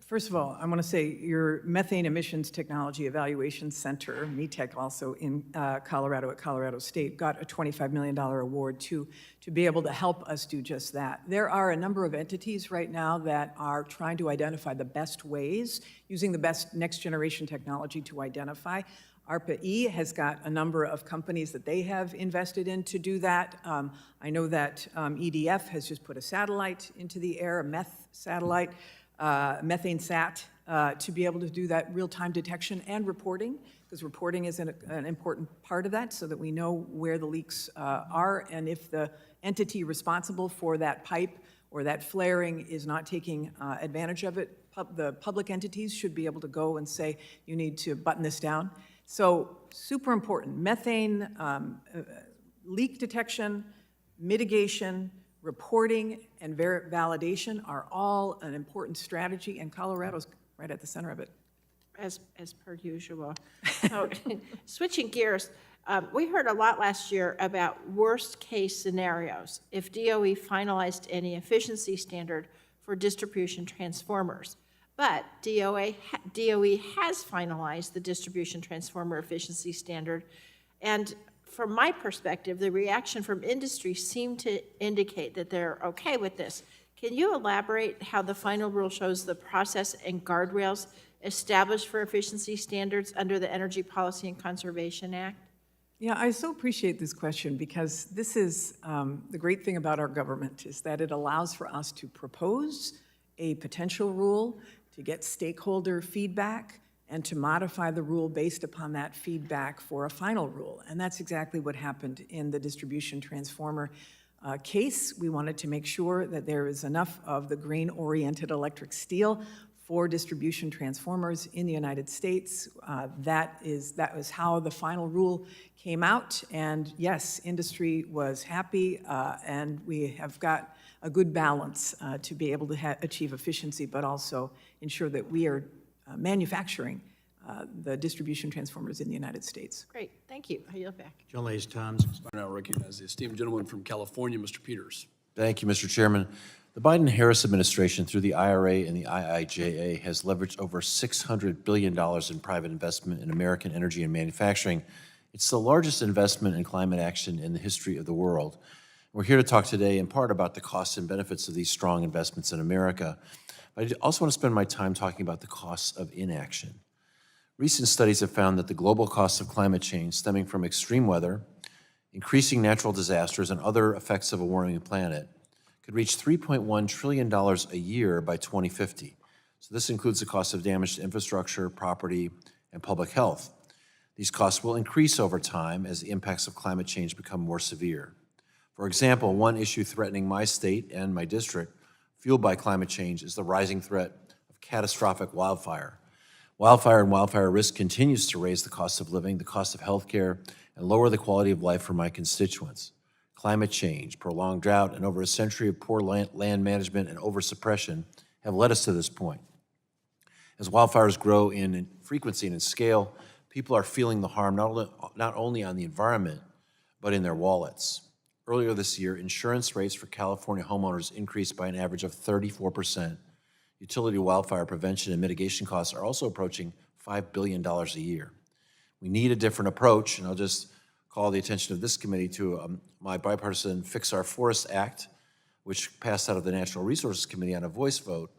First of all, I want to say your Methane Emissions Technology Evaluation Center, METEC, also in Colorado at Colorado State, got a $25 million award to be able to help us do just that. There are a number of entities right now that are trying to identify the best ways, using the best next generation technology to identify. ARPA-E has got a number of companies that they have invested in to do that. I know that EDF has just put a satellite into the air, a methane sat, to be able to do that real-time detection and reporting, because reporting is an important part of that, so that we know where the leaks are, and if the entity responsible for that pipe or that flaring is not taking advantage of it, the public entities should be able to go and say, you need to button this down. So super important. Methane leak detection, mitigation, reporting, and validation are all an important strategy, and Colorado's right at the center of it. As per usual. So, switching gears, we heard a lot last year about worst case scenarios if DOE finalized any efficiency standard for distribution transformers. But DOE has finalized the distribution transformer efficiency standard, and from my perspective, the reaction from industry seemed to indicate that they're okay with this. Can you elaborate how the final rule shows the process and guardrails established for efficiency standards under the Energy Policy and Conservation Act? Yeah, I so appreciate this question, because this is the great thing about our government, is that it allows for us to propose a potential rule, to get stakeholder feedback, and to modify the rule based upon that feedback for a final rule. And that's exactly what happened in the distribution transformer case. We wanted to make sure that there is enough of the grain-oriented electric steel for distribution transformers in the United States. That was how the final rule came out. And yes, industry was happy, and we have got a good balance to be able to achieve efficiency, but also ensure that we are manufacturing the distribution transformers in the United States. Great, thank you. I yield back. Gentleman's time's expired. I now recognize the esteemed gentleman from California, Mr. Peters. Thank you, Mr. Chairman. The Biden-Harris administration, through the IRA and the IIJA, has leveraged over $600 billion in private investment in American energy and manufacturing. It's the largest investment in climate action in the history of the world. We're here to talk today in part about the costs and benefits of these strong investments in America. But I also want to spend my time talking about the costs of inaction. Recent studies have found that the global costs of climate change stemming from extreme weather, increasing natural disasters, and other effects of a warming planet could reach $3.1 trillion a year by 2050. So this includes the cost of damage to infrastructure, property, and public health. These costs will increase over time as the impacts of climate change become more severe. For example, one issue threatening my state and my district, fueled by climate change, is the rising threat of catastrophic wildfire. Wildfire and wildfire risk continues to raise the cost of living, the cost of health care, and lower the quality of life for my constituents. Climate change, prolonged drought, and over a century of poor land management and oversuppression have led us to this point. As wildfires grow in frequency and in scale, people are feeling the harm not only on the environment, but in their wallets. Earlier this year, insurance rates for California homeowners increased by an average of 34%. Utility wildfire prevention and mitigation costs are also approaching $5 billion a year. We need a different approach, and I'll just call the attention of this committee to my bipartisan Fix Our Forests Act, which passed out of the Natural Resources Committee on a voice vote,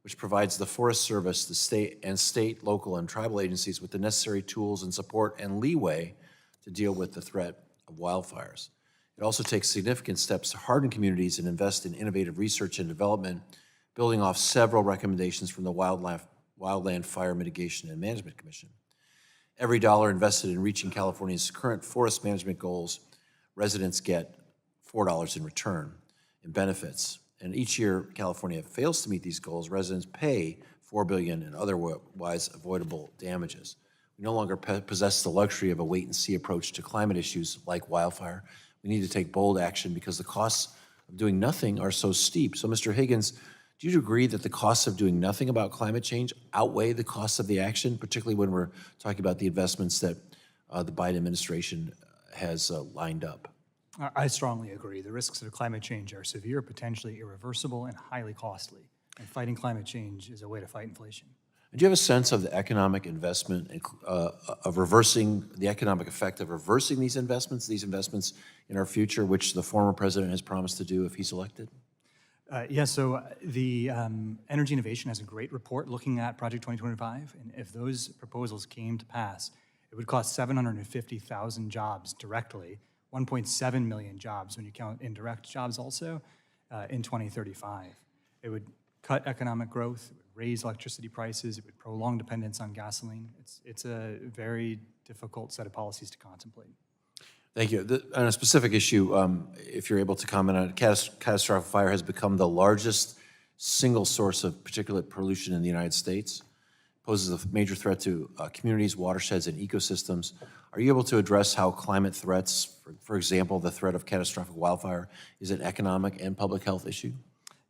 which provides the Forest Service, the state, local, and tribal agencies with the necessary tools and support and leeway to deal with the threat of wildfires. It also takes significant steps to harden communities and invest in innovative research and development, building off several recommendations from the Wildland Fire Mitigation and Management Commission. Every dollar invested in reaching California's current forest management goals, residents get $4 in return in benefits. And each year California fails to meet these goals, residents pay $4 billion in otherwise avoidable damages. We no longer possess the luxury of a wait-and-see approach to climate issues like wildfire. We need to take bold action because the costs of doing nothing are so steep. So, Mr. Higgins, do you agree that the costs of doing nothing about climate change outweigh the costs of the action, particularly when we're talking about the investments that the Biden administration has lined up? I strongly agree. The risks of climate change are severe, potentially irreversible, and highly costly. And fighting climate change is a way to fight inflation. Do you have a sense of the economic investment, of reversing the economic effect of reversing these investments in our future, which the former president has promised to do if he's elected? So the Energy Innovation has a great report looking at Project 2025, and if those proposals came to pass, it would cost 750,000 jobs directly, 1.7 million jobs when you count indirect jobs also, in 2035. It would cut economic growth, it would raise electricity prices, it would prolong dependence on gasoline. It's a very difficult set of policies to contemplate. Thank you. On a specific issue, if you're able to comment on it, catastrophic fire has become the largest single source of particulate pollution in the United States, poses a major threat to communities, watersheds, and ecosystems. Are you able to address how climate threats, for example, the threat of catastrophic wildfire, is an economic and public health issue?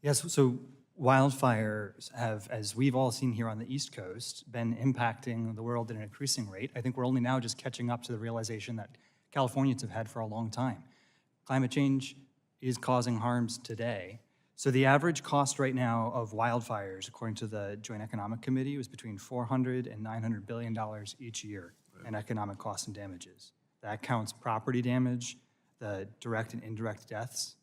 Yes, so wildfires have, as we've all seen here on the East Coast, been impacting the world at an increasing rate. I think we're only now just catching up to the realization that Californians have had for a long time. Climate change is causing harms today. So the average cost right now of wildfires, according to the Joint Economic Committee, was between $400 and $900 billion each year in economic costs and damages. That counts property damage, the direct and indirect deaths,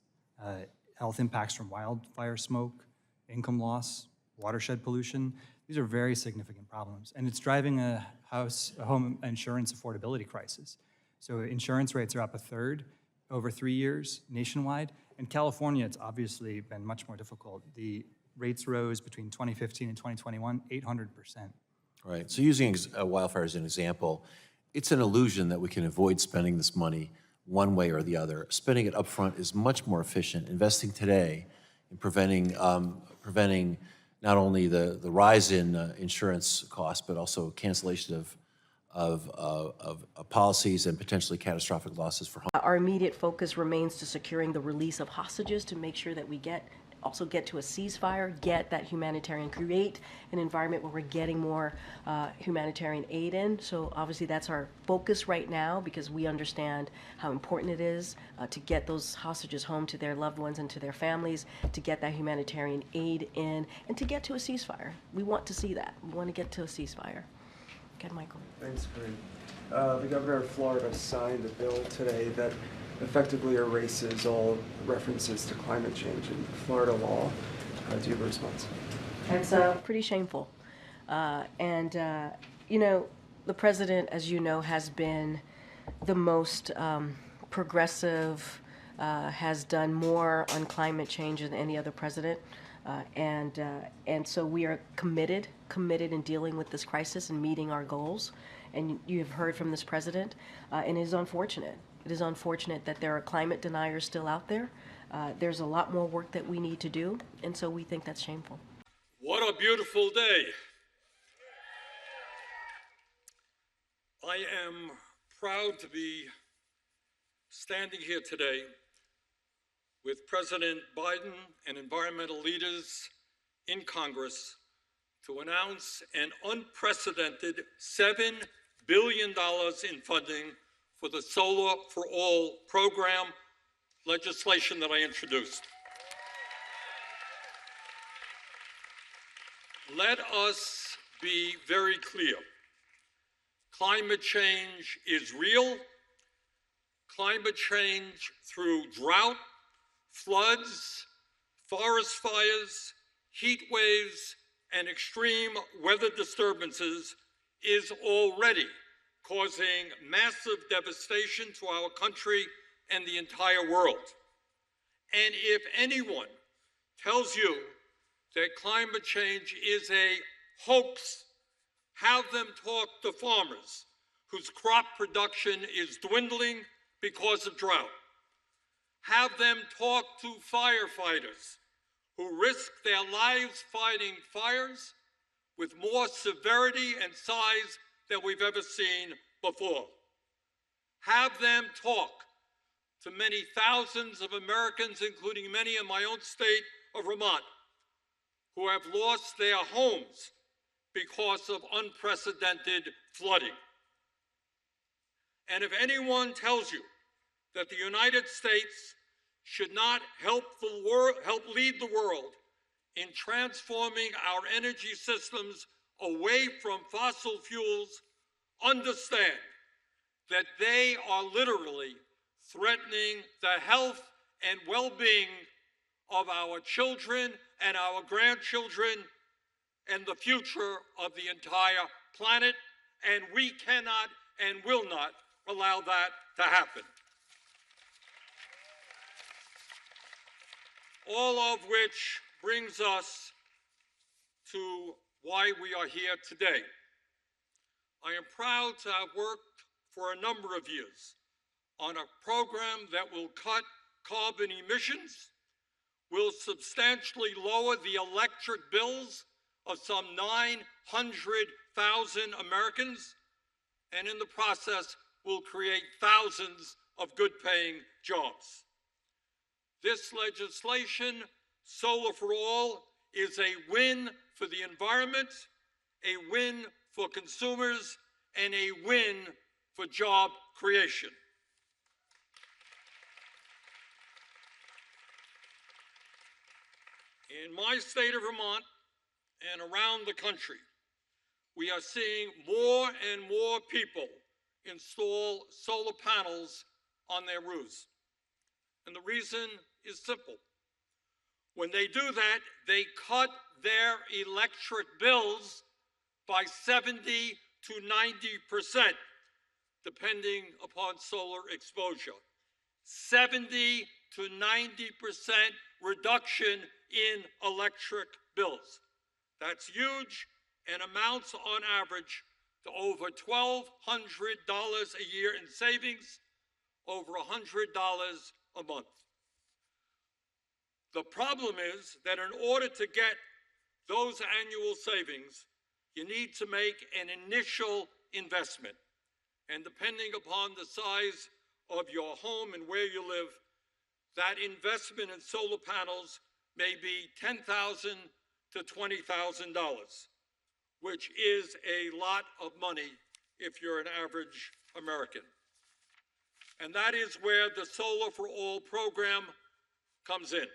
health impacts from wildfire smoke, income loss, watershed pollution. These are very significant problems, and it's driving a home insurance affordability crisis. So insurance rates are up a third over 3 years nationwide. In California, it's obviously been much more difficult. The rates rose between 2015 and 2021, 800%. Right, so using wildfire as an example, it's an illusion that we can avoid spending this money one way or the other. Spending it upfront is much more efficient. Investing today in preventing not only the rise in insurance costs, but also cancellation of policies and potentially catastrophic losses for home. Our immediate focus remains to securing the release of hostages to make sure that we also get to a ceasefire, get that humanitarian, create an environment where we're getting more humanitarian aid in. So obviously that's our focus right now, because we understand how important it is to get those hostages home to their loved ones and to their families, to get that humanitarian aid in, and to get to a ceasefire. We want to see that. We want to get to a ceasefire. Okay, Michael. Thanks, Corinne. The governor of Florida signed a bill today that effectively erases all references to climate change in Florida law. Do you have a response? It's pretty shameful. You know, the president, as you know, has been the most progressive, has done more on climate change than any other president. And so we are committed in dealing with this crisis and meeting our goals. And you have heard from this president, and it is unfortunate. It is unfortunate that there are climate deniers still out there. There's a lot more work that we need to do, and so we think that's shameful. What a beautiful day. I am proud to be standing here today with President Biden and environmental leaders in Congress to announce an unprecedented $7 billion in funding for the Solar for All program legislation that I introduced. Let us be very clear. Climate change is real. Climate change through drought, floods, forest fires, heat waves, and extreme weather disturbances is already causing massive devastation to our country and the entire world. And if anyone tells you that climate change is a hoax, have them talk to farmers whose crop production is dwindling because of drought. Have them talk to firefighters who risk their lives fighting fires with more severity and size than we've ever seen before. Have them talk to many thousands of Americans, including many in my own state of Vermont, who have lost their homes because of unprecedented flooding. And if anyone tells you that the United States should not help lead the world in transforming our energy systems away from fossil fuels understand that they are literally threatening the health and well-being of our children and our grandchildren and the future of the entire planet, and we cannot and will not allow that to happen. All of which brings us to why we are here today. I am proud to have worked for a number of years on a program that will cut carbon emissions, will substantially lower the electric bills of some 900,000 Americans, and in the process will create thousands of good-paying jobs. This legislation, Solar for All, is a win for the environment, a win for consumers, and a win for job creation. In my state of Vermont and around the country, we are seeing more and more people install solar panels on their roofs. And the reason is simple. When they do that, they cut their electric bills by 70 to 90%, depending upon solar exposure. 70 to 90% reduction in electric bills. That's huge and amounts on average to over $1,200 a year in savings, over $100 a month. The problem is that in order to get those annual savings, you need to make an initial investment. And depending upon the size of your home and where you live, that investment in solar panels may be $10,000 to $20,000, which is a lot of money if you're an average American. And that is where the Solar for All program comes in.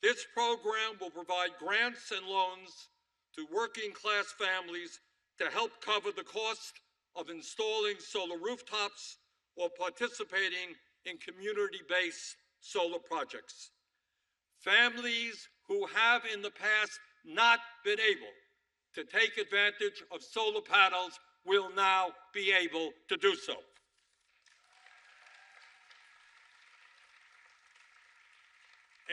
This program will provide grants and loans to working-class families to help cover the cost of installing solar rooftops or participating in community-based solar projects. Families who have in the past not been able to take advantage of solar panels will now be able to do so.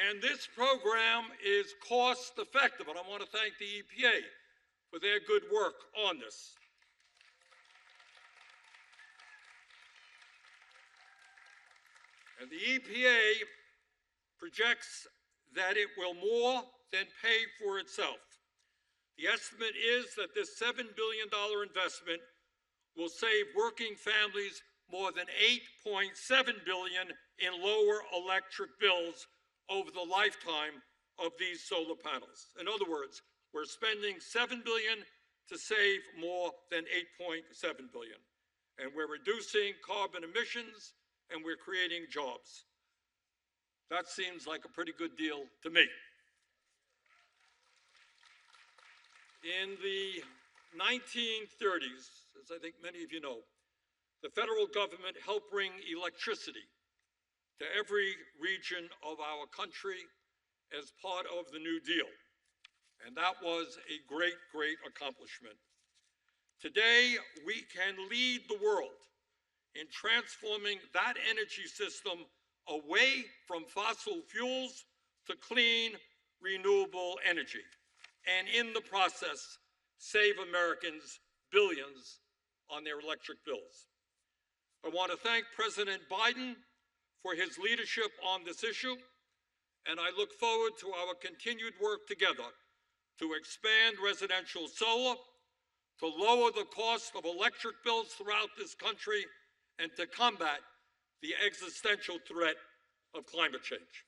And this program is cost effective, and I want to thank the EPA for their good work on this. And the EPA projects that it will more than pay for itself. The estimate is that this $7 billion investment will save working families more than $8.7 billion in lower electric bills over the lifetime of these solar panels. In other words, we're spending $7 billion to save more than $8.7 billion. And we're reducing carbon emissions and we're creating jobs. That seems like a pretty good deal to me. In the 1930s, as I think many of you know, the federal government helped bring electricity to every region of our country as part of the New Deal. And that was a great, great accomplishment. Today, we can lead the world in transforming that energy system away from fossil fuels to clean, renewable energy, and in the process, save Americans billions on their electric bills. I want to thank President Biden for his leadership on this issue, and I look forward to our continued work together to expand residential solar, to lower the cost of electric bills throughout this country, and to combat the existential threat of climate change.